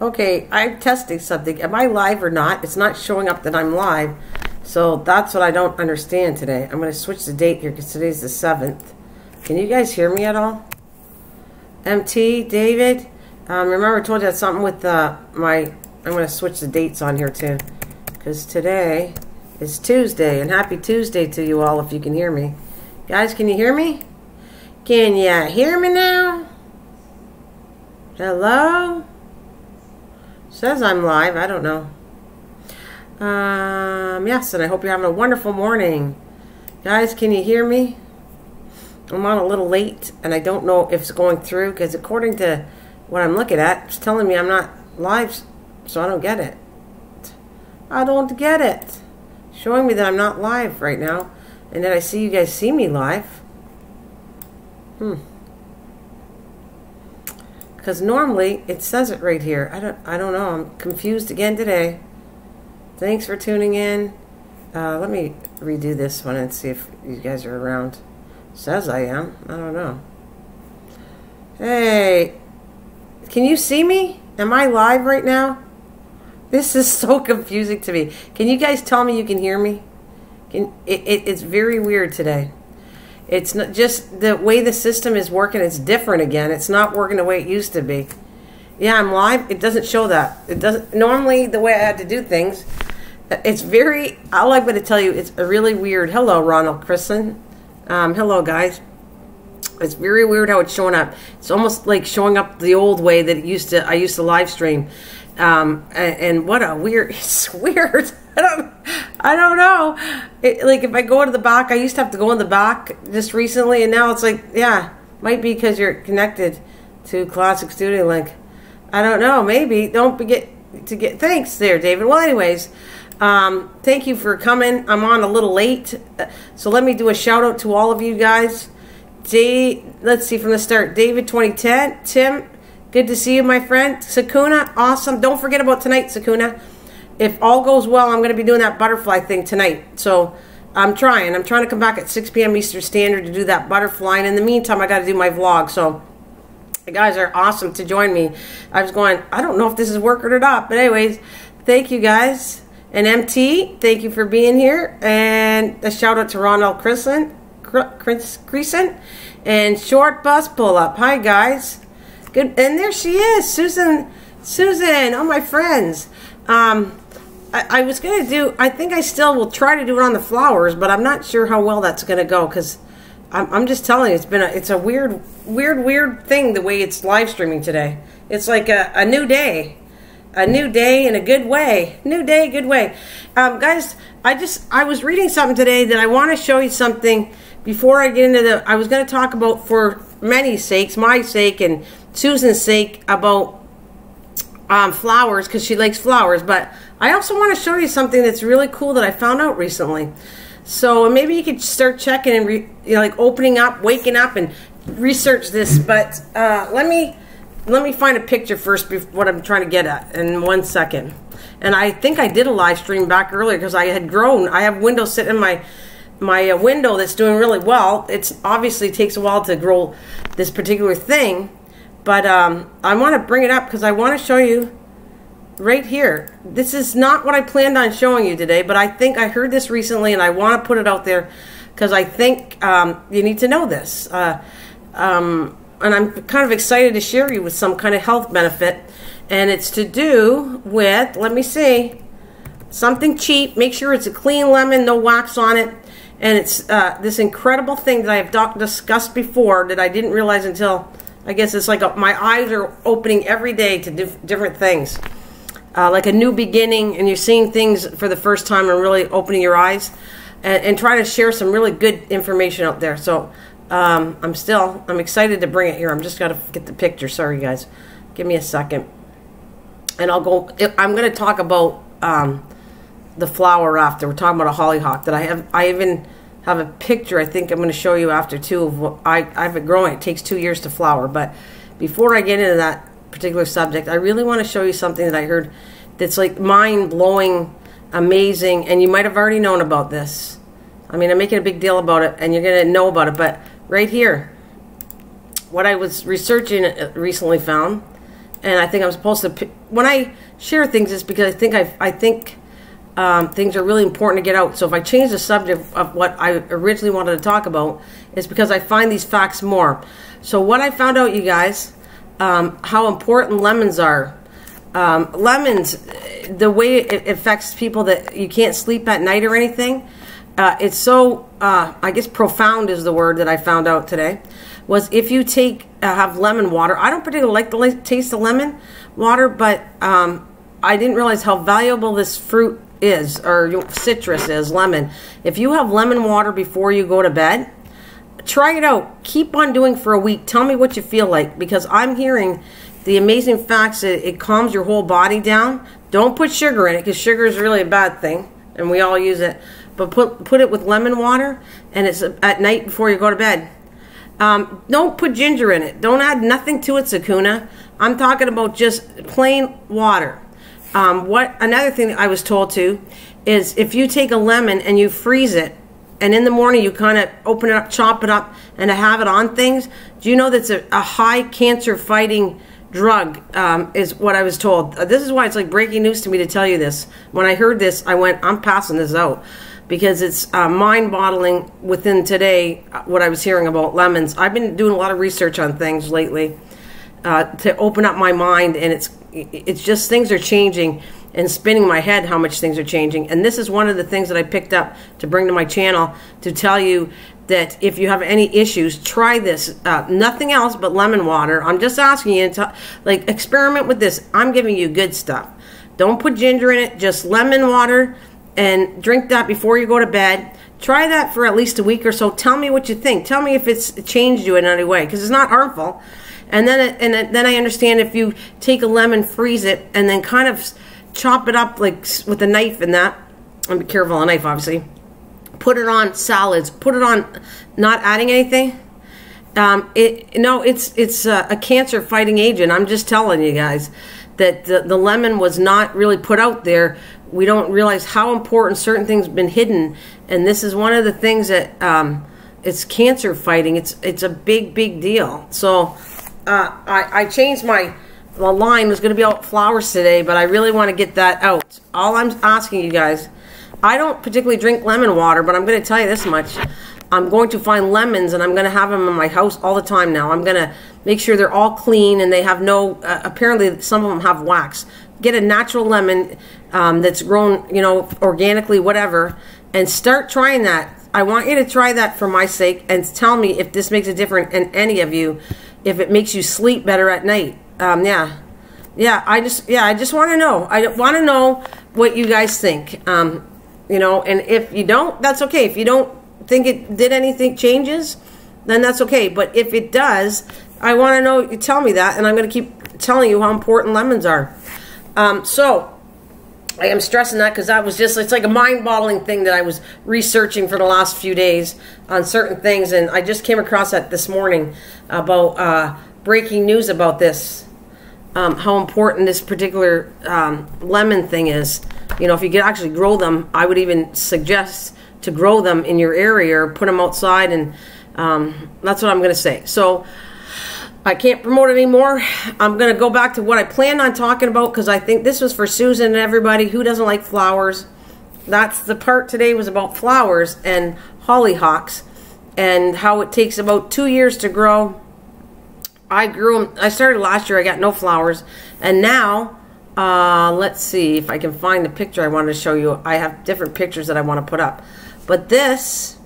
Okay, I'm testing something. Am I live or not? It's not showing up that I'm live. So that's what I don't understand today. I'm going to switch the date here because today's the 7th. Can you guys hear me at all? MT, David? Remember I told you I had something with I'm going to switch the dates on here too. Because today is Tuesday. And happy Tuesday to you all if you can hear me. Guys, can you hear me? Can you hear me now? Hello? Says I'm live. I don't know. Yes, and I hope you're having a wonderful morning. Guys, can you hear me? I'm on a little late, and I don't know if it's going through, because according to what I'm looking at, it's telling me I'm not live, so I don't get it. I don't get it. Showing me that I'm not live right now, and then I see you guys see me live. Because normally it says it right here. I don't know. I'm confused again today. Thanks for tuning in. Let me redo this one and see if you guys are around. Says I am. I don't know. Hey, can you see me? Am I live right now? This is so confusing to me. Can you guys tell me you can hear me? It's very weird today. It's not just the way the system is working. It's different again. It's not working the way it used to be. Yeah, I'm live. It doesn't show that. It doesn't. Normally, the way I had to do things, it's very. All I'm going to tell you, it's really weird. Hello, Ronald Christen. Hello, guys. It's very weird how it's showing up. It's almost like showing up the old way that it used to. I used to live stream. And what a weird. It's weird. I don't know. Like if I go to the back, I used to have to go in the back just recently, and now it's like, yeah, might be because you're connected to Classic Studio Link. I don't know. Maybe. Don't forget to get. Thanks there, David. Well, anyways, thank you for coming. I'm on a little late, so let me do a shout out to all of you guys. Let's see from the start. David 2010, Tim, good to see you, my friend. Sakuna, awesome. Don't forget about tonight, Sakuna. If all goes well, I'm going to be doing that butterfly thing tonight. So I'm trying to come back at 6 p.m. Eastern Standard to do that butterfly. And in the meantime, I got to do my vlog. So you guys are awesome to join me. I was going, I don't know if this is working or not. But anyways, thank you guys. And MT, thank you for being here. And a shout out to Ronald Christen. And Short Bus Pull Up. Hi, guys. Good. And there she is, Susan, all my friends. I was going to do, I think I still will try to do it on the flowers, but I'm not sure how well that's going to go, because I'm just telling you, it's a weird thing the way it's live streaming today. It's like a new day. A new day in a good way. New day, good way. Guys, I was reading something today that I want to show you something before I get into I was going to talk about, for many sakes, my sake and Susan's sake, about flowers, because she likes flowers, but I also want to show you something that's really cool that I found out recently. So maybe you could start checking and like opening up, waking up, and research this. But let me find a picture first. What I'm trying to get at in 1 second. And I think I did a live stream back earlier because I had grown. I have windows sitting in my window that's doing really well. It's obviously takes a while to grow this particular thing. But I want to bring it up because I want to show you right here. This is not what I planned on showing you today, but I think I heard this recently, and I want to put it out there because I think you need to know this. And I'm kind of excited to share you with some kind of health benefit. And it's to do with, let me see, something cheap. Make sure it's a clean lemon, no wax on it. And it's this incredible thing that I have discussed before that I didn't realize until... I guess it's like my eyes are opening every day to different things. Like a new beginning, and you're seeing things for the first time and really opening your eyes. And trying to share some really good information out there. So I'm excited to bring it here. I'm just got to get the picture. Sorry, guys. Give me a second. And I'm going to talk about the flower after. We're talking about a hollyhock that I even have a picture I think I'm going to show you after too of what I've been growing. It takes 2 years to flower. But before I get into that particular subject, I really want to show you something that I heard that's like mind-blowing, amazing, and you might have already known about this. I mean, I'm making a big deal about it, and you're going to know about it, but right here, what I was researching recently found and I think I'm supposed to. When I share things, it's because I think things are really important to get out. So if I change the subject of what I originally wanted to talk about, it's because I find these facts more. So what I found out, you guys, how important lemons are. Lemons, the way it affects people that you can't sleep at night or anything, it's so, I guess profound is the word that I found out today, was if you have lemon water. I don't particularly like the taste of lemon water, but I didn't realize how valuable this fruit is, or citrus is, lemon. If you have lemon water before you go to bed, try it out. Keep on doing for a week. Tell me what you feel like, because I'm hearing the amazing facts that it calms your whole body down. Don't put sugar in it, because sugar is really a bad thing, and we all use it. But put it with lemon water, and it's at night before you go to bed. Don't put ginger in it. Don't add nothing to it, Sakuna. I'm talking about just plain water. Another thing that I was told to is if you take a lemon and you freeze it, and in the morning you kind of open it up, chop it up, and have it on things. Do you know that's a high cancer fighting drug, is what I was told. This is why it's like breaking news to me to tell you this. When I heard this, I went, I'm passing this out, because it's mind-boggling within today what I was hearing about lemons. I've been doing a lot of research on things lately to open up my mind, and it's just things are changing and spinning my head how much things are changing. And this is one of the things that I picked up to bring to my channel to tell you that if you have any issues, try this. Nothing else but lemon water. I'm just asking you to experiment with this. I'm giving you good stuff. Don't put ginger in it, just lemon water, and drink that before you go to bed. Try that for at least a week or so. Tell me what you think. Tell me if it's changed you in any way, because it's not harmful. And then I understand if you take a lemon, freeze it, and then kind of chop it up like with a knife and that. And be careful on a knife, obviously. Put it on salads. Put it on not adding anything. It's a cancer fighting agent. I'm just telling you guys that the lemon was not really put out there. We don't realize how important certain things have been hidden, and this is one of the things that it's cancer fighting. It's a big deal. So I changed my line. Was going to be about flowers today, but I really want to get that out. All I'm asking you guys, I don't particularly drink lemon water, but I'm going to tell you this much. I'm going to find lemons, and I'm going to have them in my house all the time now. I'm going to make sure they're all clean, and they have no, apparently some of them have wax. Get a natural lemon that's grown, organically, whatever, and start trying that. I want you to try that for my sake, and tell me if this makes a difference in any of you, if it makes you sleep better at night. I just want to know. I want to know what you guys think. And if you don't, that's okay. If you don't think it did anything changes, then that's okay. But if it does, I want to know. You tell me that, and I'm going to keep telling you how important lemons are. So I am stressing that because that was it's like a mind-boggling thing that I was researching for the last few days on certain things, and I just came across that this morning about breaking news about this, how important this particular lemon thing is. If you could actually grow them, I would even suggest to grow them in your area or put them outside, and that's what I'm going to say. So I can't promote it anymore. I'm going to go back to what I planned on talking about, because I think this was for Susan and everybody who doesn't like flowers. That's the part today was about flowers and hollyhocks and how it takes about 2 years to grow. I grew them. I started last year. I got no flowers. And now, let's see if I can find the picture I wanted to show you. I have different pictures that I want to put up. But this,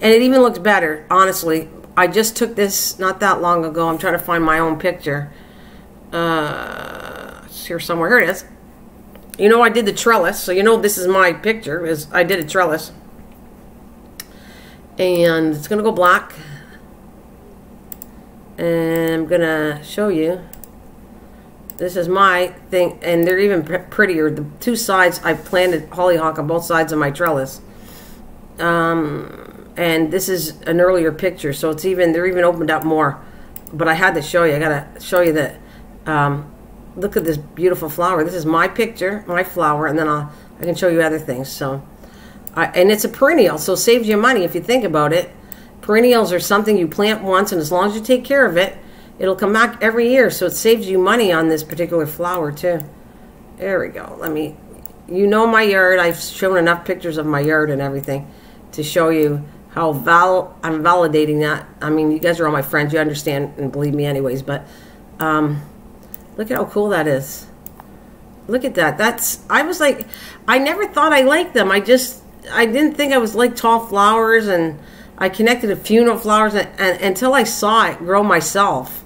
and it even looks better, honestly. I just took this not that long ago. I'm trying to find my own picture. It's here somewhere. Here it is. I did the trellis, so this is my picture. I did a trellis. And it's going to go black. And I'm going to show you. This is my thing, and they're even prettier. The two sides, I planted hollyhock on both sides of my trellis. And this is an earlier picture, so they're even opened up more. But I had to show you. I gotta show you that. Look at this beautiful flower. This is my picture, my flower, and then I can show you other things. So, and it's a perennial, so it saves you money if you think about it. Perennials are something you plant once, and as long as you take care of it, it'll come back every year, so it saves you money on this particular flower too. There we go. You know my yard. I've shown enough pictures of my yard and everything to show you how I'm validating that. I mean, you guys are all my friends. You understand and believe me anyways, but look at how cool that is. Look at that. I was like, I never thought I liked them. I didn't think I was like tall flowers, and I connected to funeral flowers and until I saw it grow myself.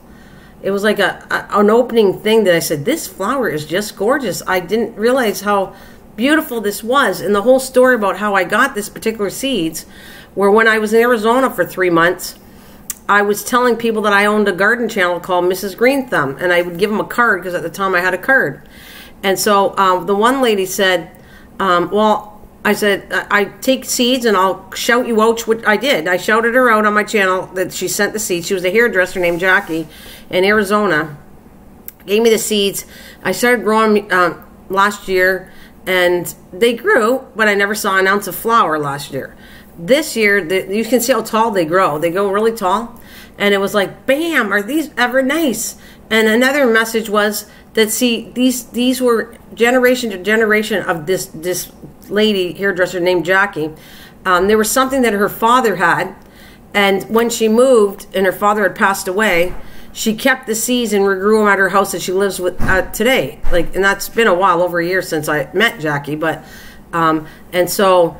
It was like an opening thing that I said, this flower is just gorgeous. I didn't realize how beautiful this was. And the whole story about how I got this particular seeds, where when I was in Arizona for 3 months, I was telling people that I owned a garden channel called Mrs. Green Thumb, and I would give them a card because at the time I had a card. And so the one lady said, well, I said, I take seeds and I'll shout you out, which I did. I shouted her out on my channel that she sent the seeds. She was a hairdresser named Jackie in Arizona. Gave me the seeds. I started growing last year, and they grew, but I never saw an ounce of flower last year. This year, you can see how tall they grow. They go really tall. And it was like, bam, are these ever nice? And another message was that, see, these were generation to generation of this lady hairdresser named Jackie. There was something that her father had, and when she moved and her father had passed away, she kept the seeds and regrew them at her house that she lives with today. And that's been a while, over a year since I met Jackie. But and so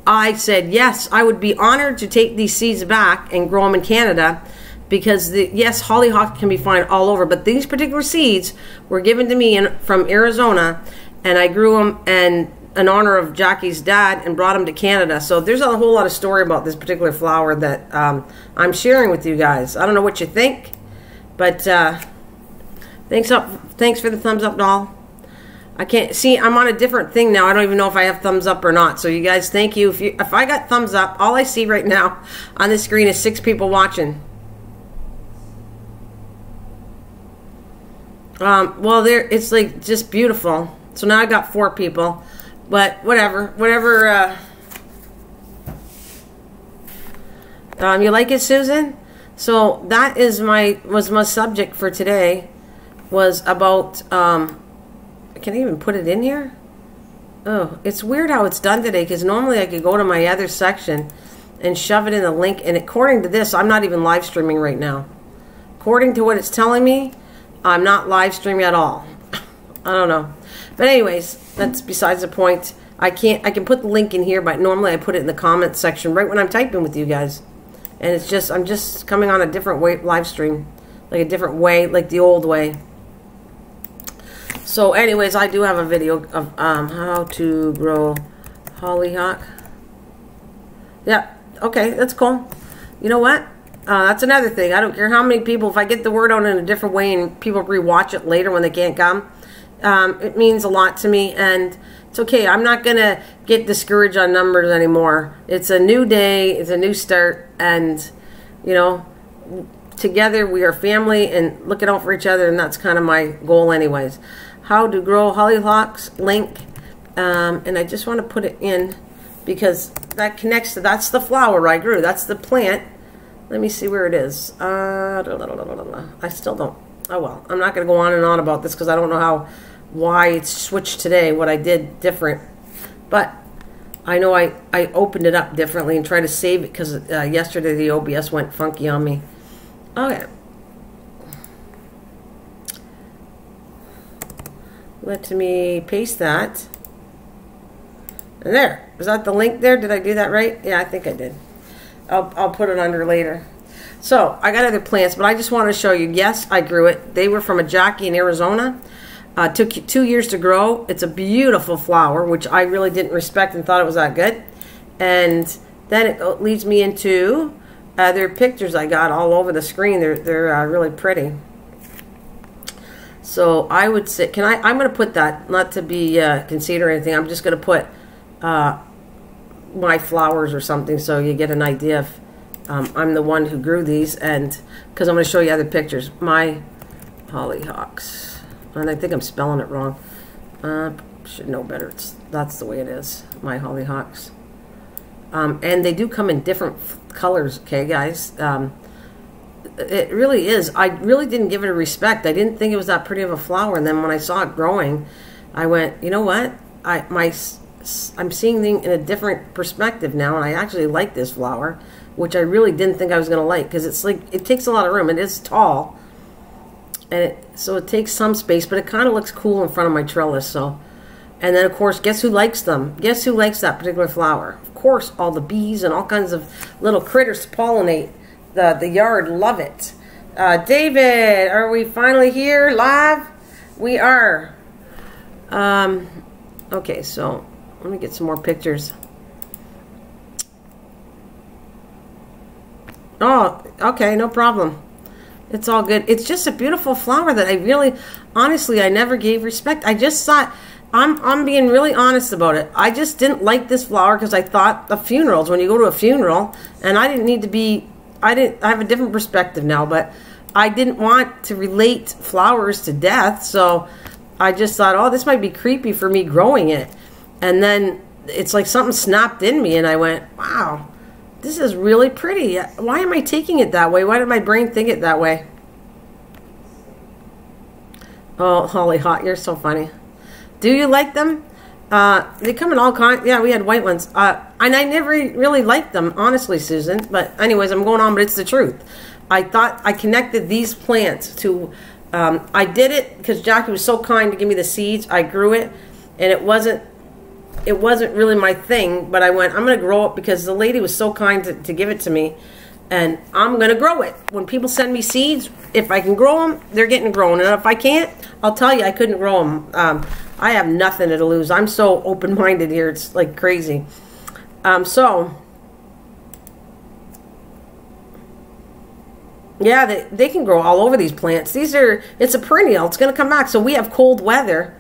I said, yes, I would be honored to take these seeds back and grow them in Canada. Because, yes, hollyhock can be found all over, but these particular seeds were given to me from Arizona, and I grew them in honor of Jackie's dad and brought them to Canada. So there's a whole lot of story about this particular flower that I'm sharing with you guys. I don't know what you think, but thanks for the thumbs up, doll. I can't see. I'm on a different thing now. I don't even know if I have thumbs up or not. So you guys, thank you. If I got thumbs up, all I see right now on the screen is 6 people watching. Well, it's like just beautiful. So now I got 4 people, but whatever. You like it, Susan? So that is was my subject for today. Was about I can't even put it in here. Oh, it's weird how it's done today, because normally I could go to my other section and shove it in the link. And according to this, I'm not even live streaming right now. According to what it's telling me, I'm not live streaming at all. I don't know. But anyways, that's besides the point. I can put the link in here, but normally I put it in the comments section right when I'm typing with you guys. And it's just, I'm just coming on a different way, live stream. Like a different way, like the old way. So anyways, I do have a video of how to grow hollyhock. Yeah, okay, that's cool. You know what? That's another thing. I don't care how many people, if I get the word out in a different way and people rewatch it later when they can't come, it means a lot to me, and it's okay. I'm not going to get discouraged on numbers anymore. It's a new day. It's a new start, and, you know, together we are family and looking out for each other, and that's kind of my goal anyways. How to grow hollyhocks link, and I just want to put it in because that connects to, that's the flower I grew. That's the plant. Let me see where it is. I still don't. Oh, well. I'm not going to go on and on about this because I don't know why it's switched today, what I did different. But I know I opened it up differently and tried to save it because yesterday the OBS went funky on me. Okay. Let me paste that. And there. Is that the link there? Did I do that right? Yeah, I think I did. I'll put it under later. So, I got other plants, but I just wanted to show you. Yes, I grew it. They were from a Jackie in Arizona. Took 2 years to grow. It's a beautiful flower, which I really didn't respect and thought it was that good. And then it leads me into other pictures I got all over the screen. They're really pretty. So, I would say, I'm going to put that, not to be conceited or anything. I'm just going to put my flowers or something so you get an idea if I'm the one who grew these, and because I'm going to show you other pictures. My hollyhocks, and I think I'm spelling it wrong. Should know better. That's the way it is. My hollyhocks, and they do come in different colors. Okay, guys. It really is. I really didn't give it a respect. I didn't think it was that pretty of a flower. And then when I saw it growing, I went, you know what? I'm seeing things in a different perspective now, and I actually like this flower, which I really didn't think I was going to like, because it's like, it takes a lot of room. It is tall, and so it takes some space, but it kind of looks cool in front of my trellis. So, and then of course, guess who likes them? Guess who likes that particular flower? Of course, all the bees and all kinds of little critters to pollinate the yard love it. David, are we finally here live? We are. Okay, so let me get some more pictures. Oh, okay, no problem. It's all good. It's just a beautiful flower that I really, honestly, I never gave respect. I just thought, I'm being really honest about it. I just didn't like this flower because I thought of funerals. When you go to a funeral, and I didn't need to be, I have a different perspective now, but I didn't want to relate flowers to death, so I just thought, oh, this might be creepy for me growing it. And then it's like something snapped in me, and I went, wow, this is really pretty. Why am I taking it that way? Why did my brain think it that way? Oh, Holly Hot, you're so funny. Do you like them? They come in all kinds. Yeah, we had white ones. And I never really liked them, honestly, Susan. But anyways, I'm going on, but it's the truth. I thought I connected these plants to... I did it because Jackie was so kind to give me the seeds. I grew it, and it wasn't really my thing, but I went, I'm going to grow it because the lady was so kind to give it to me, and I'm going to grow it. When people send me seeds, if I can grow them, they're getting grown, and if I can't, I'll tell you I couldn't grow them. I have nothing to lose. I'm so open-minded here. It's like crazy. Yeah, they can grow all over these plants. It's a perennial. It's going to come back. So we have cold weather.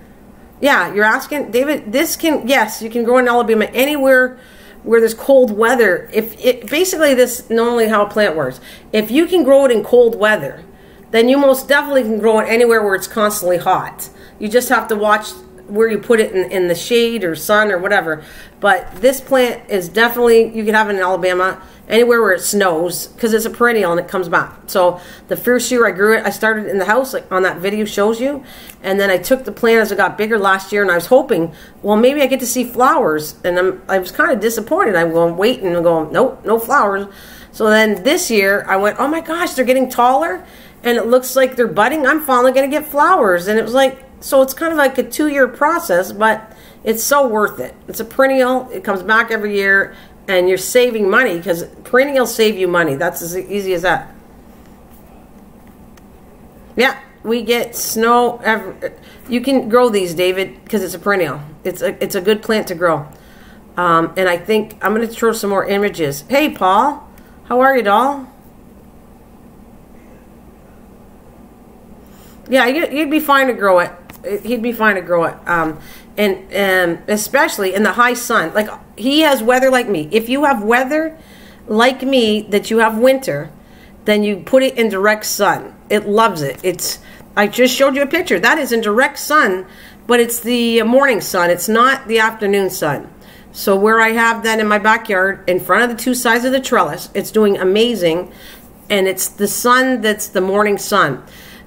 Yeah, you're asking, David, yes, you can grow in Alabama anywhere where there's cold weather. Basically, this normally how a plant works. If you can grow it in cold weather, then you most definitely can grow it anywhere where it's constantly hot. You just have to watch where you put it in the shade or sun or whatever. But this plant is definitely, you can have it in Alabama, anywhere where it snows, because it's a perennial and it comes back. So the first year I grew it, I started in the house, like on that video shows you, and then I took the plant as it got bigger last year, and I was hoping, well, maybe I get to see flowers, and I was kind of disappointed. I'm going, waiting and going, nope, no flowers. So then this year I went, oh my gosh, they're getting taller, and it looks like they're budding. I'm finally going to get flowers. And it was like, so it's kind of like a 2-year process, but it's so worth it. It's a perennial. It comes back every year, and you're saving money because perennials save you money. That's as easy as that. Yeah, we get snow. You can grow these, David, because it's a perennial. It's a good plant to grow. And I think I'm going to throw some more images. Hey, Paul. How are you, doll? Yeah, you'd be fine to grow it. He'd be fine to grow it. And especially in the high sun. Like, he has weather like me. If you have weather like me, that you have winter, then you put it in direct sun. It loves it. I just showed you a picture. That is in direct sun, but it's the morning sun. It's not the afternoon sun. So where I have that in my backyard, in front of the 2 sides of the trellis, it's doing amazing. And it's the sun that's the morning sun.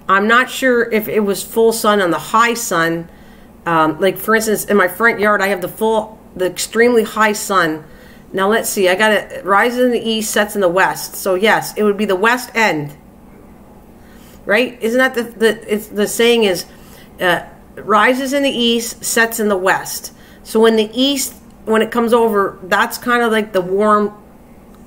I'm not sure if it was full sun on the high sun. Like, for instance, in my front yard, I have the extremely high sun. Now, let's see. I got it rises in the east, sets in the west. So, yes, it would be the west end. Right? Isn't that the saying is, rises in the east, sets in the west. So, in the east, when it comes over, that's kind of like the warm,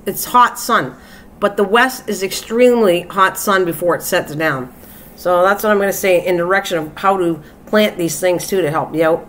it's hot sun. But the west is extremely hot sun before it sets down. So that's what I'm going to say in direction of how to plant these things too to help you out.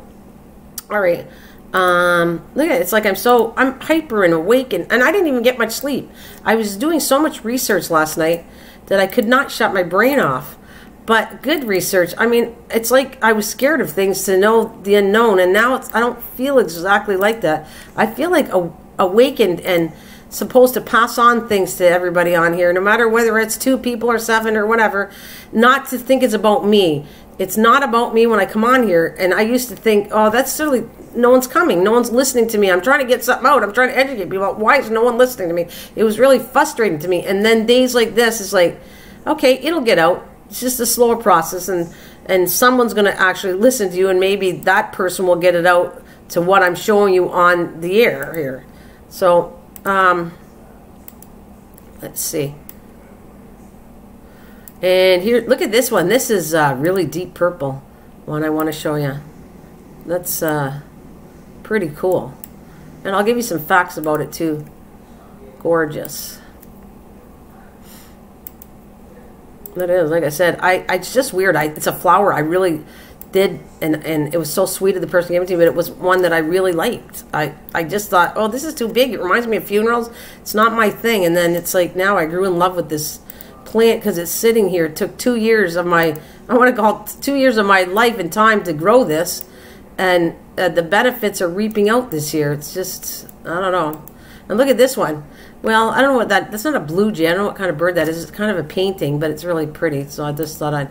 All right. Look at it. It's like I'm hyper and awake, and I didn't even get much sleep. I was doing so much research last night that I could not shut my brain off. But good research. I mean, it's like I was scared of things to know the unknown, and now I don't feel exactly like that. I feel like awakened and supposed to pass on things to everybody on here, no matter whether it's 2 people or 7 or whatever, not to think it's about me. It's not about me when I come on here. And I used to think, oh, that's silly. No one's coming. No one's listening to me. I'm trying to get something out. I'm trying to educate people. Why is no one listening to me? It was really frustrating to me. And then days like this, it's like, okay, it'll get out. It's just a slower process, and someone's going to actually listen to you, and maybe that person will get it out to what I'm showing you on the air here. So, let's see. And here, look at this one. This is really deep purple one I want to show you. That's pretty cool. And I'll give you some facts about it too. Gorgeous. It is, like I said, it's just weird. It's a flower I really did, and it was so sweet of the person who gave it to me, but it was one that I really liked. I just thought, oh, this is too big. It reminds me of funerals. It's not my thing. And then it's like now I grew in love with this plant because it's sitting here. It took 2 years of my, I want to call it 2 years of my life and time to grow this, and the benefits are reaping out this year. It's just, I don't know. And look at this one. Well, I don't know what that's not a blue jay. I don't know what kind of bird that is. It's kind of a painting, but it's really pretty. So I just thought I'd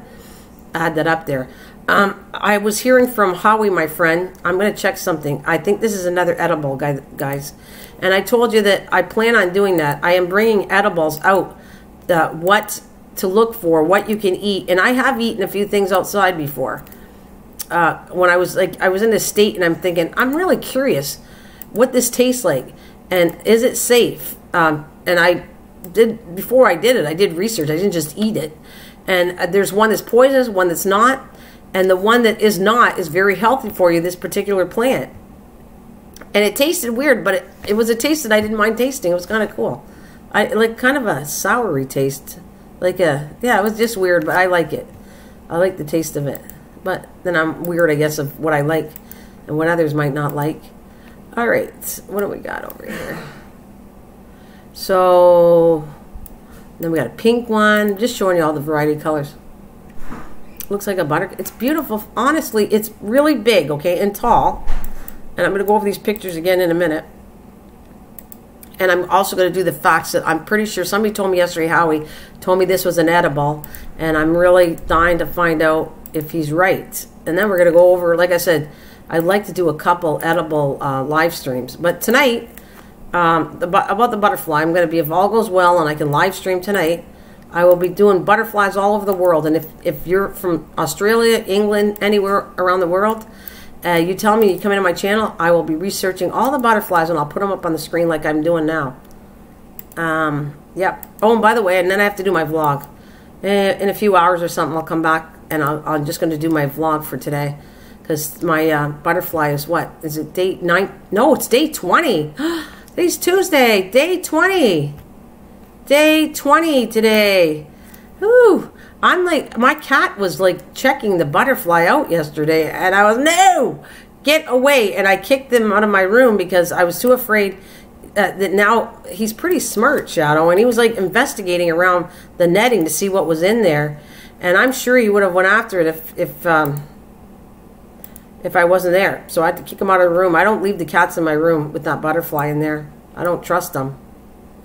add that up there. I was hearing from Howie, my friend. I'm going to check something. I think this is another edible, guys. And I told you that I plan on doing that. I am bringing edibles out, what to look for, what you can eat. And I have eaten a few things outside before. When I was in this state, and I'm thinking, I'm really curious what this tastes like. And is it safe? And I did, before I did it, I did research. I didn't just eat it. And there's one that's poisonous, one that's not. And the one that is not is very healthy for you, this particular plant. And it tasted weird, but it was a taste that I didn't mind tasting. It was kind of cool. I like kind of a soury taste. Yeah, it was just weird, but I like it. I like the taste of it. But then I'm weird, I guess, of what I like and what others might not like. All right, what do we got over here? So, then we got a pink one. Just showing you all the variety of colors. Looks like a butter. It's beautiful. Honestly, it's really big, okay, and tall. And I'm going to go over these pictures again in a minute. And I'm also going to do the facts that I'm pretty sure somebody told me yesterday, Howie, told me this was an edible. And I'm really dying to find out if he's right. And then we're going to go over, like I said, I'd like to do a couple edible live streams. But tonight, about the butterfly, I'm going to be, if all goes well and I can live stream tonight, I will be doing butterflies all over the world. And if you're from Australia, England, anywhere around the world, you tell me, you come into my channel, I will be researching all the butterflies and I'll put them up on the screen like I'm doing now. Yep. Oh, and by the way, and then I have to do my vlog. In a few hours or something, I'll come back and I'm just going to do my vlog for today. Because my butterfly is what? Is it day 9? No, it's day 20. Today's Tuesday. Day 20. Day 20 today. Ooh. I'm like, my cat was like checking the butterfly out yesterday. And I was, no! Get away. And I kicked him out of my room because I was too afraid that now he's pretty smart, Shadow. And he was like investigating around the netting to see what was in there. And I'm sure he would have went after it if I wasn't there. So I had to kick him out of the room. I don't leave the cats in my room with that butterfly in there. I don't trust them.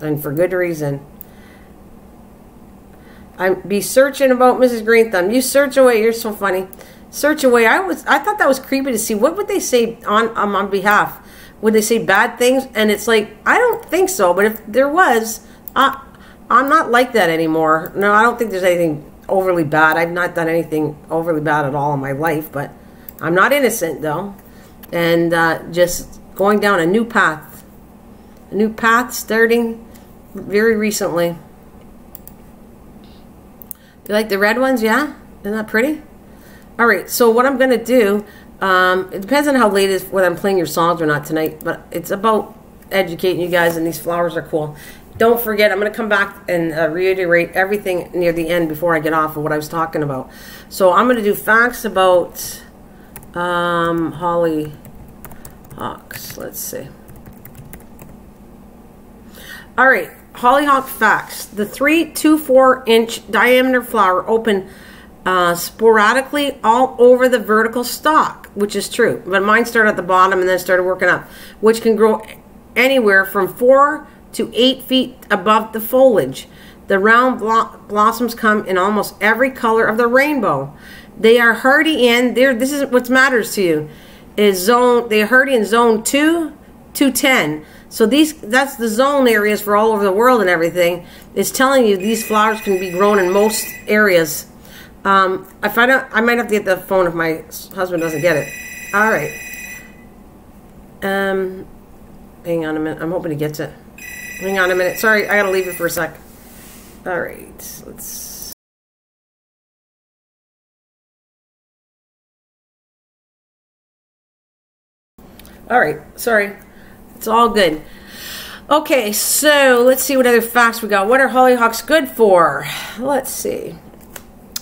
And for good reason. I'd be searching about Mrs. Green Thumb. You search away. You're so funny. Search away. I thought that was creepy to see. What would they say on my behalf? Would they say bad things? And it's like, I don't think so. But if there was, I'm not like that anymore. No, I don't think there's anything overly bad. I've not done anything overly bad at all in my life. But I'm not innocent, though. And just going down a new path. A new path starting very recently. You like the red ones? Yeah? Isn't that pretty? All right, so what I'm going to do, it depends on how late it is, whether I'm playing your songs or not tonight, but it's about educating you guys, and these flowers are cool. Don't forget, I'm going to come back and reiterate everything near the end before I get off of what I was talking about. So I'm going to do facts about hollyhocks. Let's see. All right, hollyhock facts. The 3 to 4 inch diameter flower open sporadically all over the vertical stalk, which is true. But mine started at the bottom and then started working up, which can grow anywhere from 4 to 8 feet above the foliage. The round blossoms come in almost every color of the rainbow. They are hardy in this is what matters to you. They are hardy in zone 2 to 10. So that's the zone areas for all over the world and everything. It's telling you these flowers can be grown in most areas. If I don't, I might have to get the phone if my husband doesn't get it. All right. Hang on a minute. I'm hoping he gets it. Hang on a minute. Sorry, I gotta leave it for a sec. All right. Let's. All right. Sorry. It's all good. Okay, so let's see what other facts we got. What are hollyhocks good for? Let's see.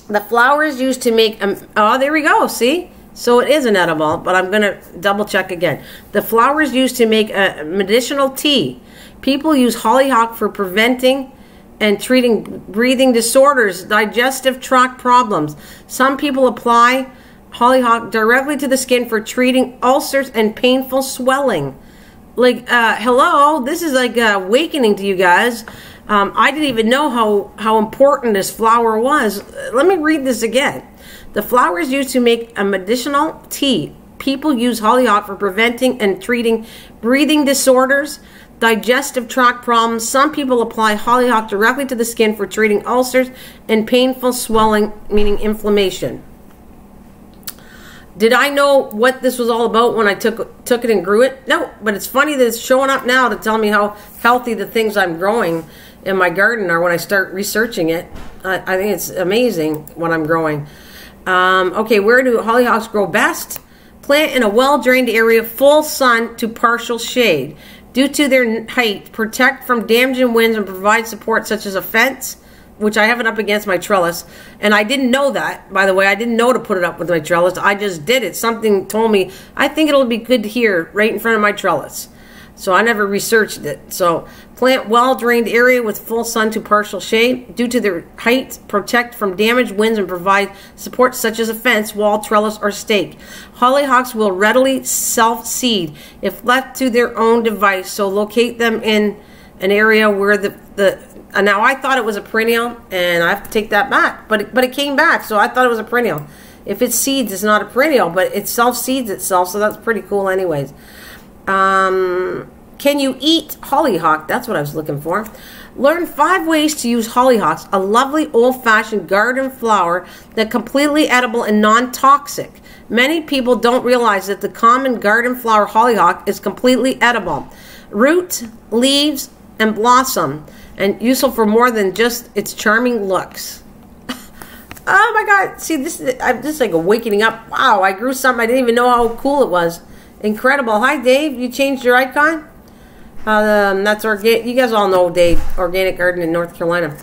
The flowers used to make, oh, there we go, see? So it is an edible, but I'm going to double check again. The flowers used to make a medicinal tea. People use hollyhock for preventing and treating breathing disorders, digestive tract problems. Some people apply hollyhock directly to the skin for treating ulcers and painful swelling. Like, hello, this is like awakening to you guys. I didn't even know how important this flower was. Let me read this again. The flower is used to make a medicinal tea. People use hollyhock for preventing and treating breathing disorders, digestive tract problems. Some people apply hollyhock directly to the skin for treating ulcers and painful swelling, meaning inflammation. Did I know what this was all about when I took it and grew it? No, but it's funny that it's showing up now to tell me how healthy the things I'm growing in my garden are when I start researching it. I think it's amazing what I'm growing. Okay, where do hollyhocks grow best? Plant in a well-drained area, full sun to partial shade. Due to their height, protect from damaging winds and provide support such as a fence, which I have it up against my trellis. And I didn't know that, by the way. I didn't know to put it up with my trellis. I just did it. Something told me, I think it'll be good here, right in front of my trellis. So I never researched it. So plant well-drained area with full sun to partial shade. Due to their height, protect from damaged winds and provide support such as a fence, wall, trellis, or stake. Hollyhocks will readily self-seed if left to their own device. So locate them in an area where now I thought it was a perennial, and I have to take that back. But it came back, so I thought it was a perennial. If it seeds, it's not a perennial, but it self-seeds itself, so that's pretty cool anyways. Can you eat hollyhock? That's what I was looking for. Learn 5 ways to use hollyhocks, a lovely old-fashioned garden flower that's completely edible and non-toxic. Many people don't realize that the common garden flower hollyhock is completely edible. Root, leaves, and blossom, and useful for more than just its charming looks. Oh my God! See, I'm just like awakening up. Wow, I grew something I didn't even know how cool it was. Incredible. Hi, Dave. You changed your icon? That's organic. You guys all know Dave, Organic Garden in North Carolina.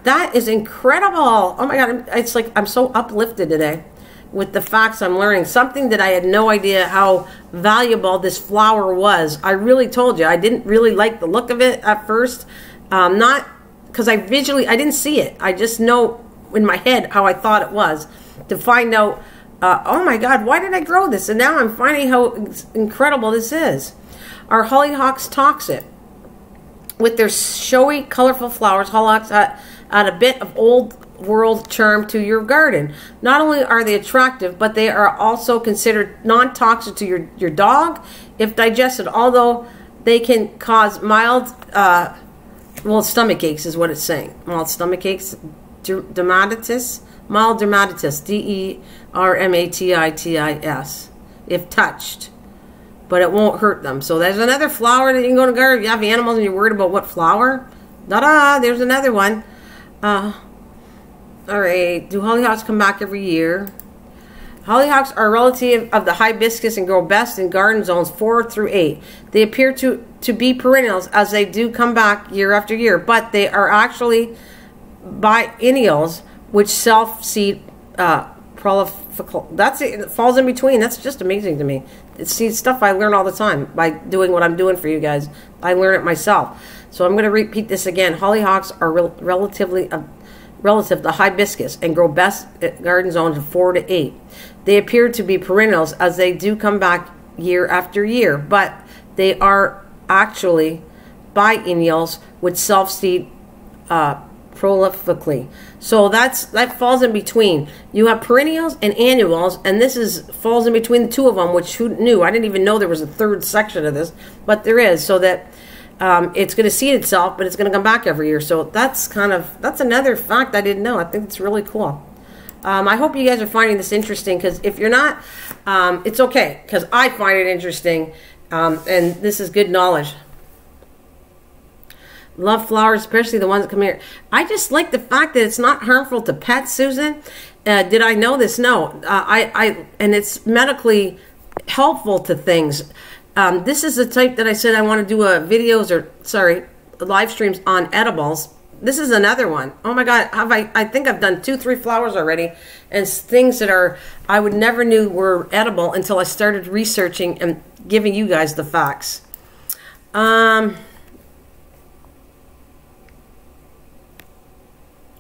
That is incredible. Oh my God! It's like I'm so uplifted today with the facts I'm learning. Something that I had no idea how valuable this flower was. I really told you I didn't really like the look of it at first. Not because I didn't see it. I just know in my head how I thought it was. To find out, oh my God, why did I grow this? And now I'm finding how incredible this is. Are hollyhocks toxic? With their showy, colorful flowers, hollyhocks add a bit of old world charm to your garden. Not only are they attractive, but they are also considered non-toxic to your dog if digested, although they can cause mild stomach aches is what it's saying. Mild stomach aches, dermatitis, mild dermatitis, dermatitis, if touched. But it won't hurt them. So there's another flower that you can go to garden. If you have animals and you're worried about what flower, there's another one. All right, do hollyhocks come back every year? Hollyhocks are a relative of the hibiscus and grow best in garden zones 4 through 8. They appear to be perennials as they do come back year after year, but they are actually biennials which self-seed prolifical. That's it falls in between. That's just amazing to me. It's stuff I learn all the time by doing what I'm doing for you guys. I learn it myself. So I'm going to repeat this again. Hollyhocks are relative to hibiscus and grow best at garden zones of 4 to 8. They appear to be perennials as they do come back year after year, but they are actually biennials which self-seed prolifically. So that falls in between. You have perennials and annuals, and this falls in between the two of them, which who knew? I didn't even know there was a third section of this, but there is. So that it's going to seed itself, but it's going to come back every year. So that's another fact I didn't know. I think it's really cool. I hope you guys are finding this interesting, because if you're not, it's okay, because I find it interesting, and this is good knowledge. Love flowers, especially the ones that come here. I just like the fact that it's not harmful to pets, Susan. Did I know this? No. And it's medically helpful to things. This is the type that I said I want to do live streams on edibles. This is another one. Oh my God, I think I've done 2-3 flowers already, and things that I would never knew were edible until I started researching and giving you guys the facts.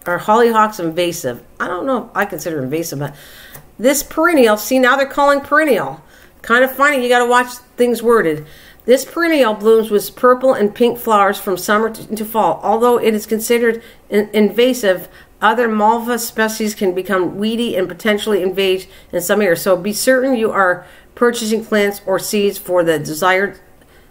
Are hollyhocks invasive? I don't know if I consider invasive, but this perennial, see, now they're calling perennial. Kind of funny, you got to watch things worded. This perennial blooms with purple and pink flowers from summer to fall. Although it is considered invasive, other malva species can become weedy and potentially invade in some areas. So be certain you are purchasing plants or seeds for the desired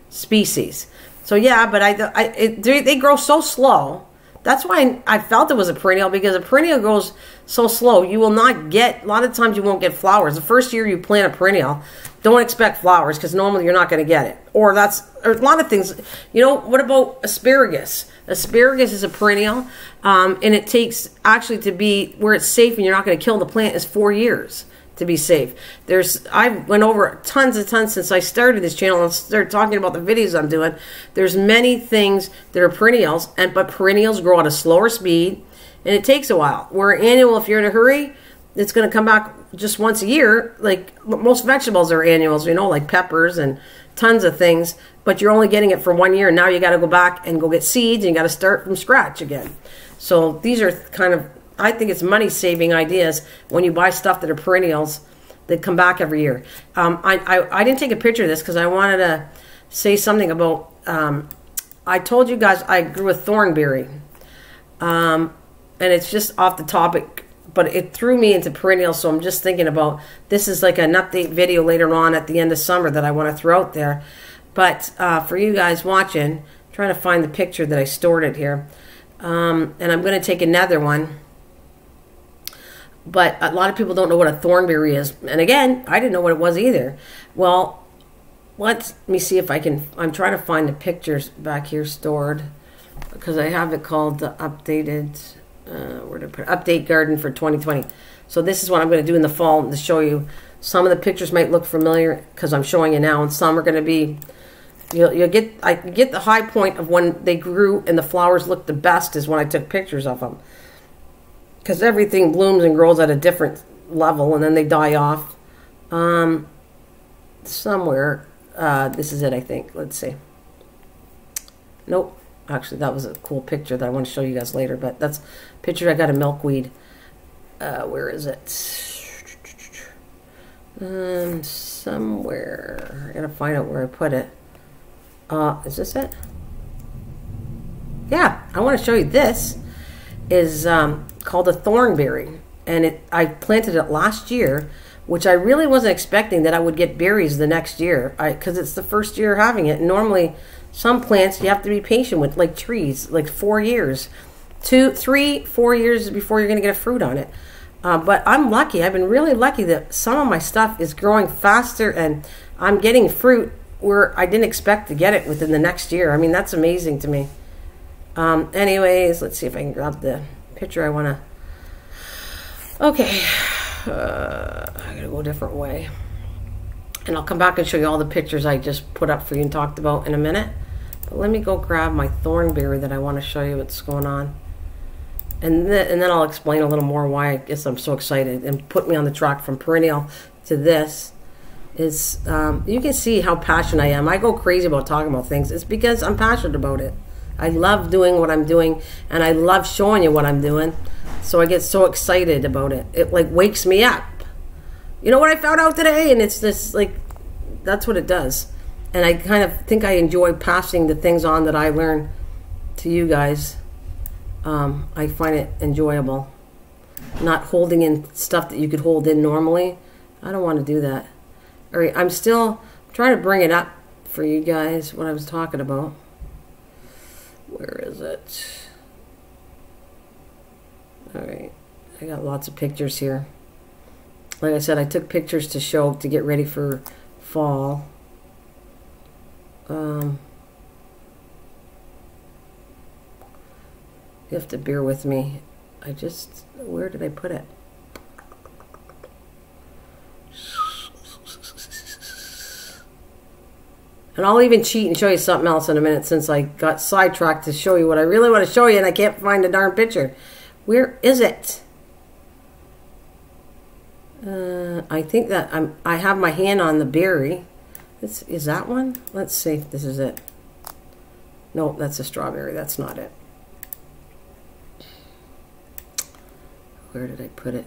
species. So yeah, but they grow so slow. That's why I felt it was a perennial, because a perennial grows so slow. You will not get, a lot of times you won't get flowers. The first year you plant a perennial, don't expect flowers, because normally you're not going to get it. Or a lot of things. You know, what about asparagus? Asparagus is a perennial, and it takes, actually, to be where it's safe and you're not going to kill the plant, is 4 years to be safe. I went over tons since I started this channel and started talking about the videos I'm doing. There's many things that are perennials, but perennials grow at a slower speed, and it takes a while. Where annual, if you're in a hurry, it's going to come back just once a year. Like most vegetables are annuals, you know, like peppers and tons of things, but you're only getting it for 1 year, and now you got to go back and go get seeds, and you got to start from scratch again. So these are kind of, I think it's money-saving ideas when you buy stuff that are perennials that come back every year. I didn't take a picture of this because I wanted to say something about, I told you guys I grew a thornberry, and it's just off the topic, but it threw me into perennials, so I'm just thinking about, this is like an update video later on at the end of summer that I want to throw out there. But for you guys watching, I'm trying to find the picture that I stored it here, and I'm going to take another one. But a lot of people don't know what a thornberry is. And again, I didn't know what it was either. Well, let me see if I can, I'm trying to find the pictures back here stored, because I have it called the updated, where did I put it? Update garden for 2020. So this is what I'm going to do in the fall to show you. Some of the pictures might look familiar because I'm showing you now, and some are going to be, you'll get, I get the high point of when they grew and the flowers looked the best is when I took pictures of them. Because everything blooms and grows at a different level, and then they die off. Somewhere, this is it, I think. Let's see. Nope. Actually, that was a cool picture that I want to show you guys later. But that's a picture I got of milkweed. Where is it? Somewhere. I gotta find out where I put it. Is this it? Yeah, I want to show you this. Is called a thornberry, and I planted it last year, which I really wasn't expecting that I would get berries the next year, because it's the first year having it. And normally some plants you have to be patient with, like trees, like 4 years, 2, 3, 4 years before you're going to get a fruit on it. But I'm lucky. I've been really lucky that some of my stuff is growing faster, and I'm getting fruit where I didn't expect to get it within the next year. I mean, that's amazing to me. Anyways, let's see if I can grab the picture I want to. Okay, I gotta go a different way, and I'll come back and show you all the pictures I just put up for you and talked about in a minute. But let me go grab my thornberry that I want to show you what's going on, and then I'll explain a little more why I guess I'm so excited and put me on the track from perennial to this. Is you can see how passionate I am. I go crazy about talking about things. It's because I'm passionate about it. I love doing what I'm doing, and I love showing you what I'm doing. So I get so excited about it. It like wakes me up. You know what I found out today? And it's this, like, that's what it does. And I kind of think I enjoy passing the things on that I learn to you guys. I find it enjoyable. Not holding in stuff that you could hold in normally. I don't want to do that. All right, I'm still trying to bring it up for you guys, what I was talking about. it? Alright, I got lots of pictures here. Like I said, I took pictures to show, to get ready for fall. You have to bear with me. Where did I put it? And I'll even cheat and show you something else in a minute, since I got sidetracked to show you what I really want to show you and I can't find the darn picture. Where is it? I think that I have my hand on the berry. Is that one? Let's see if this is it. No, that's a strawberry. That's not it. Where did I put it?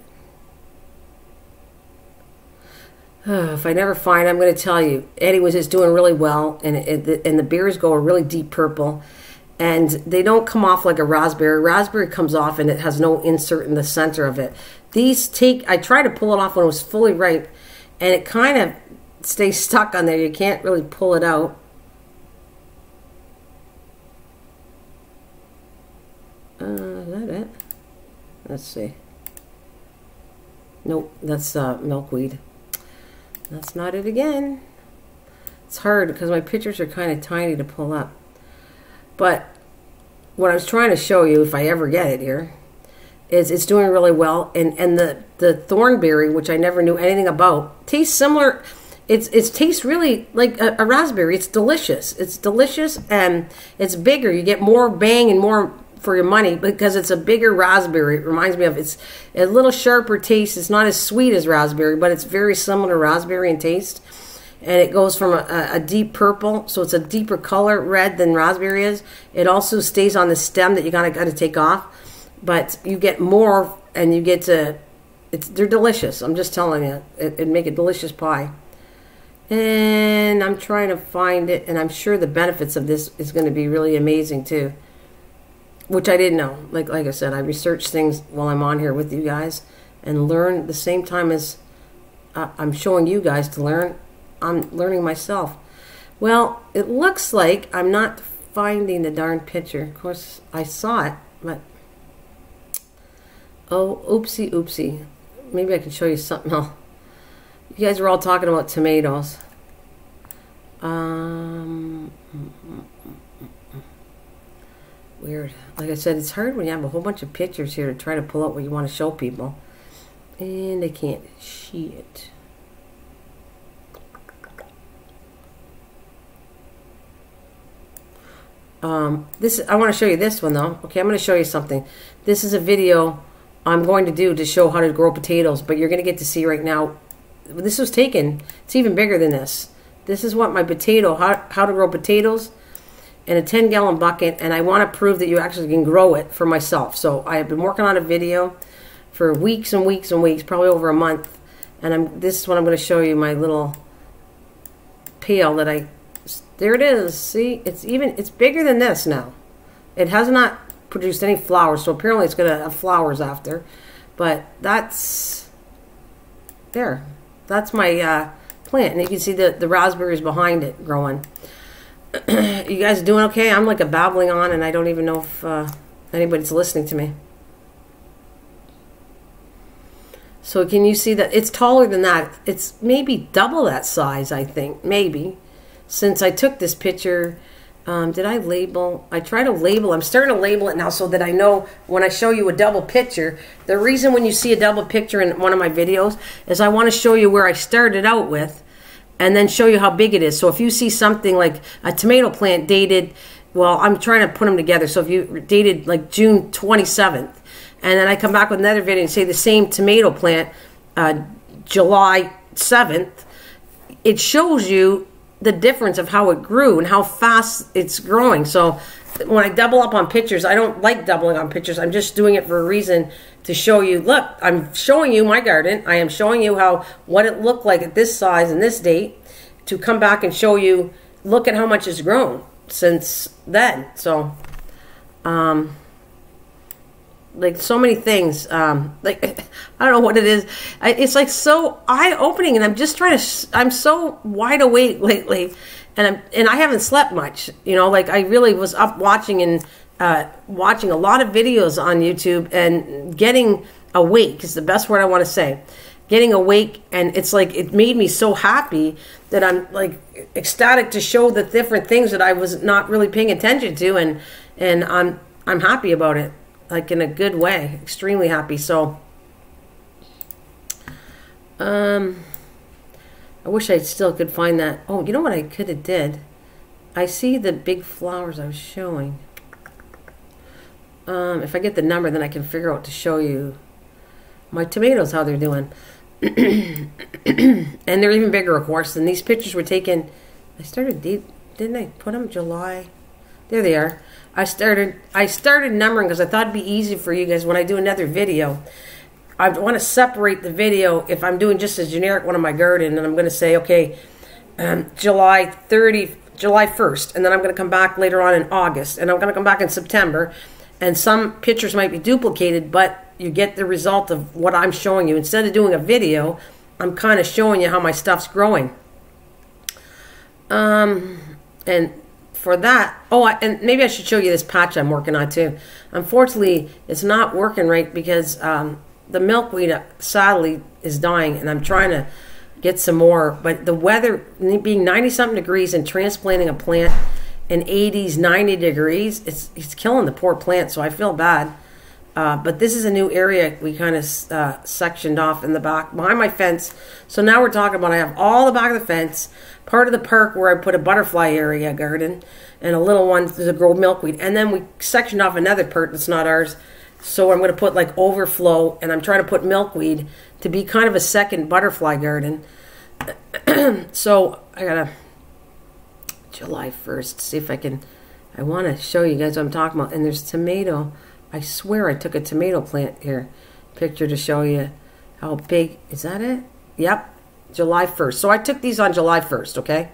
If I never find it, I'm going to tell you. Eddie was just doing really well, and the berries go a really deep purple, and they don't come off like a raspberry. Raspberry comes off, and it has no insert in the center of it. These I tried to pull it off when it was fully ripe, and it kind of stays stuck on there. You can't really pull it out. Is that it? Let's see. Nope, that's milkweed. That's not it again. It's hard because my pictures are kind of tiny to pull up. But what I was trying to show you, if I ever get it here, is it's doing really well. And the thornberry, which I never knew anything about, tastes similar. It tastes really like a raspberry. It's delicious. It's delicious, and it's bigger. You get more bang and more for your money because it's a bigger raspberry. It reminds me of, it's a little sharper taste. It's not as sweet as raspberry, but it's very similar to raspberry in taste. And it goes from a deep purple, so it's a deeper color red than raspberry is. It also stays on the stem that you got to take off, but you get more, and you get to. They're delicious. I'm just telling you, it'd make a delicious pie. And I'm trying to find it, and I'm sure the benefits of this is going to be really amazing too. Which I didn't know. Like I said, I research things while I'm on here with you guys and learn at the same time as I'm showing you guys to learn. I'm learning myself. Well, it looks like I'm not finding the darn picture. Of course, I saw it, but oh, oopsie, oopsie. Maybe I can show you something else. You guys were all talking about tomatoes. Weird. Like I said, it's hard when you have a whole bunch of pictures here to try to pull out what you want to show people. And they can't see it. I want to show you this one though. Okay, I'm going to show you something. This is a video I'm going to do to show how to grow potatoes, but you're going to get to see right now. This was taken. It's even bigger than this. This is what my how to grow potatoes in a 10-gallon bucket, and I want to prove that you actually can grow it for myself. So I have been working on a video for weeks and weeks and weeks, probably over a month, and this is what I'm going to show you, my little pail that there it is. See, it's bigger than this now. It has not produced any flowers, so apparently it's going to have flowers after. But that's there. That's my plant, and you can see the raspberries behind it growing. You guys doing okay? I'm like babbling on, and I don't even know if anybody's listening to me. So can you see that it's taller than that? It's maybe double that size, I think, maybe. Since I took this picture, did I label? I try to label. I'm starting to label it now so that I know when I show you a double picture. The reason when you see a double picture in one of my videos is I want to show you where I started out with, and then show you how big it is. So if you see something like a tomato plant dated, well, I'm trying to put them together. So if you dated like June 27th, and then I come back with another video and say the same tomato plant, July 7th, it shows you the difference of how it grew and how fast it's growing. So when I double up on pictures, I don't like doubling on pictures. I'm just doing it for a reason to show you, look, I'm showing you my garden. I am showing you what it looked like at this size and this date, to come back and show you, look at how much it's grown since then. So, like so many things, like, I don't know what it is. It's like so eye-opening, and I'm just trying to, I'm so wide awake lately, and I haven't slept much, you know, like I really was up watching and watching a lot of videos on YouTube and getting awake is the best word I want to say. Getting awake, and it's like it made me so happy that I'm like ecstatic to show the different things that I was not really paying attention to, and I'm happy about it, like in a good way, extremely happy. So I wish I still could find that. Oh, you know what I could have did? I see the big flowers I was showing. If I get the number, then I can figure out to show you my tomatoes, how they're doing. And they're even bigger, of course. And these pictures were taken, I started deep, didn't I put them July? There they are. I started numbering because I thought it'd be easy for you guys when I do another video. I want to separate the video if I'm doing just a generic one on my garden, and I'm going to say, okay, July 1st, and then I'm going to come back later on in August, and I'm going to come back in September, and some pictures might be duplicated, but you get the result of what I'm showing you. Instead of doing a video, I'm kind of showing you how my stuff's growing. And for that, and maybe I should show you this patch I'm working on too. Unfortunately, it's not working right because the milkweed, sadly, is dying, and I'm trying to get some more. But the weather being 90-something degrees and transplanting a plant in 80s, 90 degrees, it's killing the poor plant, so I feel bad. But this is a new area we kind of sectioned off in the back behind my fence. So now we're talking about I have all the back of the fence, part of the park where I put a butterfly area garden, and a little one to grow milkweed. And then we sectioned off another part that's not ours. So I'm going to put like overflow, and I'm trying to put milkweed to be kind of a second butterfly garden. So I got to July 1st, see if I can, I want to show you guys what I'm talking about. And there's tomato. I swear I took a tomato plant here, picture to show you how big, is that it? Yep, July 1st. So I took these on July 1st, okay?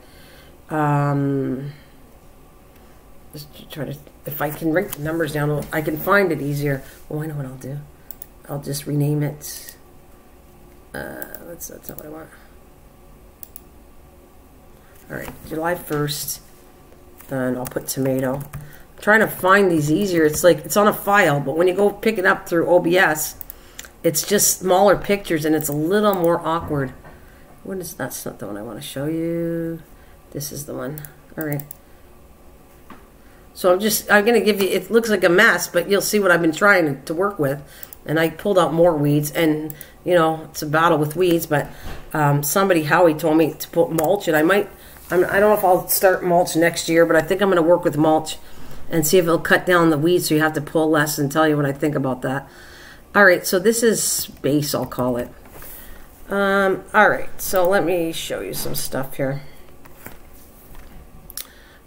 Just try to, if I can write the numbers down, I can find it easier. Oh, I know what I'll do. I'll just rename it. That's not what I want. All right, July 1st, and I'll put tomato. I'm trying to find these easier. It's like, it's on a file, but when you go pick it up through OBS, it's just smaller pictures, and it's a little more awkward. What is, that's not the one I want to show you. This is the one. All right. So I'm going to give you, it looks like a mess, but you'll see what I've been trying to work with. And I pulled out more weeds, and, you know, it's a battle with weeds, but somebody, Howie, told me to put mulch, and I don't know if I'll start mulch next year, but I think I'm going to work with mulch and see if it'll cut down the weeds so you have to pull less, and tell you what I think about that. All right, so this is space, I'll call it. All right, so let me show you some stuff here.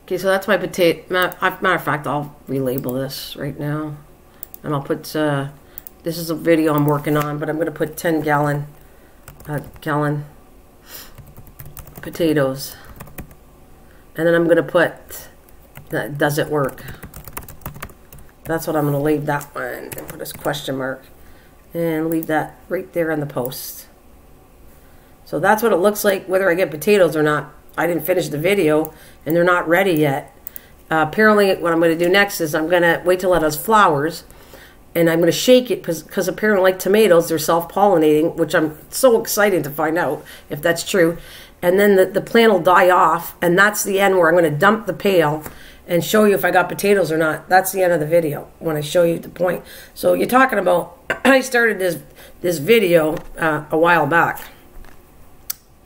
Okay, so that's my potato. Matter of fact, I'll relabel this right now. And I'll put, this is a video I'm working on, but I'm going to put 10 gallon potatoes. And then I'm going to put, does it work? That's what I'm going to leave that one, and put this question mark. And leave that right there on the post. So that's what it looks like, whether I get potatoes or not. I didn't finish the video, and they're not ready yet. Apparently, what I'm going to do next is I'm going to wait till it has flowers, and I'm going to shake it, because apparently, like tomatoes, they're self-pollinating, which I'm so excited to find out if that's true. And then the plant will die off, and that's the end where I'm going to dump the pail and show you if I got potatoes or not. That's the end of the video, when I show you the point. So you're talking about, I started this video a while back.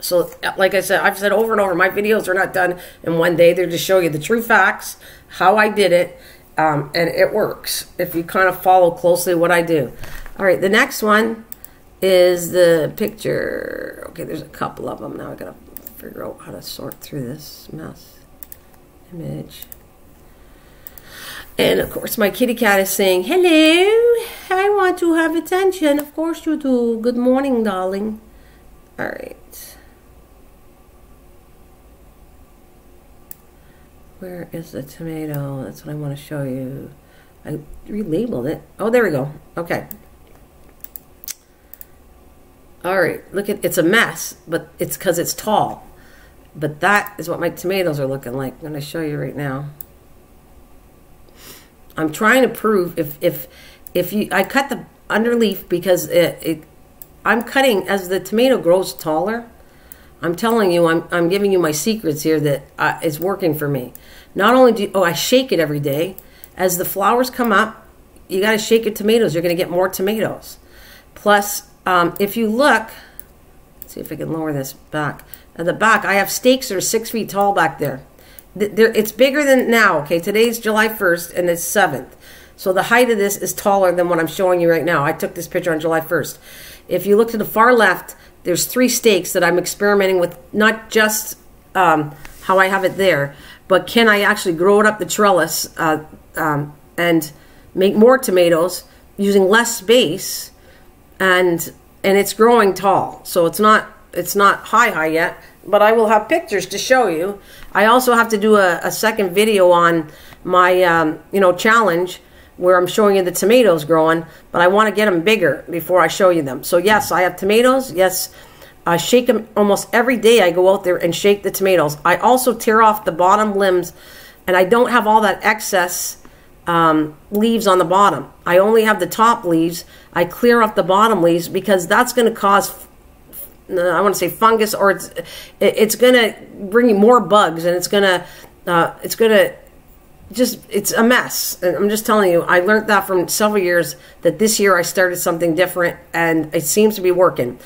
So, like I said, I've said over and over, my videos are not done in one day. They're to show you the true facts, how I did it, and it works if you kind of follow closely what I do. All right, the next one is the picture. Okay, there's a couple of them. Now I got to figure out how to sort through this mess. Image. And, of course, my kitty cat is saying, hello, I want to have attention. Of course you do. Good morning, darling. All right. Where is the tomato? That's what I want to show you. I relabeled it. Oh, there we go. Okay. All right. Look at, it's a mess, but it's because it's tall. But that is what my tomatoes are looking like. I'm going to show you right now. I'm trying to prove if you, I cut the underleaf because I'm cutting as the tomato grows taller. I'm telling you, I'm giving you my secrets here that is working for me. Not only do I shake it every day. As the flowers come up, you got to shake your tomatoes. You're going to get more tomatoes. Plus, if you look, let's see if I can lower this back. At the back, I have stakes that are 6 feet tall back there. It's bigger than now. Okay, today's July 1st and it's 7th. So the height of this is taller than what I'm showing you right now. I took this picture on July 1st. If you look to the far left, there's 3 stakes that I'm experimenting with, not just how I have it there, but can I actually grow it up the trellis and make more tomatoes using less space, and it's growing tall. So it's not high yet, but I will have pictures to show you. I also have to do a second video on my challenge where I'm showing you the tomatoes growing, but I want to get them bigger before I show you them. So yes, I have tomatoes. Yes, I shake them almost every day. I go out there and shake the tomatoes. I also tear off the bottom limbs, and I don't have all that excess leaves on the bottom. I only have the top leaves. I clear off the bottom leaves because that's going to cause, I want to say fungus, or it's going to bring you more bugs, and it's a mess. And I'm just telling you, I learned that from several years, that this year I started something different, and it seems to be working.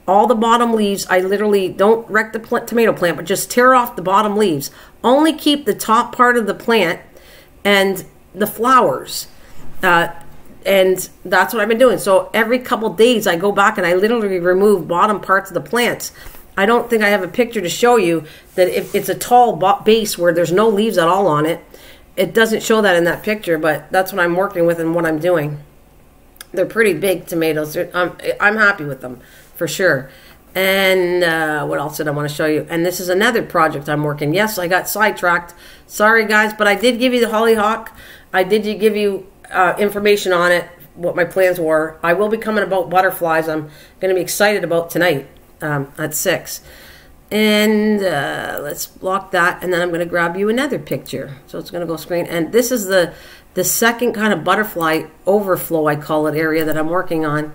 All the bottom leaves, I literally don't wreck the tomato plant, but just tear off the bottom leaves. Only keep the top part of the plant and the flowers. And that's what I've been doing. So every couple days I go back and I literally remove bottom parts of the plants. I don't think I have a picture to show you that if it's a tall base where there's no leaves at all on it. It doesn't show that in that picture, but that's what I'm working with and what I'm doing. They're pretty big tomatoes. I'm happy with them, for sure. And what else did I want to show you? And this is another project I'm working. Yes, I got sidetracked. Sorry, guys, but I did give you the hollyhock. I did give you information on it, what my plans were. I will be coming about butterflies. I'm going to be excited about tonight at 6. And let's block that, and then I'm going to grab you another picture. So it's going to go screen. And this is the second kind of butterfly overflow, I call it, area that I'm working on.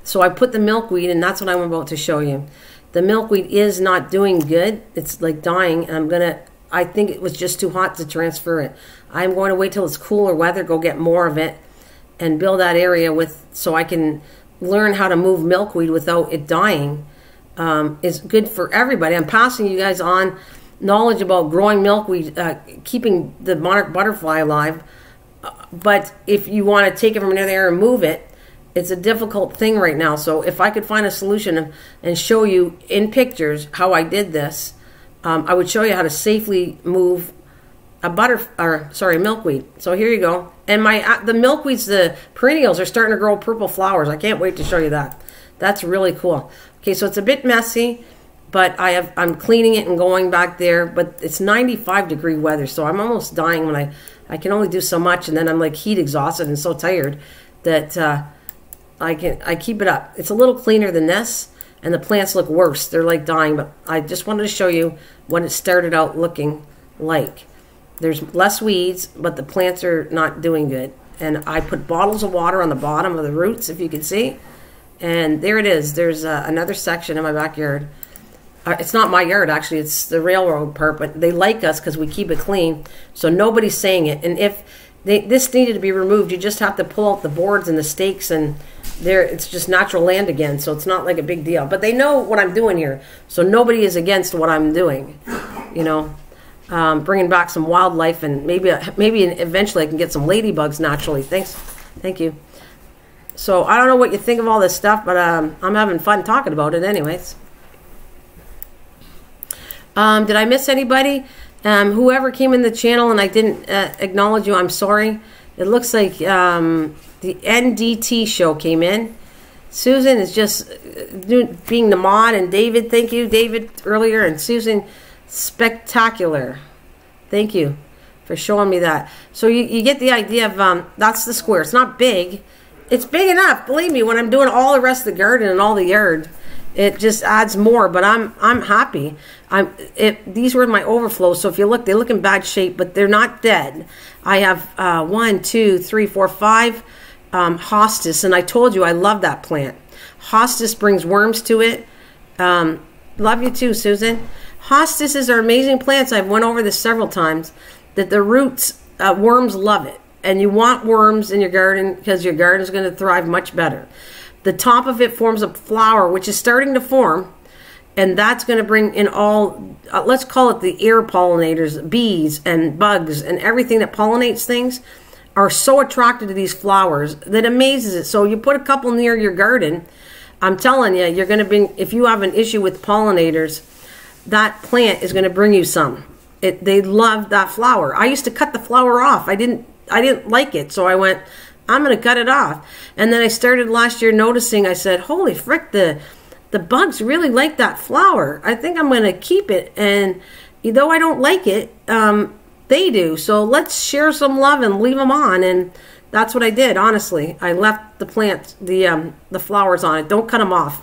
So I put the milkweed, and that's what I'm about to show you. The milkweed is not doing good. It's like dying, and I think it was just too hot to transfer it. I'm going to wait till it's cooler weather, go get more of it, and build that area so I can learn how to move milkweed without it dying. Is good for everybody. I'm passing you guys on knowledge about growing milkweed, keeping the monarch butterfly alive. But if you want to take it from another area and move it, it's a difficult thing right now. So if I could find a solution and show you in pictures how I did this, I would show you how to safely move a milkweed. So here you go. And the milkweeds, the perennials, are starting to grow purple flowers. I can't wait to show you that. That's really cool. Okay, so it's a bit messy, but I'm cleaning it and going back there. But it's 95-degree weather, so I'm almost dying when I can only do so much, and then I'm like heat exhausted and so tired that I keep it up. It's a little cleaner than this, and the plants look worse. They're like dying, but I just wanted to show you what it started out looking like. There's less weeds, but the plants are not doing good. And I put bottles of water on the bottom of the roots, if you can see. And there it is. There's another section in my backyard. It's not my yard, actually. It's the railroad part, but they like us because we keep it clean. So nobody's saying it. And if this needed to be removed, you just have to pull out the boards and the stakes, and it's just natural land again. So it's not like a big deal. But they know what I'm doing here. So nobody is against what I'm doing, bringing back some wildlife, and maybe eventually I can get some ladybugs naturally. Thank you. So I don't know what you think of all this stuff, but I'm having fun talking about it anyways. Did I miss anybody? Whoever came in the channel and I didn't acknowledge you, I'm sorry. It looks like the NDT show came in. Susan is just being the mod, and David, thank you, David, earlier, and Susan, spectacular. Thank you for showing me that. So you get the idea of, that's the square. It's not big. It's big enough, believe me, when I'm doing all the rest of the garden and all the yard. It just adds more, but I'm happy. These were my overflows, so if you look, they look in bad shape, but they're not dead. I have 1, 2, 3, 4, 5 hostas, and I told you I love that plant. Hostas brings worms to it. Love you too, Susan. Hostases are amazing plants. I've went over this several times. That the roots, worms love it, and you want worms in your garden because your garden is going to thrive much better. The top of it forms a flower, which is starting to form, and that's going to bring in all, let's call it the air pollinators, bees and bugs and everything that pollinates things are so attracted to these flowers that amazes it. So you put a couple near your garden, I'm telling you, you're going to bring, if you have an issue with pollinators, that plant is going to bring you some. They love that flower. I used to cut the flower off. I didn't like it, so I went, I'm going to cut it off. And then I started last year noticing, I said, holy frick, the bugs really like that flower. I think I'm going to keep it. And though I don't like it, they do. So let's share some love and leave them on. And that's what I did, honestly. I left the plant, the flowers on it. Don't cut them off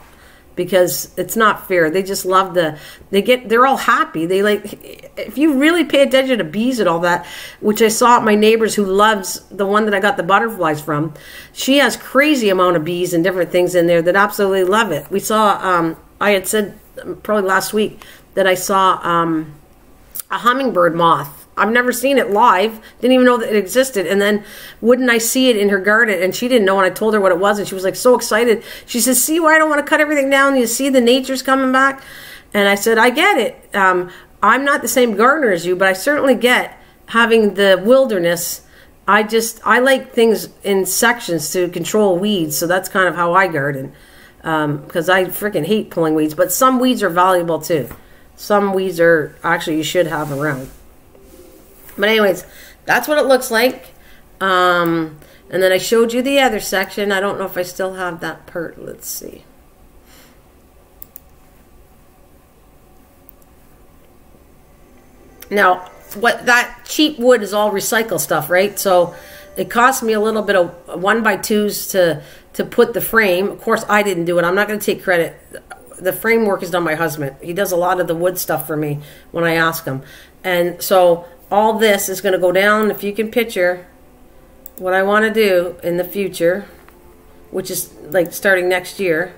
because it's not fair. They just love they're all happy. They like, if you really pay attention to bees and all that, which I saw at my neighbor's who loves the one that I got the butterflies from, she has crazy amount of bees and different things in there that absolutely love it. We saw, I had said probably last week that I saw a hummingbird moth. I've never seen it live. Didn't even know that it existed. And then wouldn't I see it in her garden? And she didn't know, and I told her what it was, and she was like so excited. She says, see why I don't want to cut everything down? You see the nature's coming back? And I said, I get it. I'm not the same gardener as you, but I certainly get having the wilderness. I like things in sections to control weeds, so that's kind of how I garden. Because I freaking hate pulling weeds. But some weeds are valuable too. Some weeds are, actually, you should have around. But anyways, that's what it looks like. And then I showed you the other section. I don't know if I still have that part. Let's see. Now, what that cheap wood is all recycled stuff, right? So it cost me a little bit of 1x2s to put the frame. Of course, I didn't do it. I'm not going to take credit. The framework is done by my husband. He does a lot of the wood stuff for me when I ask him. And so all this is going to go down, if you can picture what I want to do in the future, which is like starting next year.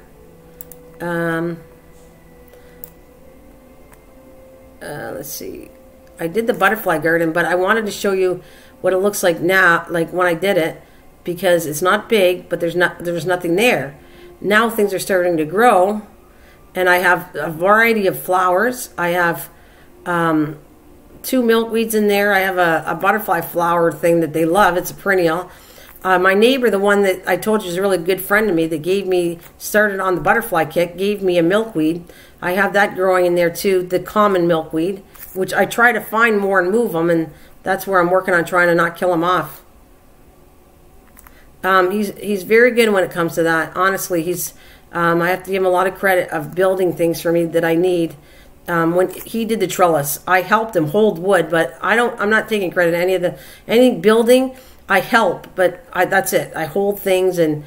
Let's see. I did the butterfly garden, but I wanted to show you what it looks like now, like when I did it, because it's not big, but there was nothing there. Now things are starting to grow, and I have a variety of flowers. I have 2 milkweeds in there. I have a butterfly flower thing that they love. It's a perennial. My neighbor, the one that I told you is a really good friend to me, that started on the butterfly kick, gave me a milkweed. I have that growing in there too, the common milkweed, which I try to find more and move them, and that's where I'm working on trying to not kill them off. He's very good when it comes to that. Honestly, I have to give him a lot of credit of building things for me that I need. When he did the trellis, I helped him hold wood, but I'm not taking credit. Any building, I help, but that's it. I hold things, and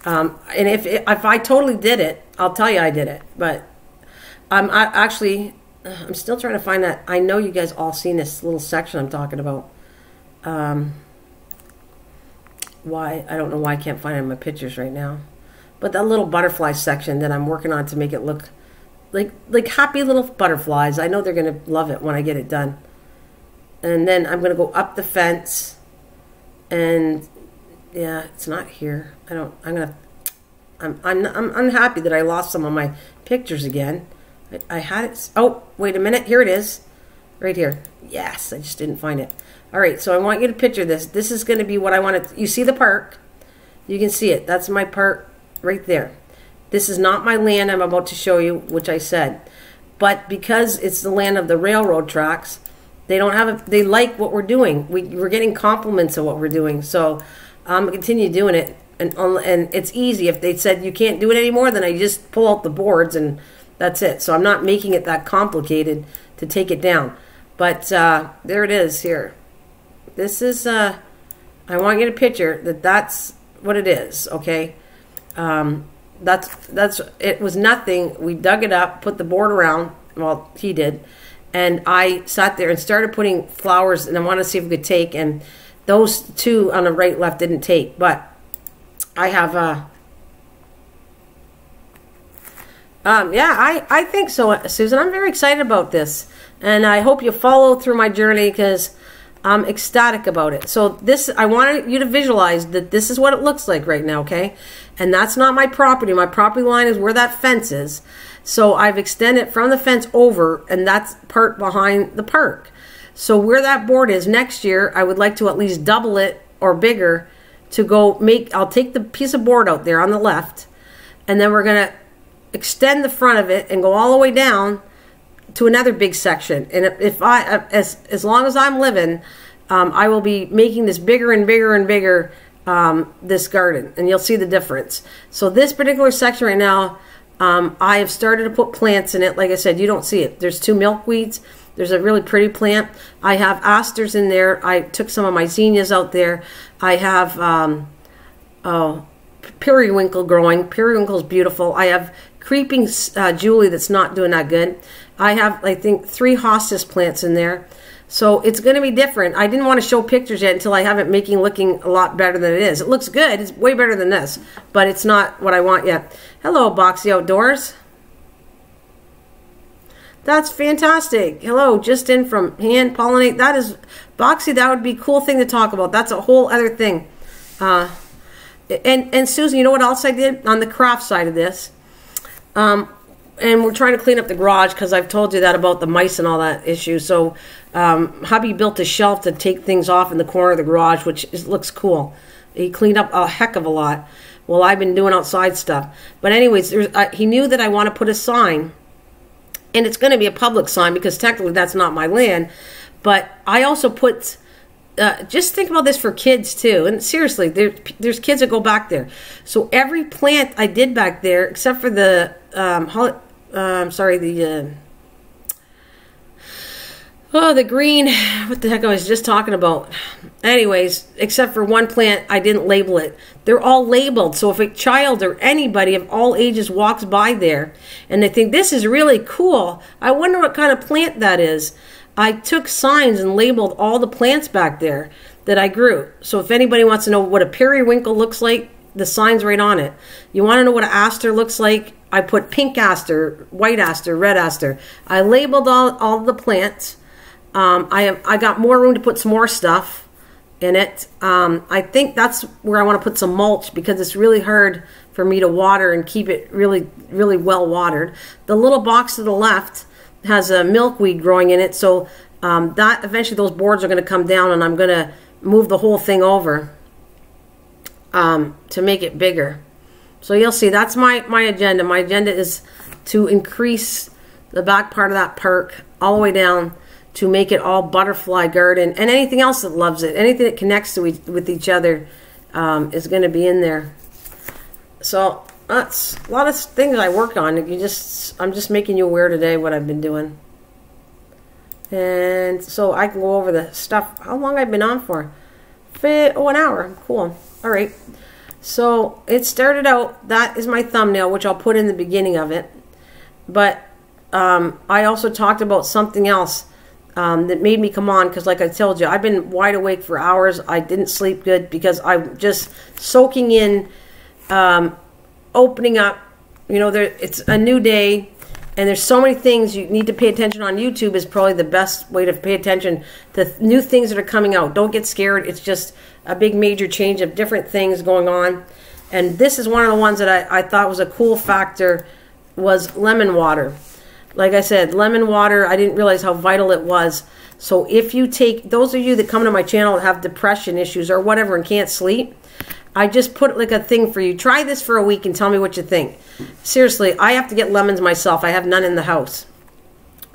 if I totally did it, I'll tell you I did it. But I'm still trying to find that. I know you guys all seen this little section I'm talking about. Why? I don't know why I can't find it in my pictures right now. But that little butterfly section that I'm working on to make it look like happy little butterflies. I know they're going to love it when I get it done. And then I'm going to go up the fence. And yeah, it's not here. I'm unhappy that I lost some of my pictures again. I had it. Oh, wait a minute. Here it is. Right here. Yes, I just didn't find it. All right, so I want you to picture this. This is going to be what I want to... You see the park? You can see it. That's my park right there. This is not my land I'm about to show you, which I said. But because it's the land of the railroad tracks, they don't have they like what we're doing. We're getting compliments of what we're doing. So I'm going to continue doing it. And it's easy. If they said you can't do it anymore, then I just pull out the boards and that's it. So I'm not making it that complicated to take it down. But there it is here. This is, I want you to picture that that's what it is, okay? it was nothing. We dug it up, put the board around. Well, he did. And I sat there and started putting flowers, and I wanted to see if we could take, and those two on the right, left didn't take. But I have, yeah, I think so, Susan. I'm very excited about this. And I hope you follow through my journey because I'm ecstatic about it. So this, I wanted you to visualize that this is what it looks like right now, okay? And that's not my property. My property line is where that fence is. So I've extended from the fence over, and that's part behind the park. So where that board is next year, I would like to at least double it or bigger to go make, I'll take the piece of board out there on the left, and then we're going to extend the front of it and go all the way down to another big section. And if I, as long as I'm living, I will be making this bigger and bigger and bigger, this garden, and you'll see the difference. So this particular section right now, I have started to put plants in it. Like I said, you don't see it. There's 2 milkweeds. There's a really pretty plant. I have asters in there. I took some of my zinnias out there. I have periwinkle growing. Periwinkle's beautiful. I have creeping Julie that's not doing that good. I have, I think, 3 hostas plants in there. So it's going to be different. I didn't want to show pictures yet until I have it looking a lot better than it is. It looks good. It's way better than this, but it's not what I want yet. Hello, Boxy Outdoors. That's fantastic. Hello, just in from Hand Pollinate. That is, Boxy, that would be a cool thing to talk about. That's a whole other thing. And Susan, you know what else I did on the craft side of this? And we're trying to clean up the garage because I've told you that about the mice and all that issue. So hubby built a shelf to take things off in the corner of the garage, which looks cool. He cleaned up a heck of a lot. Well, I've been doing outside stuff. But anyways, he knew that I want to put a sign. And it's going to be a public sign because technically that's not my land. But I also put, just think about this for kids too. And seriously, there's kids that go back there. So every plant I did back there, except for the, the green, what the heck I was just talking about. Anyways, except for one plant, I didn't label it. They're all labeled. So if a child or anybody of all ages walks by there and they think, this is really cool, I wonder what kind of plant that is. I took signs and labeled all the plants back there that I grew. So if anybody wants to know what a periwinkle looks like, the sign's right on it. You want to know what an aster looks like? I put pink aster, white aster, red aster. I labeled all the plants. I got more room to put some more stuff in it. I think that's where I want to put some mulch because it's really hard for me to water and keep it really, really well watered. The little box to the left has a milkweed growing in it, so that eventually those boards are going to come down, and I'm going to move the whole thing over to make it bigger. So you'll see that's my agenda. My agenda is to increase the back part of that park all the way down to make it all butterfly garden, and anything else that loves it, anything that connects to with each other is going to be in there. So that's a lot of things I work on. I'm just making you aware today what I've been doing, and so I can go over the stuff. How long I've been on for? Oh, an hour. Cool. All right. So it started out. That is my thumbnail, which I'll put in the beginning of it. But I also talked about something else that made me come on, because like I told you, I've been wide awake for hours. I didn't sleep good because I'm just soaking in, opening up. You know, it's a new day, and there's so many things you need to pay attention on. YouTube is probably the best way to pay attention to new things that are coming out. Don't get scared. It's just a big major change of different things going on. And this is one of the ones that I thought was a cool factor, was lemon water. Like I said, lemon water, I didn't realize how vital it was. So if you take, those of you that come to my channel that have depression issues or whatever and can't sleep, I just put like a thing for you. Try this for a week and tell me what you think. Seriously, I have to get lemons myself. I have none in the house.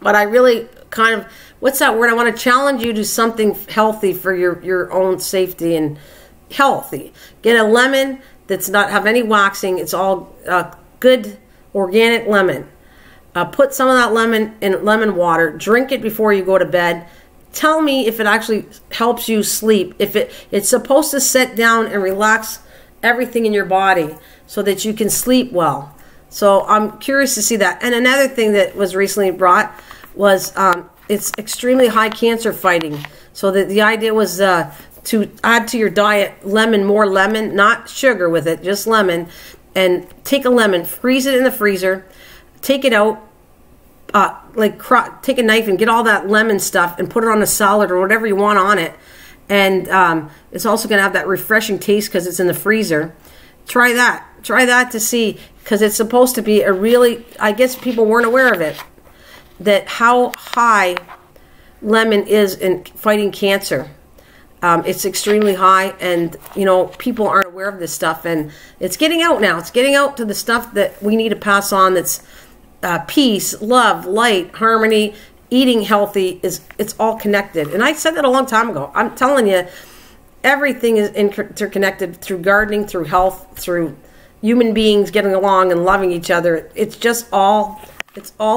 But I really kind of, what's that word? I want to challenge you to something healthy for your own safety and healthy. Get a lemon that's not have any waxing. It's all good organic lemon. Put some of that lemon in lemon water. Drink it before you go to bed. Tell me if it actually helps you sleep. If it's supposed to sit down and relax everything in your body so that you can sleep well. So I'm curious to see that. And another thing that was recently brought was it's extremely high cancer fighting. So the idea was to add to your diet more lemon, not sugar with it, just lemon. And take a lemon, freeze it in the freezer, take it out, take a knife and get all that lemon stuff and put it on a salad or whatever you want on it. And it's also going to have that refreshing taste because it's in the freezer. Try that to see, because it's supposed to be a really, I guess people weren't aware of it, that how high lemon is in fighting cancer. It's extremely high, and you know, people aren't aware of this stuff, and it's getting out now. It's getting out to the stuff that we need to pass on. That's peace, love, light, harmony, eating healthy. It's all connected. And I said that a long time ago. I'm telling you, everything is interconnected through gardening, through health, through human beings getting along and loving each other. It's just all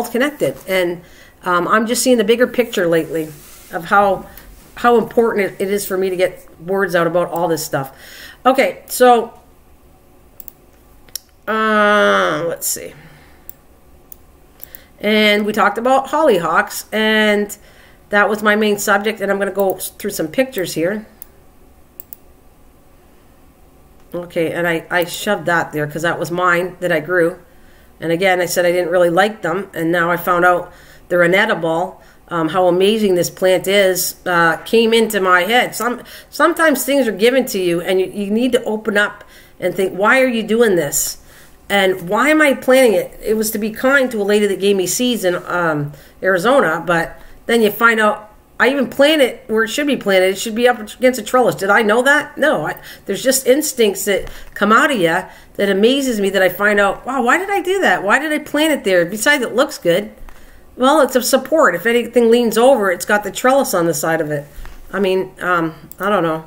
connected. And I'm just seeing the bigger picture lately of how important it is for me to get words out about all this stuff. Okay, so let's see. And we talked about hollyhocks, and that was my main subject, and I'm going to go through some pictures here. Okay, and I shoved that there because that was mine that I grew. And again, I said I didn't really like them, and now I found out they're inedible. How amazing this plant is came into my head. Sometimes things are given to you, and you need to open up and think, why are you doing this? And why am I planting it? It was to be kind to a lady that gave me seeds in Arizona, but then you find out I even plant it where it should be planted. It should be up against a trellis. Did I know that? No. There's just instincts that come out of you that amazes me, that I find out, wow, why did I do that? Why did I plant it there? Besides, it looks good. Well, it's a support. If anything leans over, it's got the trellis on the side of it. I mean, I don't know.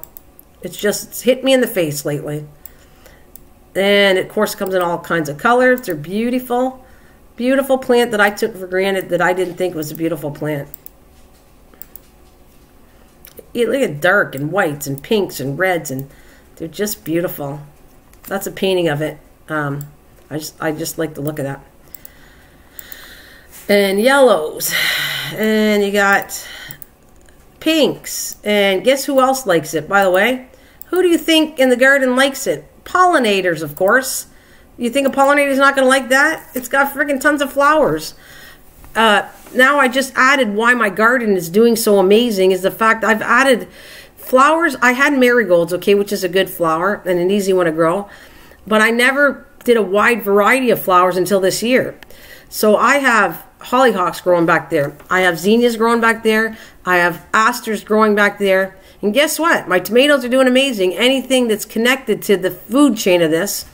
It's hit me in the face lately. And, of course, it comes in all kinds of colors. They're beautiful. Beautiful plant that I took for granted that I didn't think was a beautiful plant. You look at dark and whites and pinks and reds, and they're just beautiful. That's a painting of it. I just like the look of that. And yellows. And you got pinks. And guess who else likes it, by the way? Who do you think in the garden likes it? Pollinators, of course. You think a pollinator is not going to like that? It's got freaking tons of flowers. Now I just added why my garden is doing so amazing is the fact I've added flowers. I had marigolds, okay, which is a good flower and an easy one to grow. But I never did a wide variety of flowers until this year. So I have hollyhocks growing back there. I have zinnias growing back there. I have asters growing back there. And guess what? My tomatoes are doing amazing. Anything that's connected to the food chain of this,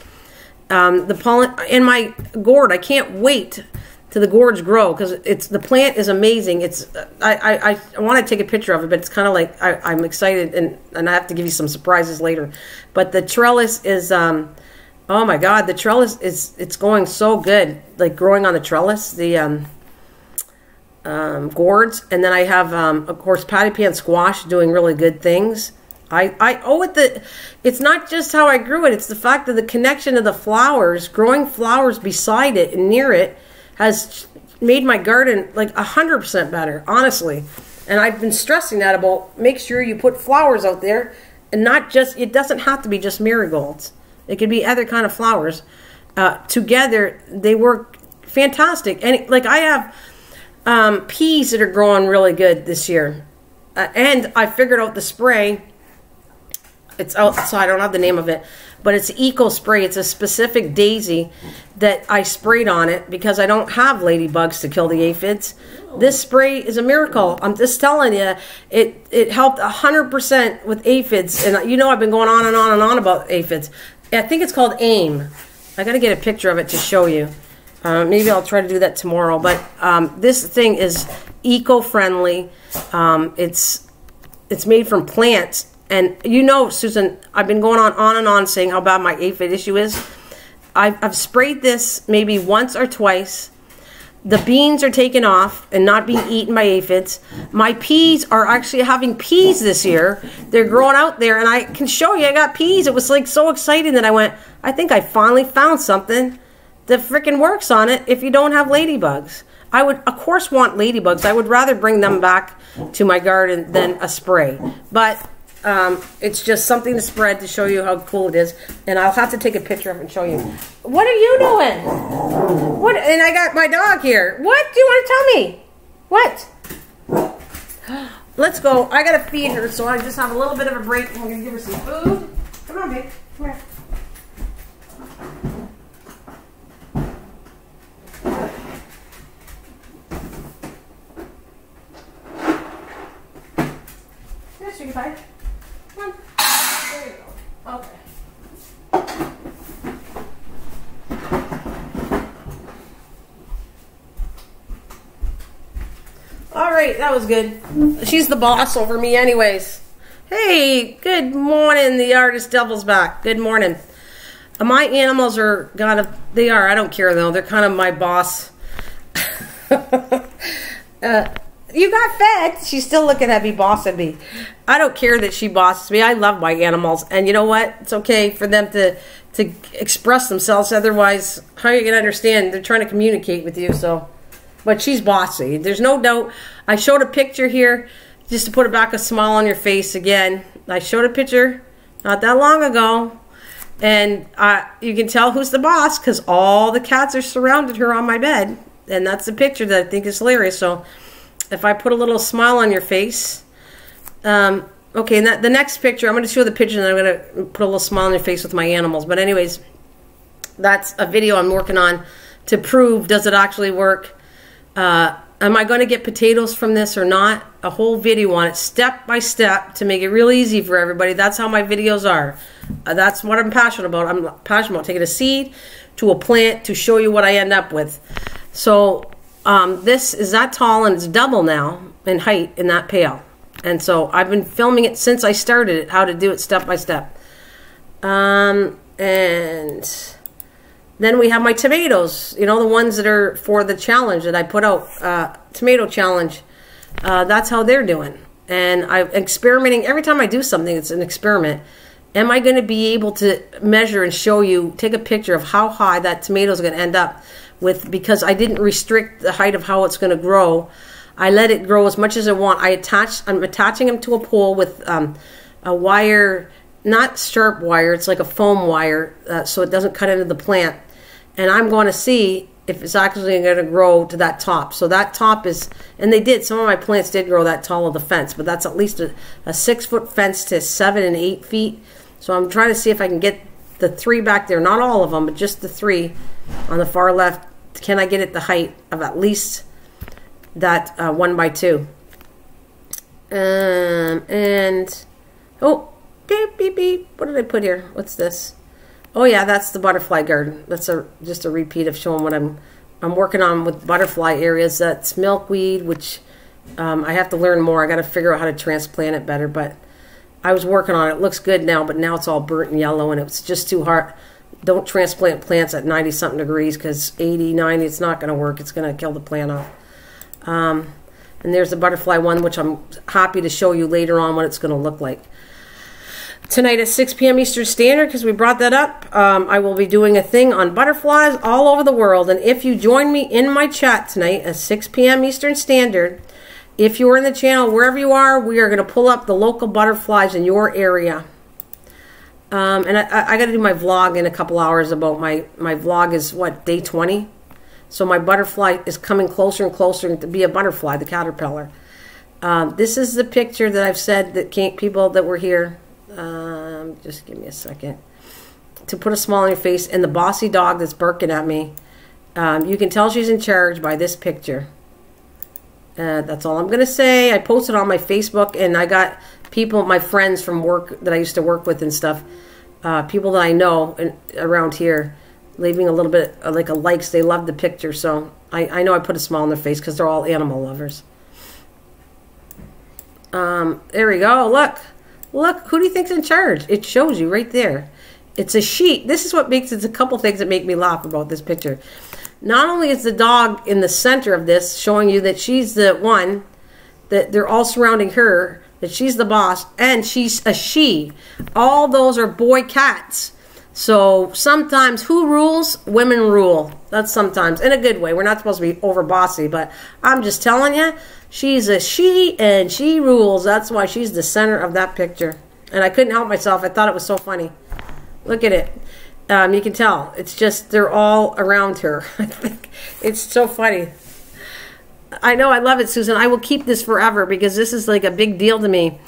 the pollen in my gourd, I can't wait till the gourds grow because the plant is amazing. It's I want to take a picture of it, but it's kind of like I'm excited and I have to give you some surprises later. But the trellis is oh my God, the trellis it's going so good, like growing on the trellis, the gourds, and then I have of course patty pan squash doing really good things. I owe it it's not just how I grew it, it's the fact that the connection of the flowers, growing flowers beside it and near it, has made my garden like 100% better, honestly. And I've been stressing that about make sure you put flowers out there, and not just, it doesn't have to be just marigolds. It could be other kind of flowers. Together, they work fantastic. And like I have peas that are growing really good this year. And I figured out the spray. It's outside, I don't have the name of it, but it's Eco Spray. It's a specific daisy that I sprayed on it because I don't have ladybugs to kill the aphids. This spray is a miracle. I'm just telling you, it helped 100% with aphids. And you know I've been going on and on and on about aphids. I think it's called AIM. I got to get a picture of it to show you. Maybe I'll try to do that tomorrow. But this thing is eco-friendly. It's made from plants. And you know, Susan, I've been going on and on saying how bad my aphid issue is. I've sprayed this maybe once or twice. The beans are taken off and not being eaten by aphids. My peas are actually having peas this year. They're growing out there, and I can show you I got peas. It was like so exciting that I went, I think I finally found something that freaking works on it if you don't have ladybugs. I would, of course, want ladybugs. I would rather bring them back to my garden than a spray. But it's just something to spread to show you how cool it is. And I'll have to take a picture of it and show you. What are you doing? What? And I got my dog here. What do you want to tell me? What? Let's go. I got to feed her, so I just have a little bit of a break. I'm going to give her some food. Come on, babe. Come here. Sweetie pie. Come on. There you go. Okay. All right, that was good. She's the boss over me anyways. Hey, good morning. The artist devil's back. Good morning. My animals are they are, I don't care though. They're kind of my boss. You got fed. She's still looking at me, bossing me. I don't care that she bosses me. I love my animals. And you know what? It's okay for them to express themselves. Otherwise, how are you going to understand? They're trying to communicate with you. So, but she's bossy. There's no doubt. I showed a picture here just to put back a smile on your face again. I showed a picture not that long ago. And you can tell who's the boss because all the cats are surrounded her on my bed. And that's the picture that I think is hilarious. So, if I put a little smile on your face, okay, and the next picture, I'm going to show the picture and I'm going to put a little smile on your face with my animals. But anyways, that's a video I'm working on to prove, does it actually work? Am I going to get potatoes from this or not? A whole video on it, step by step, to make it real easy for everybody. That's how my videos are. That's what I'm passionate about. I'm passionate about taking a seed to a plant to show you what I end up with. So, this is that tall and it's double now in height in that pail. And so I've been filming it since I started it, how to do it step by step. And then we have my tomatoes, you know, the ones that are for the challenge that I put out, tomato challenge. That's how they're doing. And I'm experimenting. Every time I do something, it's an experiment. Am I going to be able to measure and show you, take a picture of how high that tomato is going to end up with, because I didn't restrict the height of how it's going to grow. I let it grow as much as I want. I'm attaching them to a pole with a wire, not sharp wire, it's like a foam wire, so it doesn't cut into the plant. And I'm going to see if it's actually going to grow to that top. So that top is, and they did, some of my plants did grow that tall of the fence, but that's at least a 6-foot fence to 7 and 8 feet. So I'm trying to see if I can get the 3 back there, not all of them, but just the 3 on the far left. Can I get it the height of at least that 1x2? And oh, beep beep beep. What did I put here? What's this? Oh yeah, that's the butterfly garden. That's just a repeat of showing what I'm working on with butterfly areas. That's milkweed, which I have to learn more. I got to figure out how to transplant it better, but I was working on it. It looks good now, but now it's all burnt and yellow, and it's just too hard. Don't transplant plants at 90-something degrees, because 80, 90, it's not going to work. It's going to kill the plant off. And there's the butterfly one, which I'm happy to show you later on what it's going to look like. Tonight at 6 p.m. Eastern Standard, because we brought that up, I will be doing a thing on butterflies all over the world. And if you join me in my chat tonight at 6 p.m. Eastern Standard, if you're in the channel, wherever you are, we are going to pull up the local butterflies in your area. And I got to do my vlog in a couple hours about my vlog is, what, day 20? So my butterfly is coming closer and closer to be a butterfly, the caterpillar. This is the picture that I've said that people that were here. Just give me a second. To put a smile on your face, and the bossy dog that's barking at me. You can tell she's in charge by this picture. That's all I'm going to say. I posted on my Facebook, and I got people, my friends from work that I used to work with and stuff, people that I know around here, leaving a little bit like a likes. They love the picture, so I know I put a smile on their face because they're all animal lovers. There we go. Look, who do you think's in charge? It shows you right there. It's a sheep. This is what makes, it's a couple things that make me laugh about this picture. not only is the dog in the center of this, showing you that she's the one, that they're all surrounding her, that she's the boss, and she's a she. All those are boy cats. So sometimes who rules? Women rule. That's sometimes, in a good way. We're not supposed to be over bossy, but I'm just telling you, she's a she and she rules. That's why she's the center of that picture. And I couldn't help myself. I thought it was so funny. Look at it. You can tell. It's just, they're all around her. I think it's so funny. I know, I love it, Susan. I will keep this forever because this is like a big deal to me.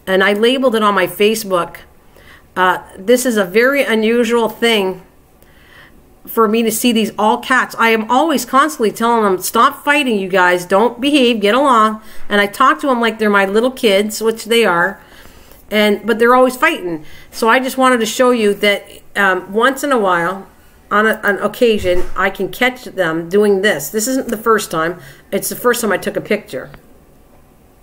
And I labeled it on my Facebook. This is a very unusual thing for me to see these all cats. I am always constantly telling them, stop fighting, you guys. Don't behave. Get along. And I talk to them like they're my little kids, which they are. But they're always fighting. So I just wanted to show you that once in a while, on an occasion, I can catch them doing this. This isn't the first time. It's the first time I took a picture.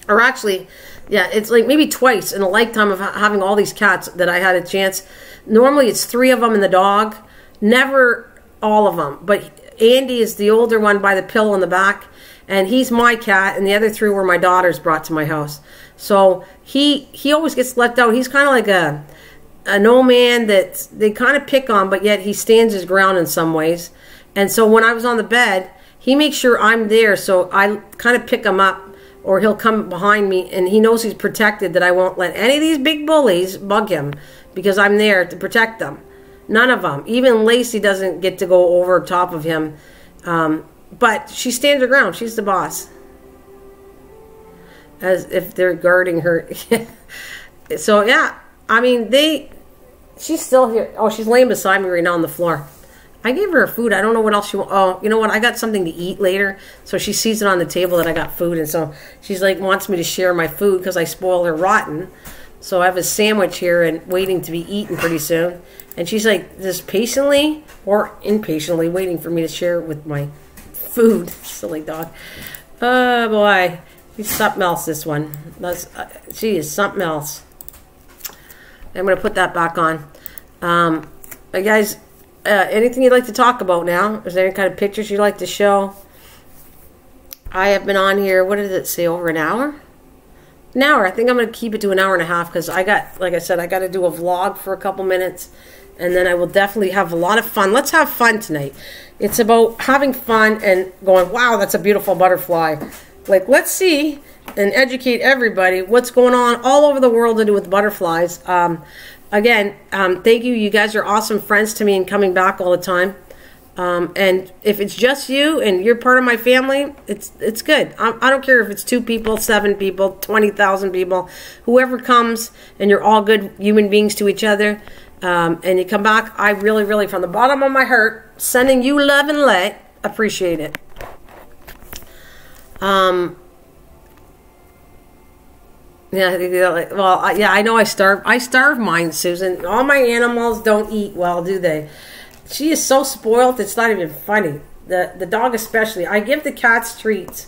Or actually, yeah, it's like maybe twice in a lifetime of having all these cats that I had a chance. Normally it's 3 of them and the dog. Never all of them. But Andy is the older one by the pillow in the back. And he's my cat, and the other 3 were my daughters brought to my house. So he always gets left out. He's kind of like an old man that they kind of pick on, but yet he stands his ground in some ways. And so when I was on the bed, he makes sure I'm there, so I kind of pick him up, or he'll come behind me, and he knows he's protected, that I won't let any of these big bullies bug him, because I'm there to protect them. None of them. Even Lacey doesn't get to go over top of him. But she stands her ground. She's the boss. As if they're guarding her. So, yeah. I mean, she's still here. Oh, she's laying beside me right now on the floor. I gave her food. I don't know what else she wants. Oh, you know what? I got something to eat later. So she sees it on the table that I got food. And so she's like, wants me to share my food because I spoil her rotten. So I have a sandwich here and waiting to be eaten pretty soon. And she's like, just patiently or impatiently waiting for me to share with my food. Silly dog. Oh, boy. She's something else, this one. She is something else. I'm going to put that back on. Guys, anything you'd like to talk about now? Is there any kind of pictures you'd like to show? I have been on here, what did it say, over an hour? An hour. I think I'm going to keep it to an hour and a half because I got, like I said, I got to do a vlog for a couple minutes. And then I will definitely have a lot of fun. Let's have fun tonight. It's about having fun and going, wow, that's a beautiful butterfly. Like, let's see and educate everybody what's going on all over the world to do with butterflies. Again, thank you. You guys are awesome friends to me and coming back all the time. And if it's just you and you're part of my family, it's good. I don't care if it's 2 people, 7 people, 20,000 people, whoever comes, and you're all good human beings to each other. And you come back, I really, really, from the bottom of my heart, sending you love and light, appreciate it. Yeah, well, yeah, I know I starve mine, Susan. All my animals don't eat well, do they? She is so spoiled, it's not even funny. The dog especially. I give the cats treats,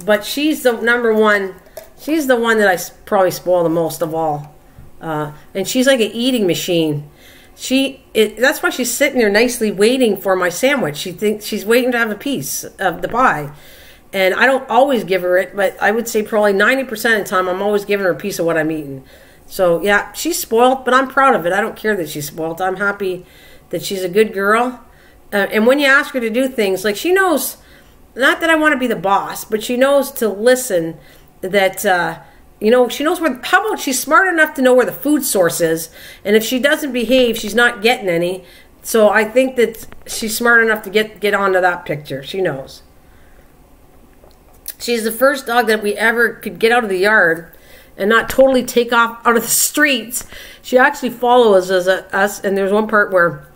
but she's the number one. She's the one that I probably spoil the most of all. And she's like an eating machine. That's why she's sitting there nicely waiting for my sandwich. She thinks she's waiting to have a piece of the pie. And I don't always give her it, but I would say probably 90% of the time I'm always giving her a piece of what I'm eating. So, yeah, she's spoiled, but I'm proud of it. I don't care that she's spoiled. I'm happy that she's a good girl. And when you ask her to do things, like she knows, not that I want to be the boss, but she knows to listen that, you know, she knows where, how about she's smart enough to know where the food source is. And if she doesn't behave, she's not getting any. So I think that she's smart enough to get onto that picture. She knows. She's the first dog that we ever could get out of the yard and not totally take off out of the streets. She actually follows us, and there's one part where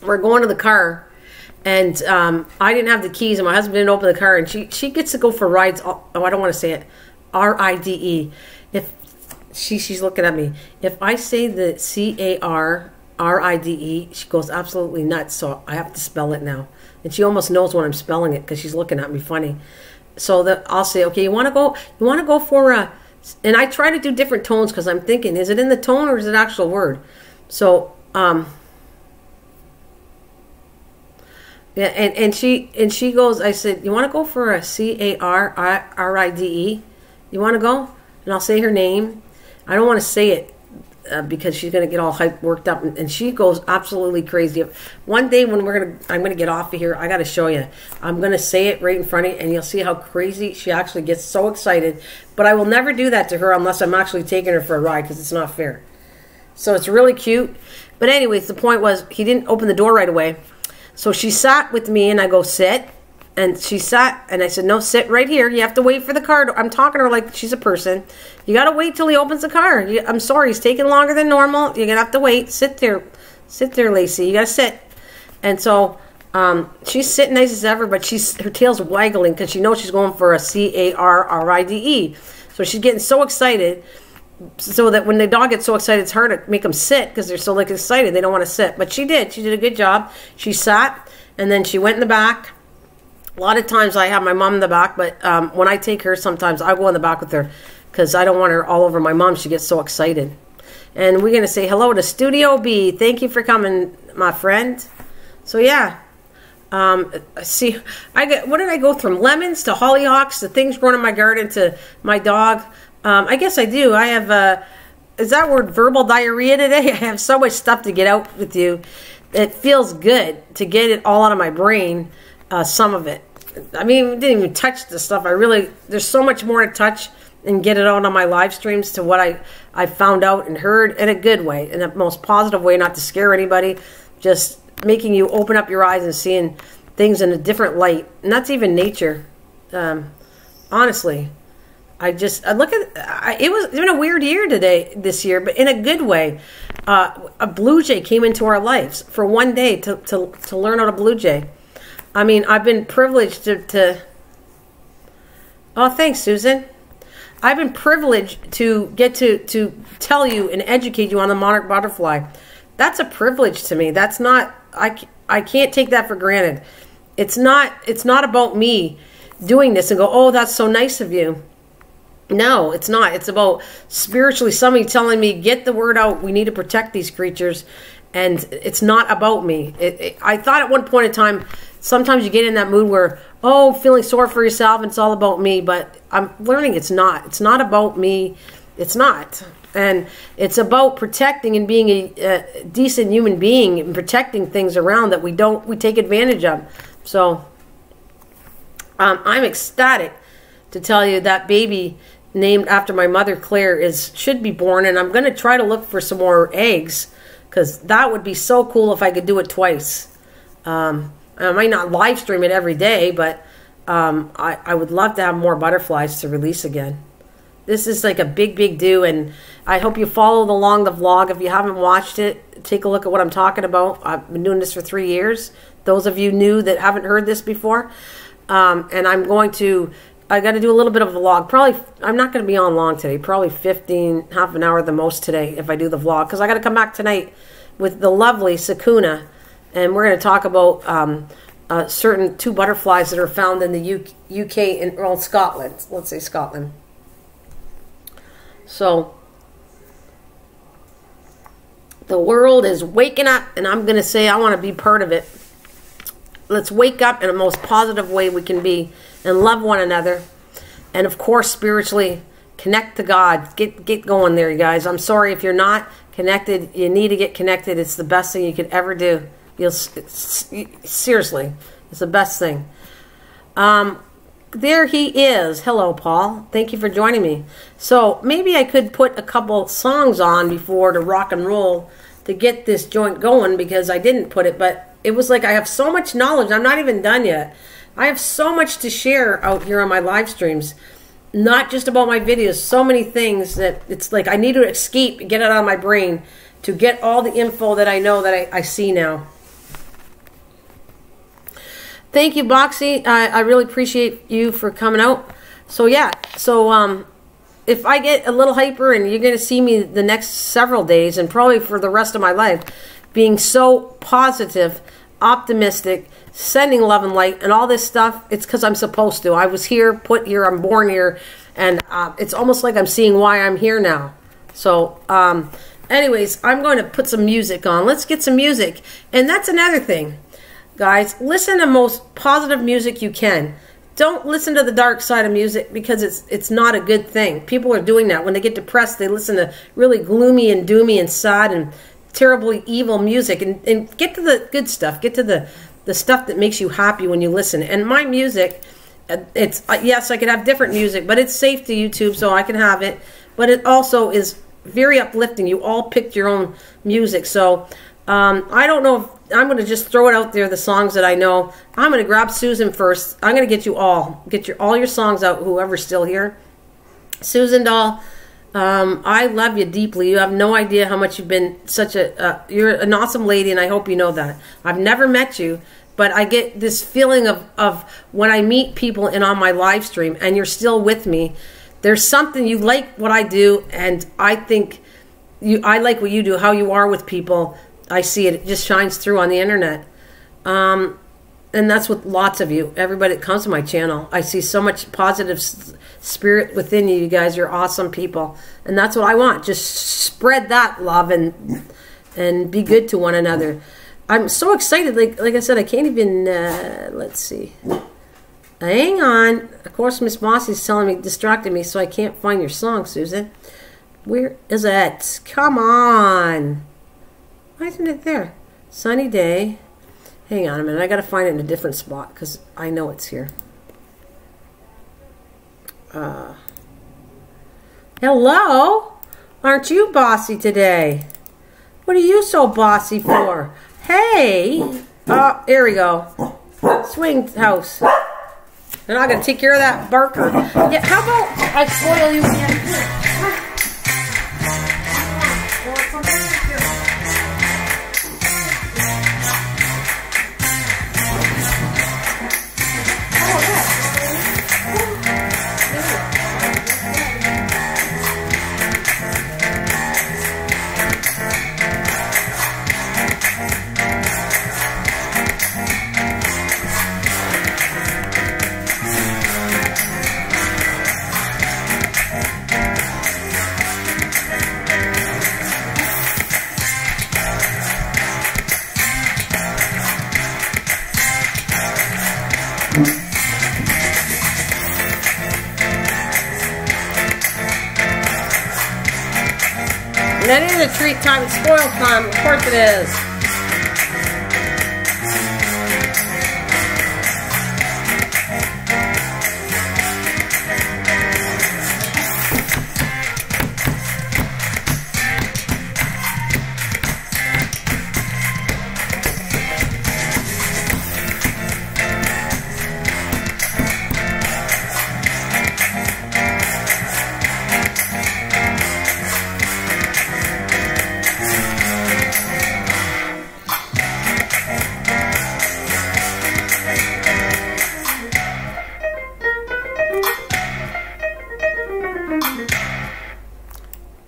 we're going to the car, and I didn't have the keys, and my husband didn't open the car, and she gets to go for rides. Oh, I don't want to say it. R-I-D-E. If she's looking at me. If I say the C-A-R-R-I-D-E, she goes absolutely nuts, so I have to spell it now. And she almost knows when I'm spelling it because she's looking at me funny. So that I'll say, okay, you want to go for a, and I try to do different tones because I'm thinking, is it in the tone or is it actual word? So, Yeah, and she goes, I said, you want to go for a CARRIDE? You want to go? And I'll say her name. I don't want to say it because she's going to get all hyped, worked up, and she goes absolutely crazy. One day when I'm going to get off of here, I got to show you. I'm going to say it right in front of you, and you'll see how crazy she actually gets so excited. But I will never do that to her unless I'm actually taking her for a ride, because it's not fair. So it's really cute. But anyways, the point was, he didn't open the door right away. So she sat with me, and I go, sit. And she sat, and I said, no, sit right here. You have to wait for the car. I'm talking to her like she's a person. You got to wait till he opens the car. I'm sorry, he's taking longer than normal. You're going to have to wait. Sit there, Lacey. You got to sit. And so she's sitting nice as ever, but her tail's waggling because she knows she's going for a CARRIDE. So she's getting so excited, so that when the dog gets so excited, it's hard to make them sit because they're so excited. They don't want to sit. But she did. She did a good job. She sat, and then she went in the back. A lot of times I have my mom in the back, but when I take her, sometimes I go in the back with her because I don't want her all over my mom. She gets so excited. And we're going to say hello to Studio B. Thank you for coming, my friend. So, yeah. See, what did I go from? Lemons to hollyhocks to things growing in my garden to my dog. I guess I do. I have, is that word verbal diarrhea today? I have so much stuff to get out with you. It feels good to get it all out of my brain. Some of it. I mean, we didn't even touch the stuff. There's so much more to touch and get it out on my live streams to what I found out and heard in a good way, in the most positive way, not to scare anybody, just making you open up your eyes and seeing things in a different light. And that's even nature. Honestly, it was been a weird year this year, but in a good way. A blue jay came into our lives for one day to learn how to blue jay. I mean, I've been privileged to oh, thanks, Susan. I've been privileged to get to tell you and educate you on the monarch butterfly. That's a privilege to me. That's not, I can't take that for granted. It's not about me doing this and go, oh, that's so nice of you. No, it's not. It's about spiritually somebody telling me, get the word out. We need to protect these creatures. And it's not about me. I thought at one point in time, sometimes you get in that mood where, oh, feeling sorry for yourself, and it's all about me. But I'm learning it's not. It's not about me. It's not. And it's about protecting and being a decent human being and protecting things around that we take advantage of. So I'm ecstatic to tell you that baby named after my mother, Claire, should be born. And I'm going to try to look for some more eggs, because that would be so cool if I could do it twice. I might not live stream it every day, but I would love to have more butterflies to release again. This is like a big, big do, and I hope you followed along the vlog. If you haven't watched it, take a look at what I'm talking about. I've been doing this for 3 years. Those of you new that haven't heard this before. And I got to do a little bit of a vlog. Probably, I'm not going to be on long today. Probably 15, half an hour at the most today if I do the vlog. Because I got to come back tonight with the lovely Sakuna. And we're going to talk about certain 2 butterflies that are found in the UK and Scotland. Let's say Scotland. So, the world is waking up, and I'm going to say I want to be part of it. Let's wake up in the most positive way we can be and love one another. And, of course, spiritually connect to God. Get going there, you guys. I'm sorry if you're not connected. You need to get connected. It's the best thing you could ever do. Seriously, it's the best thing. There he is. Hello, Paul. Thank you for joining me. So maybe I could put a couple songs on before to rock and roll to get this joint going, because I didn't put it, but it was like I have so much knowledge. I'm not even done yet. I have so much to share out here on my live streams, not just about my videos, so many things that it's like I need to escape, get it out of my brain to get all the info that I know that I see now. Thank you, Boxy. I really appreciate you for coming out. So, yeah. So, if I get a little hyper, and you're going to see me the next several days and probably for the rest of my life being so positive, optimistic, sending love and light and all this stuff, it's because I'm supposed to. I was here, put here, I'm born here, and it's almost like I'm seeing why I'm here now. So, anyways, I'm going to put some music on. Let's get some music. And that's another thing. guys, listen to most positive music you can. Don't listen to the dark side of music because it's not a good thing. People are doing that. When they get depressed, they listen to really gloomy and doomy and sad and terribly evil music. And get to the good stuff. Get to the stuff that makes you happy when you listen. And my music, it's yes, I can have different music, but it's safe to YouTube, so I can have it. But it also is very uplifting. You all picked your own music. So I don't know if I'm going to just throw it out there, the songs that I know. I'm going to grab Susan first. I'm going to get you all. Get all your songs out, whoever's still here. Susan doll, I love you deeply. You have no idea how much you've been such a... you're an awesome lady, and I hope you know that. I've never met you, but I get this feeling of when I meet people and on my live stream, and you're still with me, there's something, you like what I do, and I think I like what you do, how you are with people. I see it. It just shines through on the internet. And that's with lots of you. Everybody that comes to my channel. I see so much positive spirit within you. You guys are awesome people. And that's what I want. Just spread that love and be good to one another. I'm so excited. Like I said, I can't even... let's see. Hang on. Of course, Miss Mossy's distracting me, so I can't find your song, Susan. Where is it? Come on. Why isn't it there? Sunny day. Hang on a minute. I got to find it in a different spot because I know it's here. Hello? Aren't you bossy today? What are you so bossy for? Hey! Oh, here we go. Swing house. And I'm going to take care of that barker. Yeah, how about I spoil you again? That is a treat time. It's spoil time. Of course it is.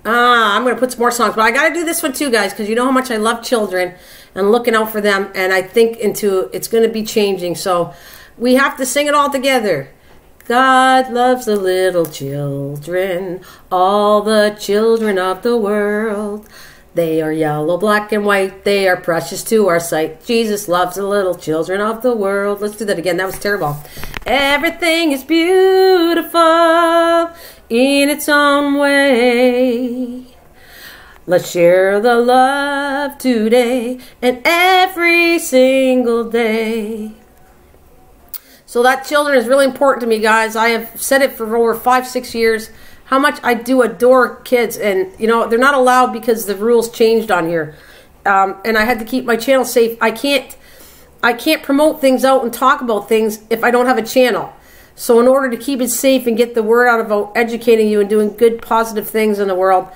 I'm going to put some more songs, but I got to do this one too, guys, because you know how much I love children and looking out for them, and I think it's going to be changing, so we have to sing it all together. God loves the little children, all the children of the world. They are yellow, black, and white. They are precious to our sight. Jesus loves the little children of the world. Let's do that again. That was terrible. Everything is beautiful in its own way. Let's share the love today and every single day. So that children is really important to me, guys. I have said it for over 5-6 years, how much I do adore kids. And, you know, they're not allowed because the rules changed on here. And I had to keep my channel safe. I can't promote things out and talk about things if I don't have a channel. So in order to keep it safe and get the word out about educating you and doing good, positive things in the world,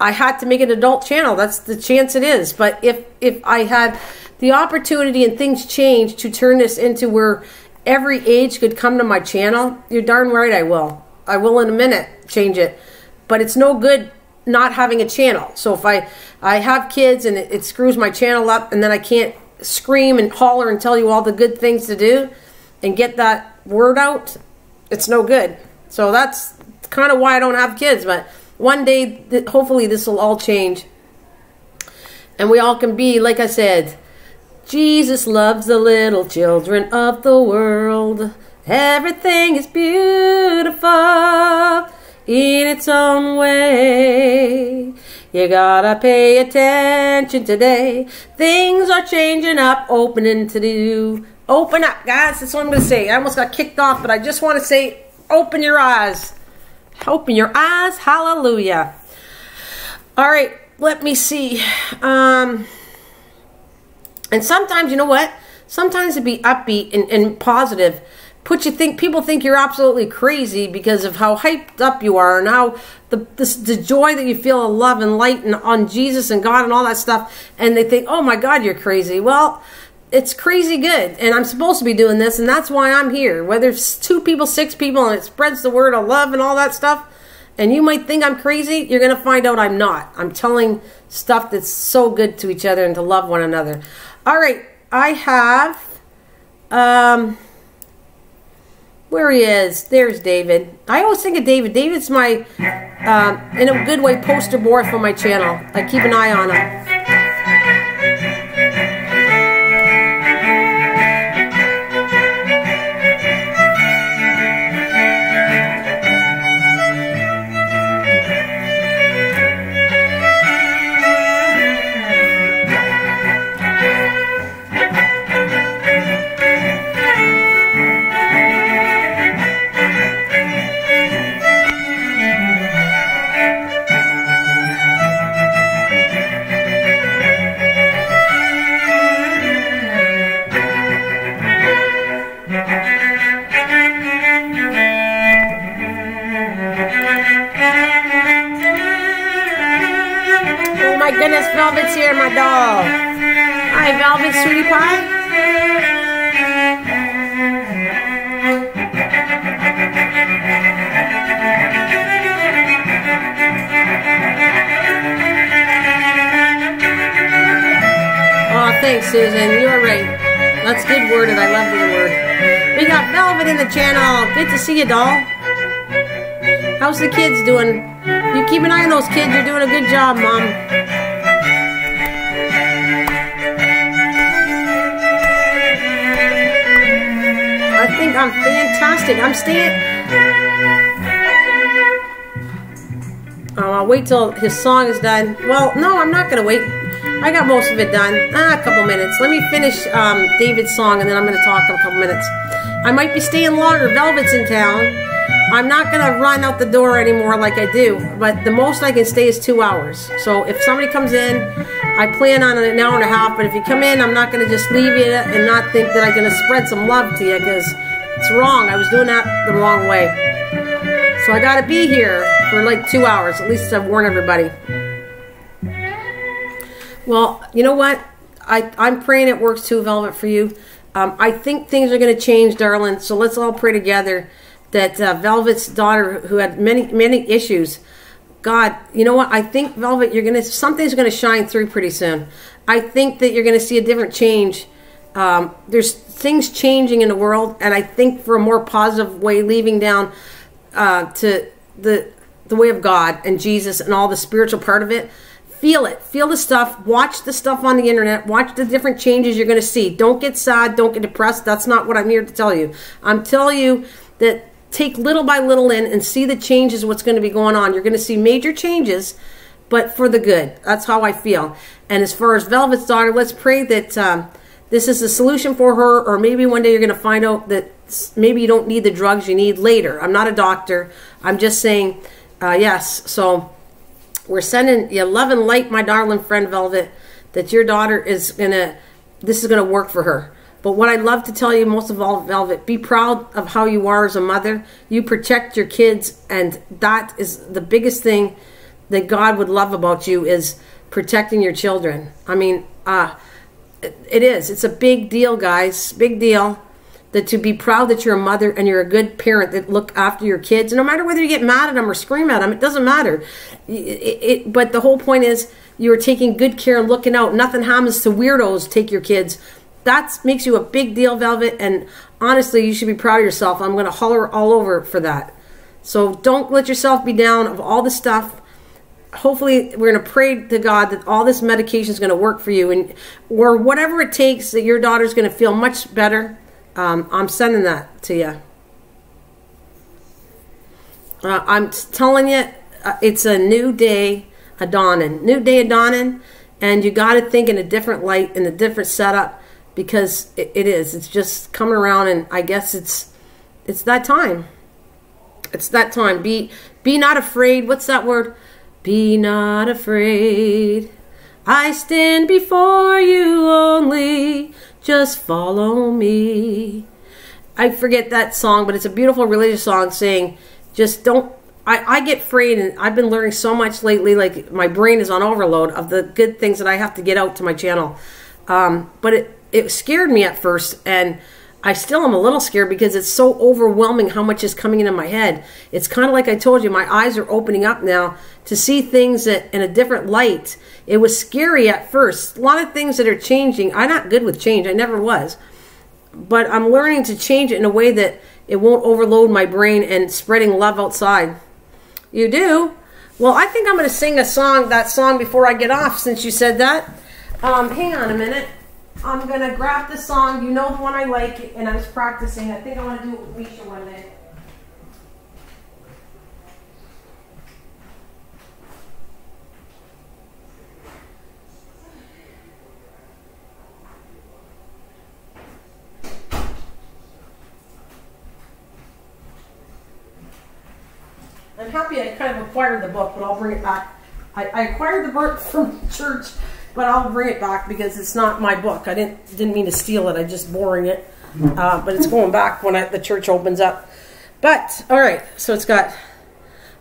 I had to make an adult channel. That's the chance it is. But if I had the opportunity and things changed to turn this into where every age could come to my channel, you're darn right I will. I will in a minute change it. But it's no good not having a channel. So if I have kids and it screws my channel up, and then I can't scream and holler and tell you all the good things to do and get that word out, it's no good. So that's kind of why I don't have kids. But one day, hopefully this will all change. And we all can be, like I said, Jesus loves the little children of the world. Everything is beautiful in its own way. You gotta pay attention today. Things are changing up, opening to you. Open up, guys. That's what I'm gonna say. I almost got kicked off, but I just want to say, open your eyes. Open your eyes. Hallelujah. All right, let me see. And sometimes, you know what? Sometimes to be upbeat and positive, people think you're absolutely crazy because of how hyped up you are and how the joy that you feel of love and light and on Jesus and God and all that stuff, and they think, oh my God, you're crazy. Well, it's crazy good, and I'm supposed to be doing this, and that's why I'm here. Whether it's 2 people, 6 people, and it spreads the word of love and all that stuff, and you might think I'm crazy, you're going to find out I'm not. I'm telling stuff that's so good to each other and to love one another. All right, I have, where he is, there's David. I always think of David. David's my, in a good way, poster boy for my channel. I keep an eye on him. Goodness, Velvet's here, my doll. Hi, Velvet, sweetie pie. Oh, thanks, Susan. You're right. That's good worded. I love the word. We got Velvet in the channel. Good to see you, doll. How's the kids doing? You keep an eye on those kids. You're doing a good job, Mom. I think I'm fantastic. I'm staying. I'll wait till his song is done. Well, no, I'm not going to wait. I got most of it done. A couple minutes. Let me finish David's song, and then I'm going to talk a couple minutes. I might be staying longer. Velvet's in town. I'm not going to run out the door anymore like I do, but the most I can stay is 2 hours. So if somebody comes in, I plan on an hour and a half, but if you come in, I'm not going to just leave you and not think that I'm going to spread some love to you, because it's wrong. I was doing that the wrong way. So I got to be here for like 2 hours. At least I've warned everybody. Well, you know what? I'm praying it works too, Velvet, for you. I think things are going to change, darling, so let's all pray together that Velvet's daughter, who had many issues, God, you know what? I think, Velvet, something's going to shine through pretty soon. I think that you're going to see a different change. There's things changing in the world, and I think for a more positive way, leaving down to the way of God and Jesus and all the spiritual part of it. Feel it. Feel the stuff. Watch the stuff on the internet. Watch the different changes you're going to see. Don't get sad. Don't get depressed. That's not what I'm here to tell you. I'm telling you that take little by little in and see the changes, what's going to be going on. You're going to see major changes, but for the good. That's how I feel. And as far as Velvet's daughter, let's pray that this is a solution for her, or maybe one day you're going to find out that maybe you don't need the drugs you need later. I'm not a doctor. I'm just saying yes. So we're sending you love and light, my darling friend Velvet, that your daughter is going to, this is going to work for her. But what I'd love to tell you most of all, Velvet, be proud of how you are as a mother. You protect your kids, and that is the biggest thing that God would love about you, is protecting your children. I mean, it is. It's a big deal, guys. Big deal. That to be proud that you're a mother and you're a good parent that look after your kids. And no matter whether you get mad at them or scream at them, it doesn't matter. But the whole point is you're taking good care and looking out. Nothing happens to weirdos. Take your kids. That makes you a big deal, Velvet, and honestly, you should be proud of yourself. I'm going to holler all over for that. So don't let yourself be down of all the stuff. hopefully we're going to pray to God that all this medication is going to work for you, and or whatever it takes that your daughter's going to feel much better. I'm sending that to you. I'm telling you, it's a new day a-dawning. New day a-dawning, and you got to think in a different light, in a different setup, because it is. It's just coming around, and I guess it's that time. It's that time. Be not afraid. What's that word? Be not afraid. I stand before you only. Just follow me. I forget that song, but it's a beautiful religious song saying, just don't. I get afraid, and I've been learning so much lately. Like, my brain is on overload of the good things that I have to get out to my channel. But it scared me at first, and I still am a little scared because it's so overwhelming how much is coming into my head. It's kind of like I told you, my eyes are opening up now to see things in a different light. It was scary at first. A lot of things that are changing. I'm not good with change. I never was. But I'm learning to change it in a way that it won't overload my brain and spreading love outside. You do? Well, I think I'm going to sing that song before I get off, since you said that. Hang on a minute. I'm going to grab the song. You know the one I like, and I was practicing. I think I want to do it with Misha one day. I'm happy I kind of acquired the book, but I'll bring it back. I acquired the book from church, but I'll bring it back because it's not my book. I didn't mean to steal it. I'm just borrowing it. But it's going back when the church opens up. But, all right, so it's got,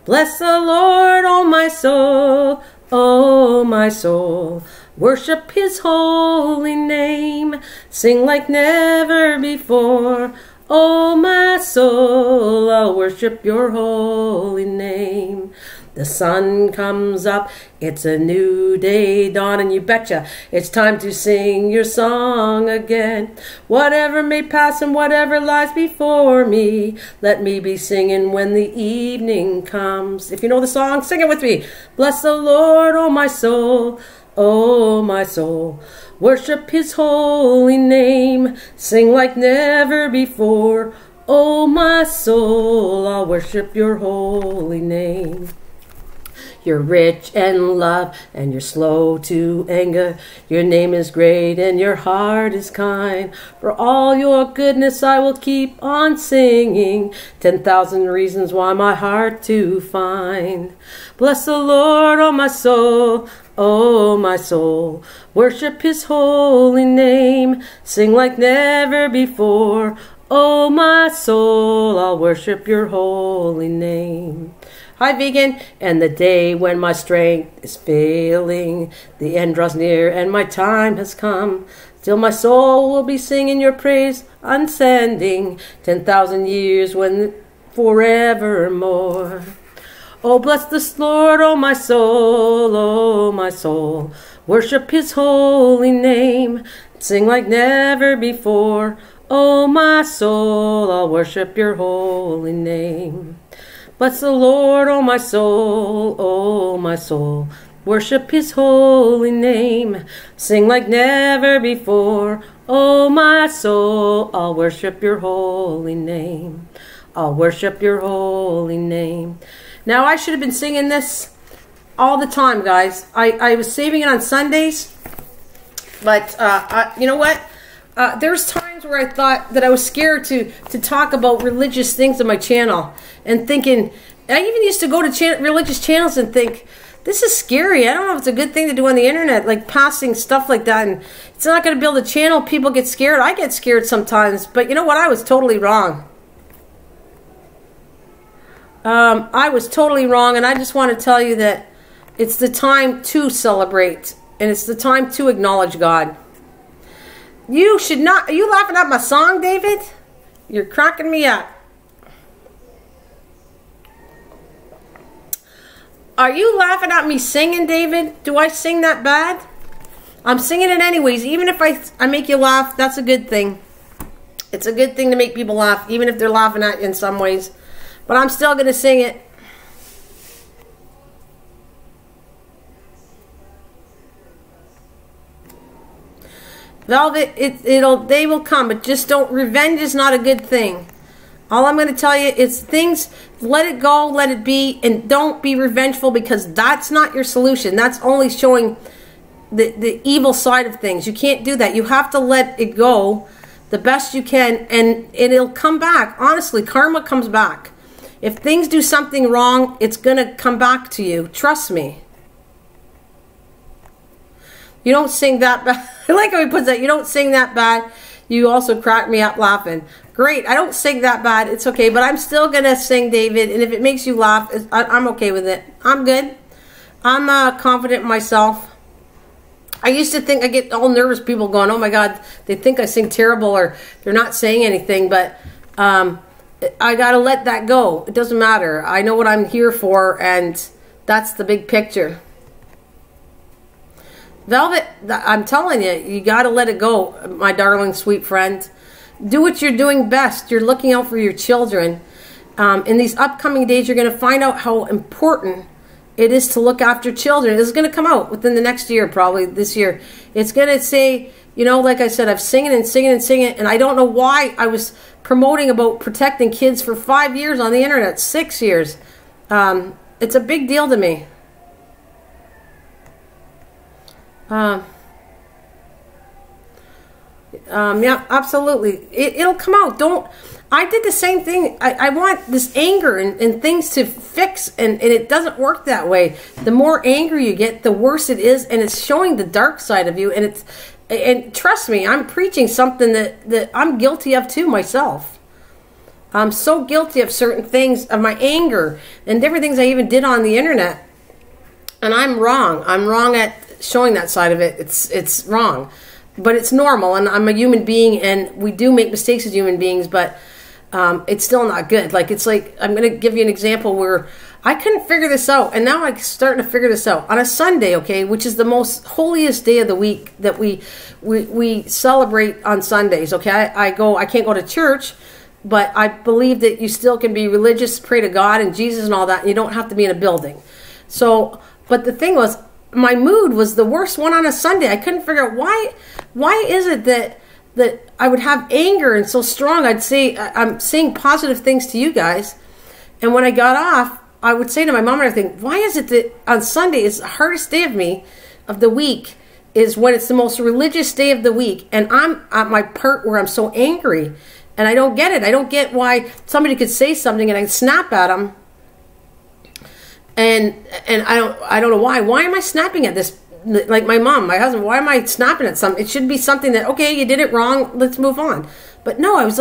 bless the Lord, oh my soul, oh my soul. Worship his holy name. Sing like never before. Oh my soul, I'll worship your holy name. The sun comes up, it's a new day dawning, you betcha. It's time to sing your song again. Whatever may pass and whatever lies before me, let me be singing when the evening comes. If you know the song, sing it with me. Bless the Lord, oh my soul, oh my soul. Worship his holy name. Sing like never before. Oh my soul, I'll worship your holy name. You're rich in love and you're slow to anger. Your name is great and your heart is kind. For all your goodness I will keep on singing. 10,000 reasons why my heart to find. Bless the Lord, oh my soul, oh my soul. Worship his holy name. Sing like never before. Oh my soul, I'll worship your holy name. Hi, vegan. And the day when my strength is failing, the end draws near and my time has come. Still my soul will be singing your praise, unsending 10,000 years when forevermore. Oh, bless the Lord, oh my soul, oh my soul. Worship his holy name. Sing like never before. Oh my soul, I'll worship your holy name. Bless the Lord, oh my soul, oh my soul. Worship his holy name. Sing like never before. Oh my soul, I'll worship your holy name. I'll worship your holy name. Now, I should have been singing this all the time, guys. I was saving it on Sundays. But, you know what? There's times where I thought that I was scared to talk about religious things on my channel. And thinking, I even used to go to religious channels and think, this is scary. I don't know if it's a good thing to do on the internet, like passing stuff like that. And it's not going to build a channel. People get scared. I get scared sometimes. But you know what? I was totally wrong. I was totally wrong. And I just want to tell you that it's the time to celebrate. And it's the time to acknowledge God. You should not... Are you laughing at my song, David? You're cracking me up. Are you laughing at me singing, David? Do I sing that bad? I'm singing it anyways. Even if I make you laugh, that's a good thing. It's a good thing to make people laugh, even if they're laughing at you in some ways. But I'm still going to sing it. Velvet, they will come, but just don't, revenge is not a good thing. All I'm going to tell you is things, let it go, let it be, and don't be revengeful, because that's not your solution. That's only showing the evil side of things. You can't do that. You have to let it go the best you can, and it'll come back. Honestly, karma comes back. If things do something wrong, it's going to come back to you. Trust me. You don't sing that bad. I like how he puts that. You don't sing that bad. You also crack me up laughing. Great. I don't sing that bad. It's okay. But I'm still going to sing, David. And if it makes you laugh, I'm okay with it. I'm good. I'm confident in myself. I used to think, I get all nervous, people going, oh my God, they think I sing terrible, or they're not saying anything. But I got to let that go. It doesn't matter. I know what I'm here for, and that's the big picture. Velvet, I'm telling you, you got to let it go, my darling, sweet friend. Do what you're doing best. You're looking out for your children. In these upcoming days, you're going to find out how important it is to look after children. This is going to come out within the next year, probably this year. It's going to say, you know, like I said, I've singing and singing and singing, and I don't know why I was promoting about protecting kids for 5 years on the internet, 6 years. It's a big deal to me. Yeah, absolutely. It'll come out. I did the same thing. I want this anger and things to fix, and it doesn't work that way. The more angry you get, the worse it is, and it's showing the dark side of you. And trust me, I'm preaching something that I'm guilty of too myself. I'm so guilty of certain things, of my anger and different things I even did on the internet. And I'm wrong. I'm wrong at showing that side of it. It's wrong. But it's normal, and I'm a human being, and we do make mistakes as human beings, but it's still not good. Like, it's like, I'm going to give you an example where I couldn't figure this out, and now I'm starting to figure this out. On a Sunday, okay, which is the most holiest day of the week that we celebrate on Sundays, okay? I can't go to church, but I believe that you still can be religious, pray to God and Jesus and all that, and you don't have to be in a building. So, but the thing was, my mood was the worst one on a Sunday. I couldn't figure out why is it that I would have anger and so strong. I'd say, I'm saying positive things to you guys, and when I got off, I would say to my mom and everything, why is it that on Sunday is the hardest day of the week, is when it's the most religious day of the week, and I'm at my part where I'm so angry, and I don't get it. I don't get why somebody could say something and I snap at them. And I don't know why. Why am I snapping at this? Like my mom, my husband, why am I snapping at something? It should be something that, okay, you did it wrong, let's move on. But no, I was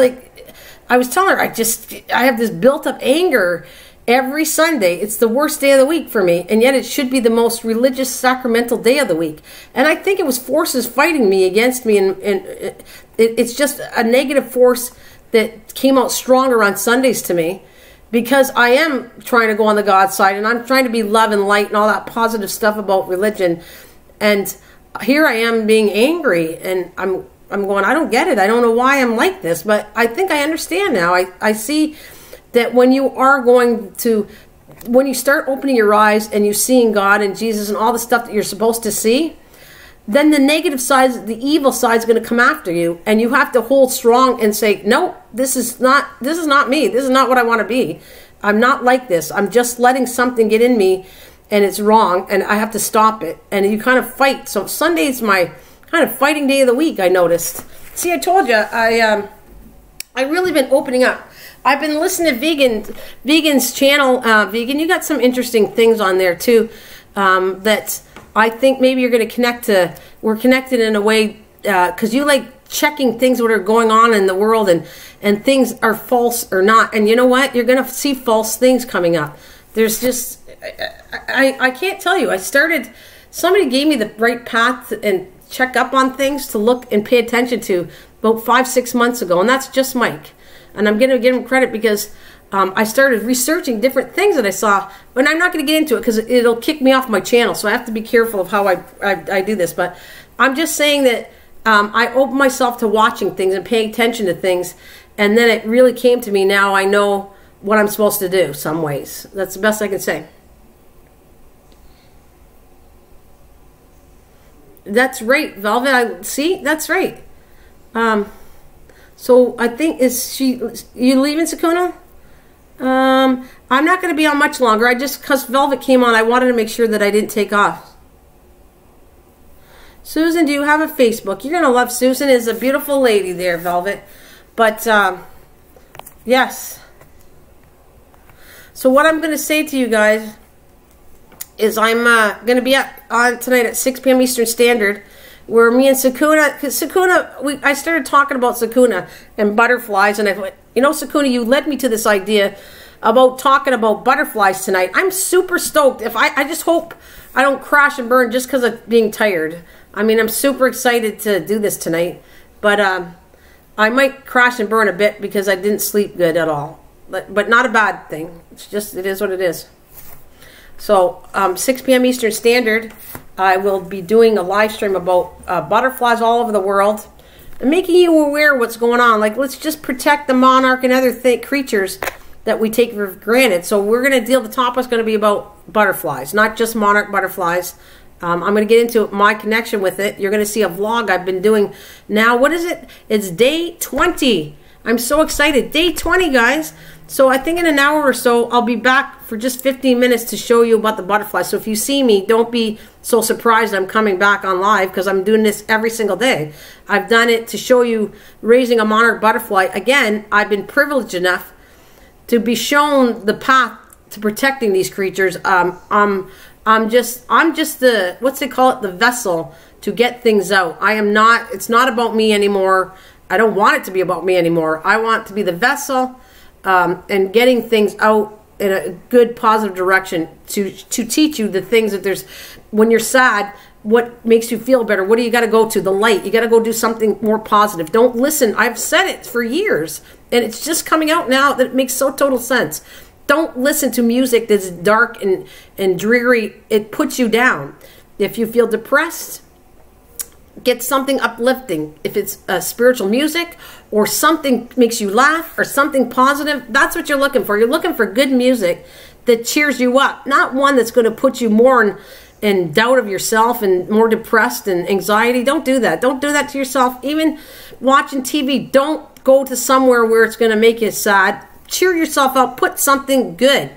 telling her, I have this built up anger every Sunday. It's the worst day of the week for me, and yet it should be the most religious, sacramental day of the week. And I think it was forces fighting me against me, and it's just a negative force that came out stronger on Sundays to me. Because I am trying to go on the God side, and I'm trying to be love and light and all that positive stuff about religion. And here I am being angry, and I'm going, I don't get it. I don't know why I'm like this, but I think I understand now. I see that when you start opening your eyes and you're seeing God and Jesus and all the stuff that you're supposed to see, then the negative side, the evil side is going to come after you, and you have to hold strong and say, no, this is not me. This is not what I want to be. I'm not like this. I'm just letting something get in me, and it's wrong, and I have to stop it. And you kind of fight. So Sunday's my kind of fighting day of the week, I noticed. See, I told you, I really been opening up. I've been listening to Vegan's channel. Vegan, you got some interesting things on there too, that I think maybe you're going to connect to. We're connected in a way because you like checking things that are going on in the world, and things are false or not. And you know what? You're going to see false things coming up. There's just, I can't tell you. Somebody gave me the right path and check up on things to look and pay attention to about 5-6 months ago, and that's just Mike. And I'm going to give him credit because I started researching different things that I saw, but I'm not going to get into it because it'll kick me off my channel, so I have to be careful of how I do this. But I'm just saying that I open myself to watching things and paying attention to things, and then it really came to me. Now I know what I'm supposed to do some ways. That's the best I can say. That's right, Velvet. See, that's right. So I think you leaving, Sakuna? I'm not going to be on much longer. Because Velvet came on, I wanted to make sure that I didn't take off. Susan, do you have a Facebook? You're going to love Susan. Is a beautiful lady there, Velvet. But, yes. So what I'm going to say to you guys is I'm going to be on tonight at 6 p.m. Eastern Standard, where me and Sakuna, because Sakuna, I started talking about Sakuna and butterflies, and I went, you know, Sakuna, you led me to this idea about talking about butterflies tonight. I'm super stoked. I just hope I don't crash and burn just because of being tired. I mean, I'm super excited to do this tonight, but I might crash and burn a bit because I didn't sleep good at all. But not a bad thing. It's just, it is what it is. So, 6 p.m. Eastern Standard, I will be doing a live stream about butterflies all over the world and making you aware of what's going on. Like, let's just protect the monarch and other creatures that we take for granted. So we're going to deal, the topic is going to be about butterflies, not just monarch butterflies. I'm going to get into my connection with it. You're going to see a vlog I've been doing now. What is it? It's day 20. I'm so excited. Day 20, guys. So I think in an hour or so, I'll be back for just 15 minutes to show you about the butterflies. So if you see me, don't be so surprised I'm coming back on live, because I'm doing this every single day. I've done it to show you raising a monarch butterfly. Again, I've been privileged enough to be shown the path to protecting these creatures. I'm just the, what's they call it, the vessel to get things out. It's not about me anymore. I don't want it to be about me anymore. I want to be the vessel and getting things out in a good, positive direction to teach you the things that there's, when you're sad, what makes you feel better. What do you got to go to? The light. You got to go do something more positive. Don't listen. I've said it for years, and it's just coming out now that it makes so total sense. Don't listen to music that's dark and dreary. It puts you down. If you feel depressed, get something uplifting. If it's spiritual music or something makes you laugh or something positive, that's what you're looking for. You're looking for good music that cheers you up, not one that's going to put you more in doubt of yourself and more depressed and anxiety. Don't do that. Don't do that to yourself. Even watching TV, don't go to somewhere where it's going to make you sad. Cheer yourself up. Put something good.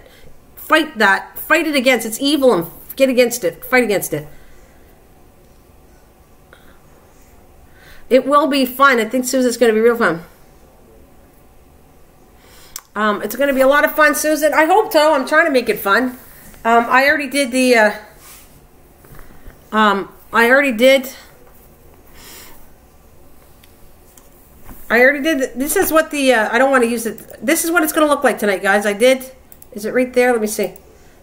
Fight that. Fight it against. It's evil, and get against it. Fight against it. It will be fun. I think, Susan, it's going to be real fun. It's going to be a lot of fun, Susan. I hope so. I'm trying to make it fun. I already did the... this is what the, I don't want to use it. This is what it's going to look like tonight, guys. Is it right there? Let me see.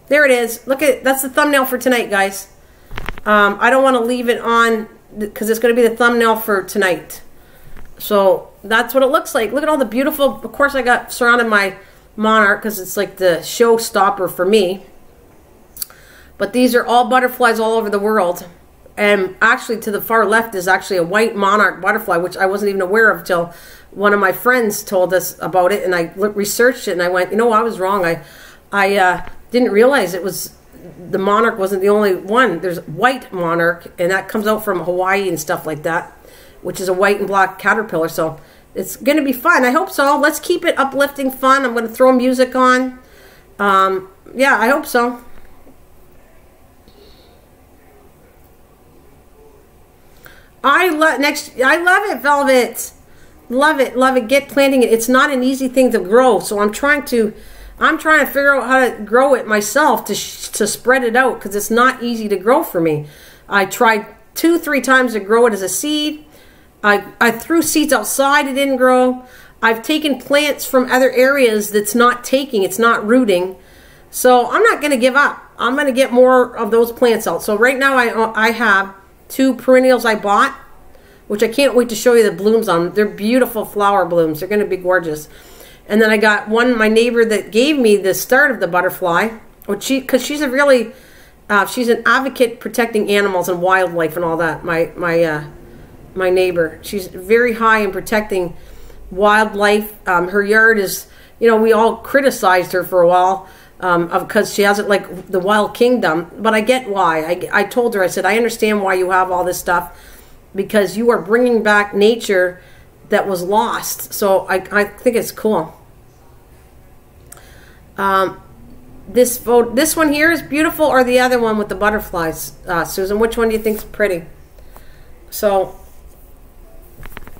There it is. Look at, that's the thumbnail for tonight, guys. I don't want to leave it on because it's going to be the thumbnail for tonight. So that's what it looks like. Look at all the beautiful, of course I got surrounded my monarch because it's like the showstopper for me. But these are all butterflies all over the world. And actually to the far left is actually a white monarch butterfly, which I wasn't even aware of until one of my friends told us about it. And I researched it and I went, you know, I was wrong. I didn't realize it was, the monarch wasn't the only one. There's white monarch, and that comes out from Hawaii and stuff like that, which is a white and black caterpillar. So it's going to be fun. I hope so. Let's keep it uplifting fun. I'm going to throw music on. Yeah, I hope so. I love it, Velvet. Love it, love it. Get planting it. It's not an easy thing to grow, so I'm trying to figure out how to grow it myself to spread it out, because it's not easy to grow for me. I tried 2-3 times to grow it as a seed. I threw seeds outside, it didn't grow. I've taken plants from other areas that's not taking, it's not rooting. So I'm not going to give up. I'm going to get more of those plants out. So right now I have 2 perennials I bought, which I can't wait to show you the blooms on. They're beautiful flower blooms. They're going to be gorgeous. And then I got one, my neighbor that gave me the start of the butterfly, because she's a really, she's an advocate protecting animals and wildlife and all that. My neighbor, she's very high in protecting wildlife. Her yard is, you know, we all criticized her for a while because she has it like the Wild Kingdom. But I get why. I told her, I said, I understand why you have all this stuff, because you are bringing back nature that was lost. So I think it's cool. This one here is beautiful, or the other one with the butterflies, Susan? Which one do you think is pretty? So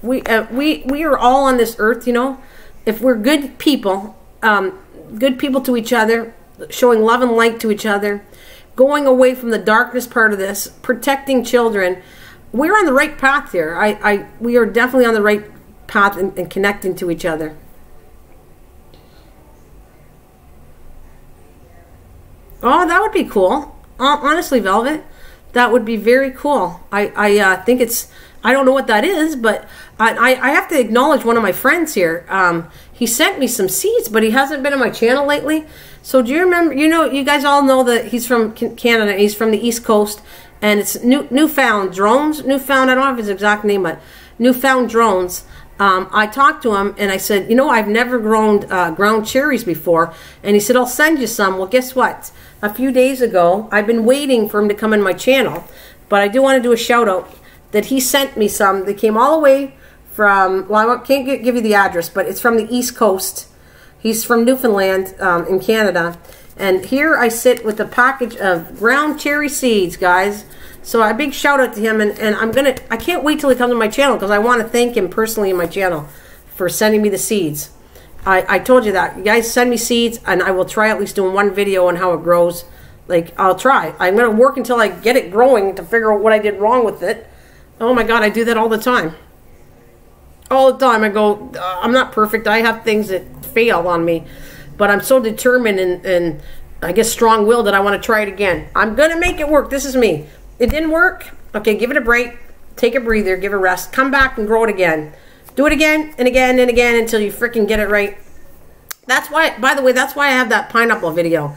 we are all on this earth, you know. If we're good people to each other, showing love and light to each other, going away from the darkness part of this, protecting children, we're on the right path here. We are definitely on the right path and connecting to each other. Oh, that would be cool. Honestly, Velvet, that would be very cool. I think it's, I don't know what that is, but I have to acknowledge one of my friends here. He sent me some seeds, but he hasn't been on my channel lately. So do you remember, you know, you guys all know that he's from Canada. He's from the East Coast, and it's Newfound Drones. Newfound, I don't have his exact name, but Newfound Drones. I talked to him and I said, you know, I've never grown ground cherries before. And he said, I'll send you some. Well, guess what? A few days ago, I've been waiting for him to come in my channel, but I do want to do a shout out that he sent me some. They came all the way from, well, I can't give you the address, but it's from the East Coast. He's from Newfoundland in Canada. And here I sit with a package of ground cherry seeds, guys. So a big shout out to him, and I can't wait till he comes to my channel, because I want to thank him personally in my channel for sending me the seeds. I told you that. You guys send me seeds, and I will try at least doing one video on how it grows. Like, I'll try. I'm going to work until I get it growing to figure out what I did wrong with it. Oh my God, I do that all the time. All the time. I go, I'm not perfect. I have things that fail on me. But I'm so determined and I guess strong-willed that I want to try it again. I'm going to make it work. This is me. It didn't work. Okay, give it a break. Take a breather. Give it a rest. Come back and grow it again. Do it again and again and again until you freaking get it right. That's why, by the way, that's why I have that pineapple video.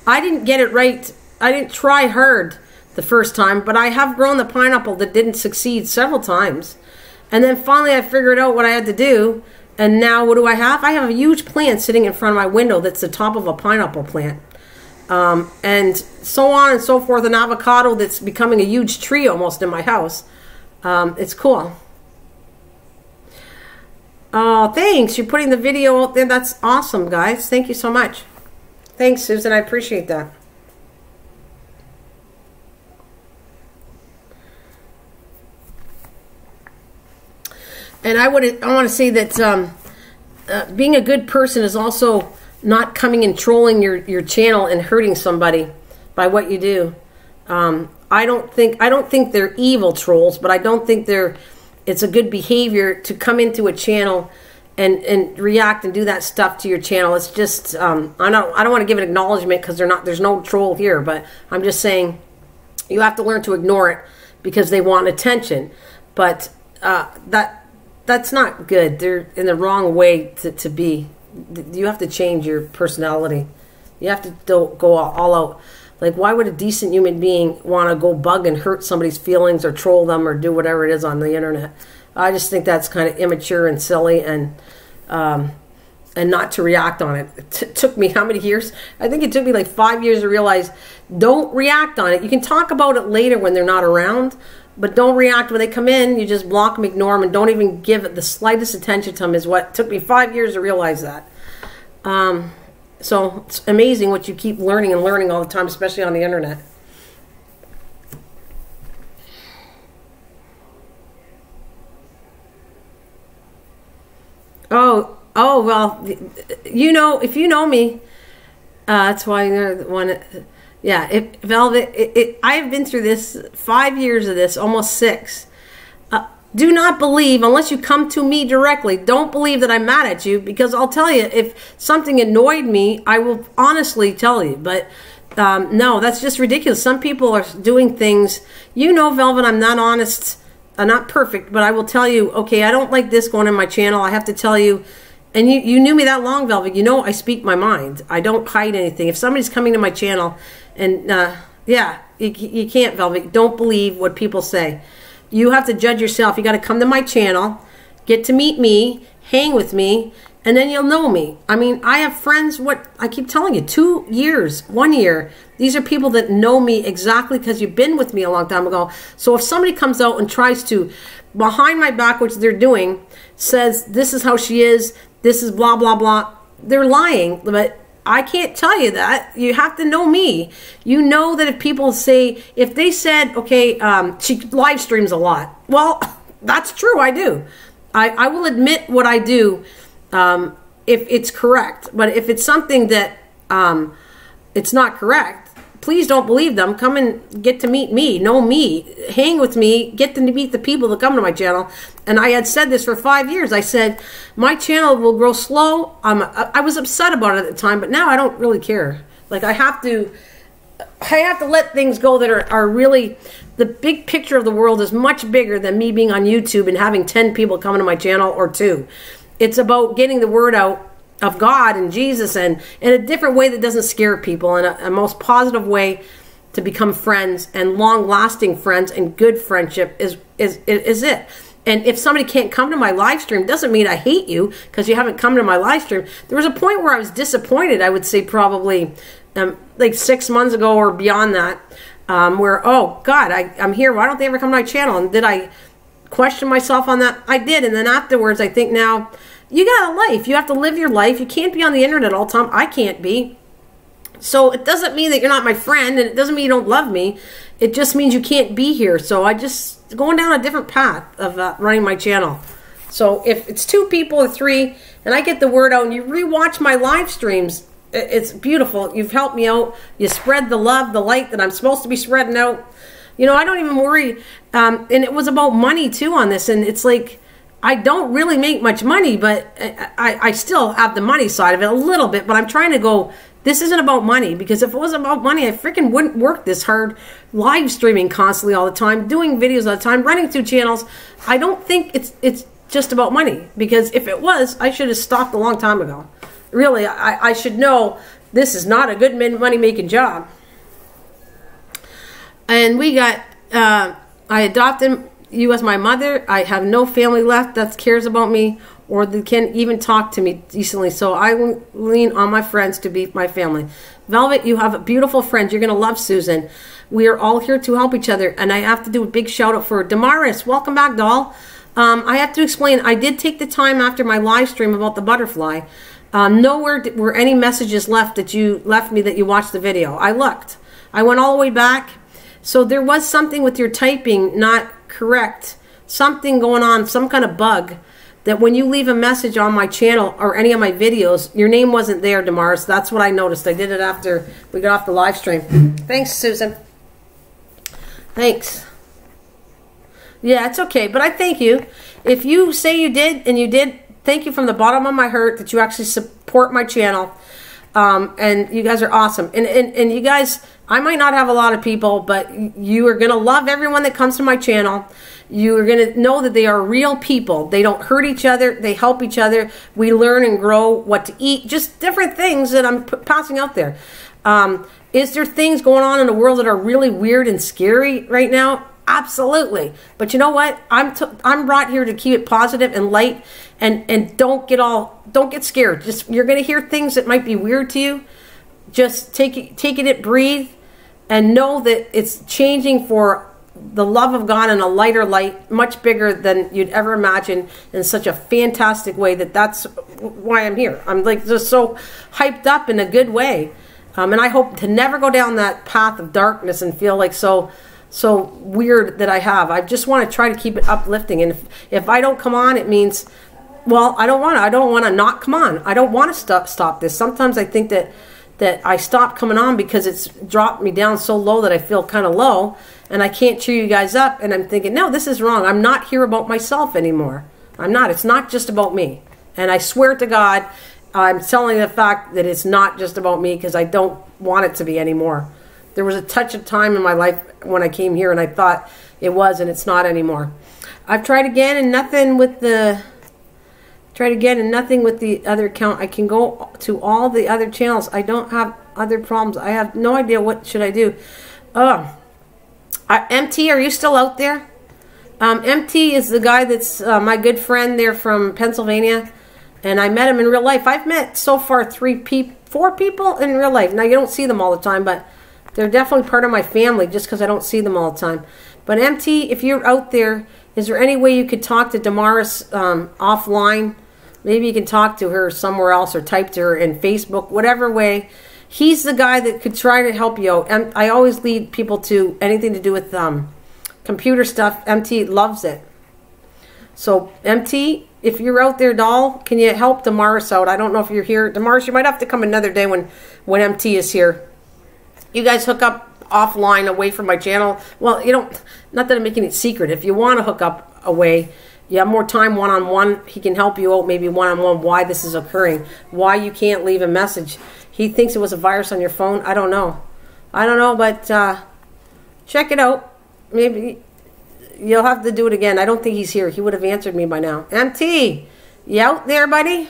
I didn't get it right. I didn't try hard the first time, but I have grown the pineapple that didn't succeed several times. And then finally I figured out what I had to do. And now what do I have? I have a huge plant sitting in front of my window that's the top of a pineapple plant. And so on and so forth. An avocado that's becoming a huge tree almost in my house. It's cool. Oh, thanks. You're putting the video out there. That's awesome, guys. Thank you so much. Thanks, Susan. I appreciate that. And I want to say that being a good person is also not coming and trolling your channel and hurting somebody by what you do. I don't think they're evil trolls, but I don't think it's a good behavior to come into a channel and react and do that stuff to your channel. It's just I don't want to give an acknowledgement, because there's no troll here, but I'm just saying you have to learn to ignore it because they want attention. But that's not good. They're in the wrong way to be. You have to change your personality. You have to go all out. Like, why would a decent human being want to go bug and hurt somebody's feelings or troll them or do whatever it is on the internet? I just think that's kind of immature and silly, and not to react on it. It took me how many years? I think it took me like 5 years to realize, don't react on it. You can talk about it later when they're not around, but don't react when they come in. You just block them, ignore them, and don't even give it the slightest attention to them. Is what took me 5 years to realize that. So it's amazing what you keep learning and learning all the time, especially on the internet. Oh, well, you know, if you know me, that's why you're the one. Yeah, Velvet, I have been through this 5 years of this, almost 6. Do not believe, unless you come to me directly, don't believe that I'm mad at you, because I'll tell you, if something annoyed me, I will honestly tell you. But no, that's just ridiculous. Some people are doing things, you know, Velvet, I'm not honest, I'm not perfect, but I will tell you, okay, I don't like this going on my channel. I have to tell you, and you knew me that long, Velvet, you know I speak my mind. I don't hide anything. If somebody's coming to my channel, and yeah, you can't, Velvet, don't believe what people say. You have to judge yourself. You got to come to my channel, get to meet me, hang with me, and then you'll know me. I mean, I have friends, what I keep telling you, 2 years, 1 year. These are people that know me exactly because you've been with me a long time ago. So if somebody comes out and tries to, behind my back, which they're doing, says this is how she is, this is blah, blah, blah, they're lying. But I can't tell you that. You have to know me. You know that if people say, if they said, okay, she live streams a lot. Well, that's true, I do. I will admit what I do if it's correct. But if it's something that it's not correct, please don't believe them. Come and get to meet me, know me, hang with me, get to meet the people that come to my channel. And I had said this for 5 years. I said, my channel will grow slow. I was upset about it at the time, but now I don't really care. Like, I have to let things go that are really, the big picture of the world is much bigger than me being on YouTube and having 10 people coming to my channel or 2. It's about getting the word out of God and Jesus, and in a different way that doesn't scare people, in a most positive way to become friends, and long-lasting friends and good friendship is it. And if somebody can't come to my live stream, doesn't mean I hate you because you haven't come to my live stream. There was a point where I was disappointed, I would say probably like 6 months ago or beyond that, where, oh God, I'm here, why don't they ever come to my channel? And did I question myself on that? I did. And then afterwards, I think now, you got a life. You have to live your life. You can't be on the internet all the time. I can't be. So it doesn't mean that you're not my friend, and it doesn't mean you don't love me. It just means you can't be here. So I just going down a different path of running my channel. So if it's 2 people or 3, and I get the word out, and you rewatch my live streams, it's beautiful. You've helped me out. You spread the love, the light that I'm supposed to be spreading out. You know, I don't even worry. And it was about money too on this, and it's like, I don't really make much money, but I still have the money side of it a little bit. But I'm trying to go, this isn't about money, because if it was about money, I freaking wouldn't work this hard, live streaming constantly all the time, doing videos all the time, running 2 channels. I don't think it's just about money, because if it was, I should have stopped a long time ago. Really, I should know this is not a good money-making job. And we got, I adopted you as my mother. I have no family left that cares about me or that can even talk to me decently, so I will lean on my friends to be my family. Velvet, you have a beautiful friend. You're going to love Susan. We are all here to help each other, and I have to do a big shout out for Damaris. Welcome back, doll. I have to explain, I did take the time after my live stream about the butterfly. Nowhere were any messages left that you left me that you watched the video. I looked. I went all the way back. So there was something with your typing not correct, something going on, some kind of bug, that when you leave a message on my channel or any of my videos, your name wasn't there, Damaris. That's what I noticed. I did it after we got off the live stream. Thanks, Susan. Thanks. Yeah, it's okay, but I thank you. If you say you did, and you did, thank you from the bottom of my heart that you actually support my channel. And you guys are awesome. And you guys, I might not have a lot of people, but you are going to love everyone that comes to my channel. You are going to know that they are real people. They don't hurt each other. They help each other. We learn and grow what to eat. Just different things that I'm passing out there. Is there things going on in the world that are really weird and scary right now? Absolutely. But you know what? I'm brought here to keep it positive and light, and don't get scared. Just, you're going to hear things that might be weird to you. Just take it, breathe, and know that it's changing for the love of God and a lighter light, much bigger than you'd ever imagine, in such a fantastic way that's why I'm here. I'm like just so hyped up in a good way. And I hope to never go down that path of darkness and feel like so weird that I have. I just want to try to keep it uplifting. And if I don't come on, it means, well, I don't want to not come on. I don't want to stop this. Sometimes I think that I stop coming on because it's dropped me down so low that I feel kind of low, and I can't cheer you guys up. And I'm thinking, no, this is wrong. I'm not here about myself anymore. I'm not. It's not just about me. And I swear to God, I'm telling you the fact that it's not just about me, because I don't want it to be anymore. There was a touch of time in my life when I came here and I thought it was, and it's not anymore. I've tried again and nothing with the other account. I can go to all the other channels. I don't have other problems. I have no idea what should I do. MT, are you still out there? MT is the guy that's my good friend there from Pennsylvania. And I met him in real life. I've met so far 4 people in real life. Now, you don't see them all the time, but they're definitely part of my family just because I don't see them all the time. But MT, if you're out there, is there any way you could talk to Damaris offline? Maybe you can talk to her somewhere else or type to her in Facebook, whatever way. He's the guy that could try to help you out. And I always lead people to anything to do with computer stuff. MT loves it. So, MT, if you're out there, doll, can you help Damaris out? I don't know if you're here. Damaris, you might have to come another day when MT is here. You guys hook up offline away from my channel. Well, you don't, not that I'm making it secret. If you want to hook up away, you have more time one-on-one. He can help you out maybe one-on-one why this is occurring, why you can't leave a message. He thinks it was a virus on your phone. I don't know. I don't know, but check it out. Maybe you'll have to do it again. I don't think he's here. He would have answered me by now. MT, you out there, buddy?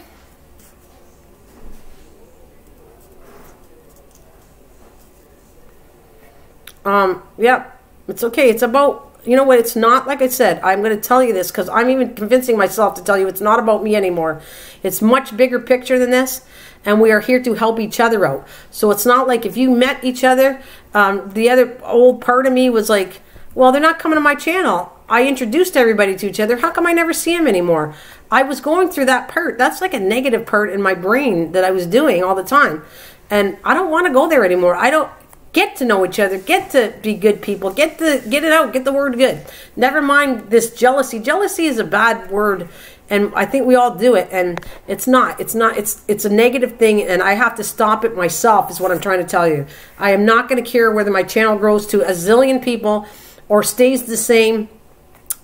Yep. It's okay. It's about, you know what, it's not, like I said, I'm going to tell you this because I'm even convincing myself to tell you it's not about me anymore. It's much bigger picture than this, and we are here to help each other out. So it's not like if you met each other, the other old part of me was like, well, they're not coming to my channel. I introduced everybody to each other. How come I never see them anymore? I was going through that part. That's like a negative part in my brain that I was doing all the time. And I don't want to go there anymore. I don't get to know each other, get to be good people, get it out, get the word good. Never mind this jealousy. Jealousy is a bad word, and I think we all do it, and it's not. It's a negative thing, and I have to stop it myself is what I'm trying to tell you. I am not going to care whether my channel grows to a zillion people or stays the same.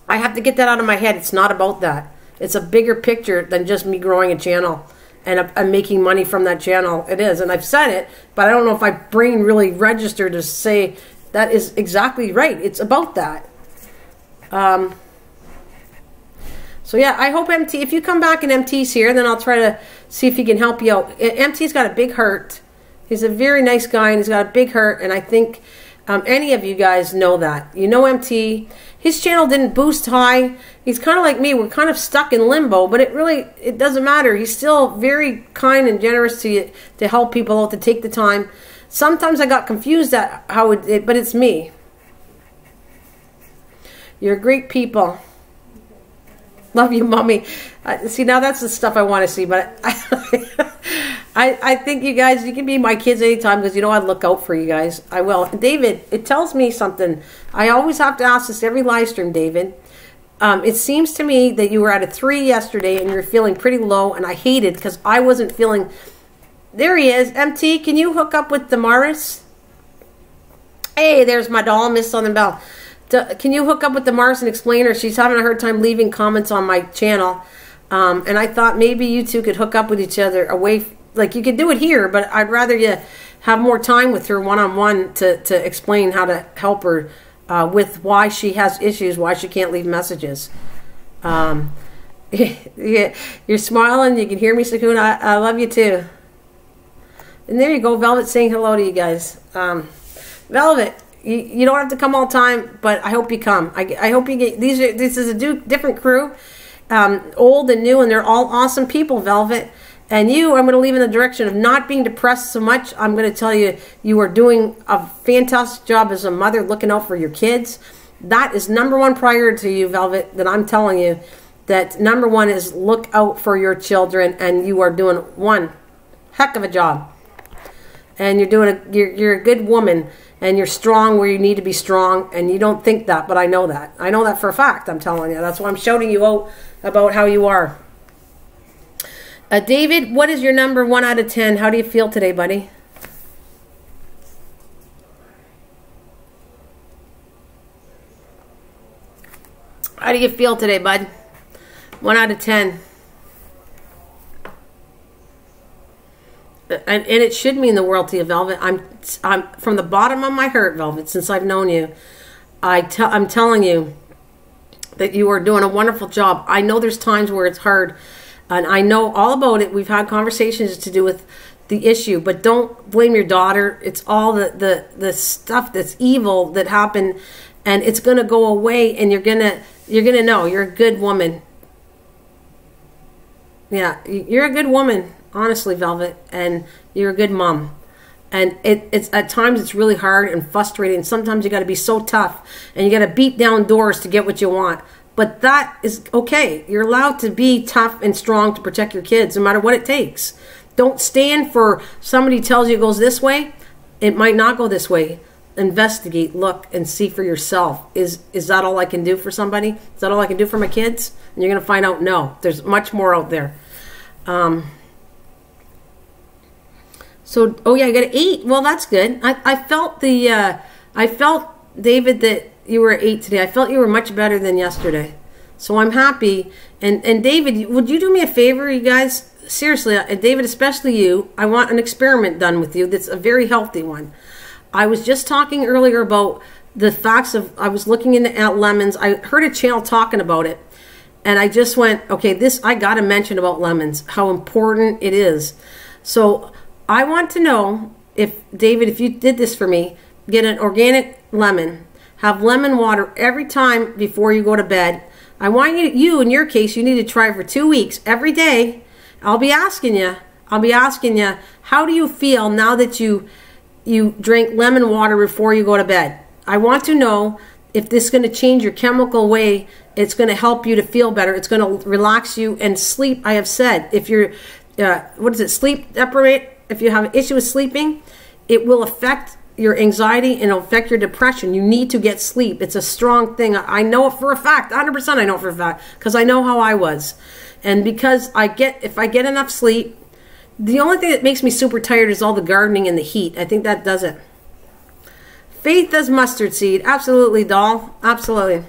I have to get that out of my head. It's not about that. It's a bigger picture than just me growing a channel. And I'm making money from that channel. It is. And I've said it, but I don't know if my brain really registered to say that is exactly right. It's about that. So yeah, I hope MT, if you come back and MT's here, then I'll try to see if he can help you out. MT's got a big heart. He's a very nice guy, and he's got a big heart, and I think any of you guys know that. You know MT. His channel didn't boost high. He's kind of like me. We're kind of stuck in limbo, but it doesn't matter. He's still very kind and generous to help people out, to take the time. Sometimes I got confused at how but it's me. You're great people. Love you, Mommy. See, now that's the stuff I want to see, but I think you guys, you can be my kids anytime because you know I'd look out for you guys. I will. David, it tells me something. I always have to ask this every live stream, David. It seems to me that you were at a 3 yesterday and you're feeling pretty low, and I hate it because I wasn't feeling... There he is. MT, can you hook up with Damaris? Hey, there's my doll, Miss Southern Belle. Can you hook up with Damaris and explain her? She's having a hard time leaving comments on my channel. And I thought maybe you two could hook up with each other away... Like, you could do it here, but I'd rather you have more time with her one-on-one to explain how to help her with why she has issues, why she can't leave messages. Yeah, you're smiling. You can hear me, Sakuna. I love you, too. And there you go, Velvet saying hello to you guys. Velvet, you don't have to come all the time, but I hope you come. I hope you get... This is a different crew, old and new, and they're all awesome people, Velvet. And you, I'm going to leave in the direction of not being depressed so much. I'm going to tell you, you are doing a fantastic job as a mother, looking out for your kids. That is #1 priority to you, Velvet, that I'm telling you. That #1 is look out for your children, and you are doing one heck of a job. And you're a good woman, and you're strong where you need to be strong, and you don't think that, but I know that. I know that for a fact, I'm telling you. That's why I'm shouting you out about how you are. David, what is your number 1 out of 10? How do you feel today, buddy? How do you feel today, bud? 1 out of 10. And it should mean the world to you, Velvet. I'm from the bottom of my heart, Velvet, since I've known you. I'm telling you that you are doing a wonderful job. I know there's times where it's hard. And I know all about it. We've had conversations to do with the issue, but don't blame your daughter. It's all the stuff that's evil that happened, and it's gonna go away. And you're gonna know you're a good woman. Yeah, you're a good woman, honestly, Velvet, and you're a good mom. And it's at times it's really hard and frustrating. Sometimes you got to be so tough, and you got to beat down doors to get what you want. But that is okay. You're allowed to be tough and strong to protect your kids, no matter what it takes. Don't stand for somebody tells you it goes this way. It might not go this way. Investigate, look, and see for yourself. Is that all I can do for somebody? Is that all I can do for my kids? And you're going to find out, no, there's much more out there. So, oh yeah, I got an 8. Well, that's good. I felt David, that you were 8 today. I felt you were much better than yesterday. So I'm happy. And David, would you do me a favor, you guys? Seriously, David, especially you, I want an experiment done with you that's a very healthy one. I was just talking earlier about the facts of, I was looking at lemons. I heard a channel talking about it. And I just went, okay, I got to mention about lemons, how important it is. So I want to know if, David, if you did this for me, get an organic lemon, have lemon water every time before you go to bed. I want you, in your case, you need to try for 2 weeks, every day. I'll be asking you, how do you feel now that you drink lemon water before you go to bed? I want to know if this is going to change your chemical way. It's going to help you to feel better. It's going to relax you and sleep. I have said, if you're, sleep deprived, if you have an issue with sleeping, it will affect your anxiety and it'll affect your depression. You need to get sleep. It's a strong thing. I know it for a fact. 100% I know it for a fact, because I know how I was. And because if I get enough sleep, the only thing that makes me super tired is all the gardening and the heat. I think that does it. Faith does mustard seed. Absolutely, doll. Absolutely.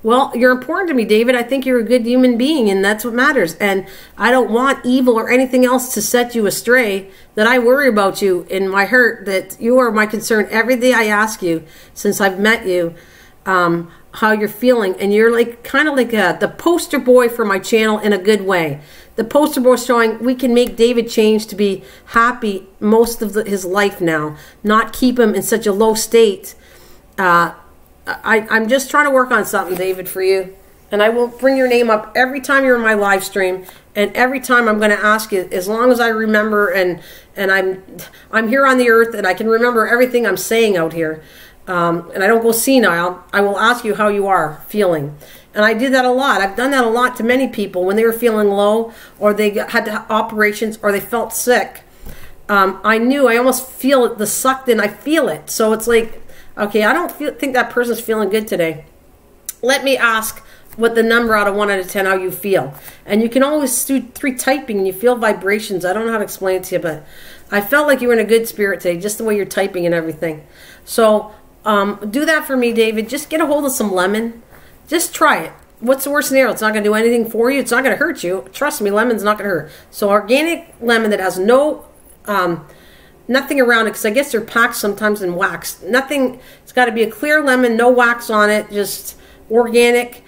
Well, you're important to me, David. I think you're a good human being, and that's what matters. And I don't want evil or anything else to set you astray. That I worry about you in my heart, that you are my concern every day I ask you since I've met you, how you're feeling. And you're like kind of like the poster boy for my channel in a good way. The poster boy showing we can make David change to be happy most of his life now, not keep him in such a low state. I'm just trying to work on something, David, for you. And I will bring your name up every time you're in my live stream. And every time I'm going to ask you, as long as I remember and I'm here on the earth and I can remember everything I'm saying out here. And I don't go senile, I will ask you how you are feeling. And I did that a lot. I've done that a lot to many people when they were feeling low, or they had operations, or they felt sick. I almost feel it, the sucked in, I feel it. So it's like, okay, I don't think that person's feeling good today. Let me ask what the number out of 1 out of 10, how you feel. And you can always do 3 typing and you feel vibrations. I don't know how to explain it to you, but I felt like you were in a good spirit today, just the way you're typing and everything. So do that for me, David. Just get a hold of some lemon. Just try it. What's the worst scenario? It's not going to do anything for you. It's not going to hurt you. Trust me, lemon's not going to hurt. So organic lemon that has no... nothing around it, because I guess they're packed sometimes in wax. Nothing. It's got to be a clear lemon, no wax on it, just organic.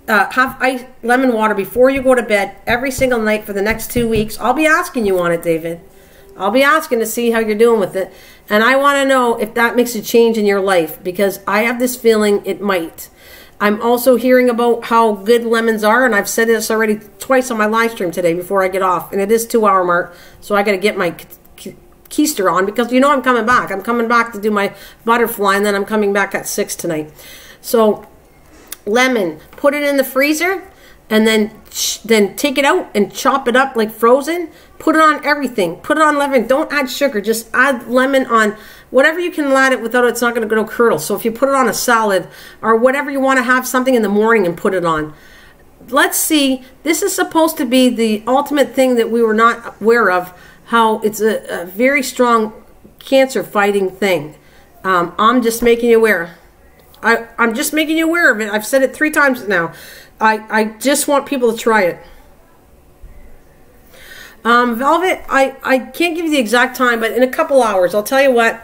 Have lemon water before you go to bed every single night for the next 2 weeks. I'll be asking you on it, David. I'll be asking to see how you're doing with it. And I want to know if that makes a change in your life, because I have this feeling it might. I'm also hearing about how good lemons are, and I've said this already twice on my live stream today before I get off. And it is 2-hour mark, so I got to get my keister on, because you know I'm coming back. I'm coming back to do my butterfly, and then I'm coming back at 6 tonight. So lemon, put it in the freezer, and then take it out and chop it up like frozen. Put it on everything. Put it on lemon. Don't add sugar. Just add lemon on whatever you can add it without it's not going to go curdle. So if you put it on a salad or whatever you want to have something in the morning and put it on. Let's see. This is supposed to be the ultimate thing that we were not aware of, how it's a very strong cancer fighting thing. I'm just making you aware. I'm just making you aware of it. I've said it 3 times now. I just want people to try it. Velvet, I can't give you the exact time, but in a couple hours, I'll tell you what,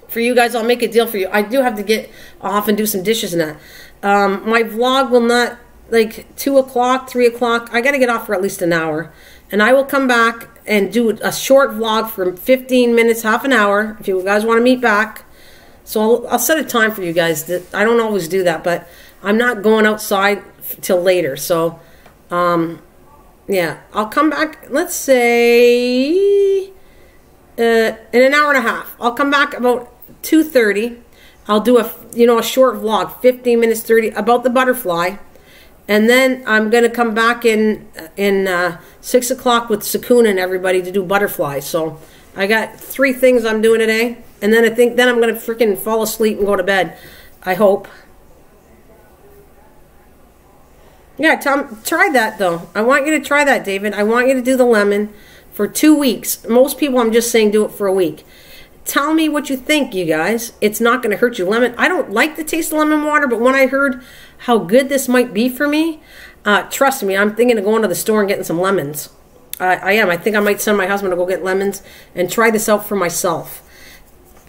for you guys, I'll make a deal for you. I do have to get off and do some dishes and that. My vlog will not, like 2 o'clock, 3 o'clock, I got to get off for at least an hour. And I will come back and do a short vlog for 15 minutes, half an hour, if you guys want to meet back. So I'll set a time for you guys. I don't always do that, but I'm not going outside till later. So, yeah, I'll come back, let's say, in an hour and a half. I'll come back about 2:30. I'll do a short vlog, 15 minutes, 30, about the butterfly. And then I'm going to come back in 6 o'clock with Sakuna and everybody to do butterflies. So I got 3 things I'm doing today. And then I think then I'm going to freaking fall asleep and go to bed. I hope. Yeah, Tom, try that though. I want you to try that, David. I want you to do the lemon for 2 weeks. Most people, I'm just saying, do it for a week. Tell me what you think, you guys. It's not going to hurt you. Lemon, I don't like the taste of lemon water, but when I heard how good this might be for me, trust me, I'm thinking of going to the store and getting some lemons. I am. I think I might send my husband to go get lemons and try this out for myself.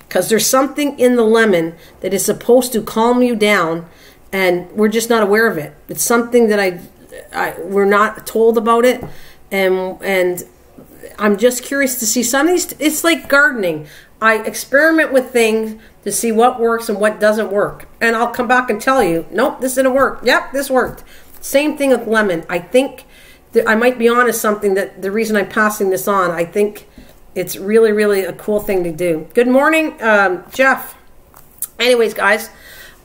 Because there's something in the lemon that is supposed to calm you down, and we're just not aware of it. It's something that we're not told about it, and I'm just curious to see some of these. It's like gardening. I experiment with things to see what works and what doesn't work. And I'll come back and tell you, nope, this didn't work. Yep, this worked. Same thing with lemon. I think that I might be honest something that the reason I'm passing this on, I think it's really, really a cool thing to do. Good morning, Jeff. Anyways, guys,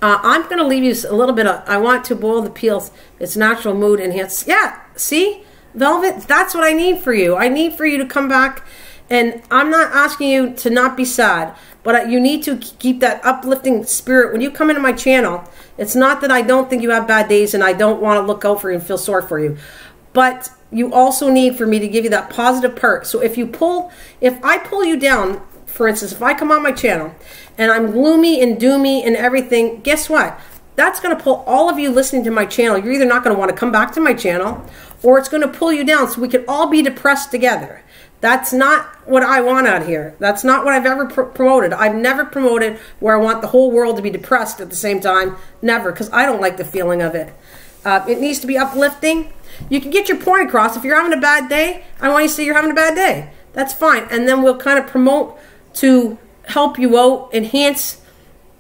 I'm going to leave you a little bit of, I want to boil the peels. It's natural mood enhance. Yeah, see? Velvet, that's what I need for you. I need for you to come back. And I'm not asking you to not be sad, but you need to keep that uplifting spirit. When you come into my channel, it's not that I don't think you have bad days and I don't want to look out for you and feel sorry for you. But you also need for me to give you that positive part. So if I pull you down, for instance, if I come on my channel and I'm gloomy and doomy and everything, guess what? That's going to pull all of you listening to my channel. You're either not going to want to come back to my channel, or it's going to pull you down so we can all be depressed together. That's not what I want out here. That's not what I've ever promoted. I've never promoted where I want the whole world to be depressed at the same time. Never, because I don't like the feeling of it. It needs to be uplifting. You can get your point across. If you're having a bad day, I want you to say you're having a bad day. That's fine. And then we'll kind of promote to help you out, enhance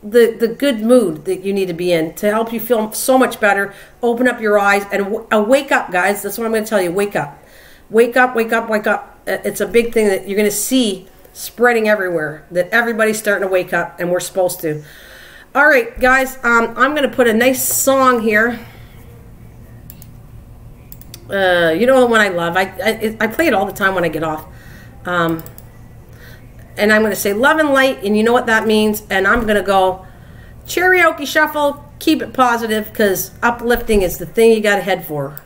the good mood that you need to be in, to help you feel so much better, open up your eyes, and wake up, guys. That's what I'm going to tell you. Wake up. Wake up, wake up, wake up. It's a big thing that you're going to see spreading everywhere, that everybody's starting to wake up, and we're supposed to. All right, guys, I'm going to put a nice song here. You know the one I love. I play it all the time when I get off. And I'm going to say love and light, and you know what that means. And I'm going to go karaoke shuffle, keep it positive, because uplifting is the thing you got to head for.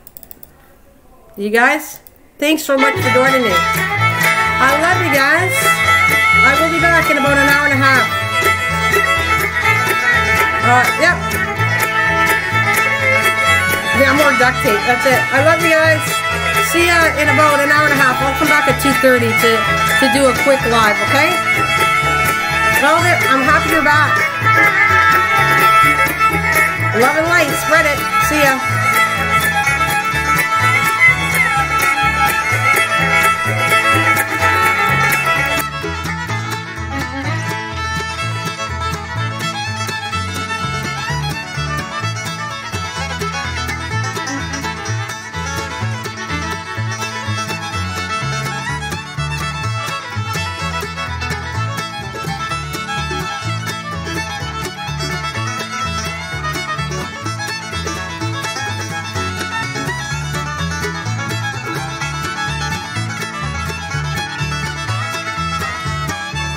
You guys? Thanks so much for joining me. I love you guys. I will be back in about an hour and a half. Yep. Yeah, more duct tape. That's it. I love you guys. See ya in about an hour and a half. I'll come back at 2:30 to do a quick live, okay? Velvet, I'm happy you're back. Love and light. Spread it.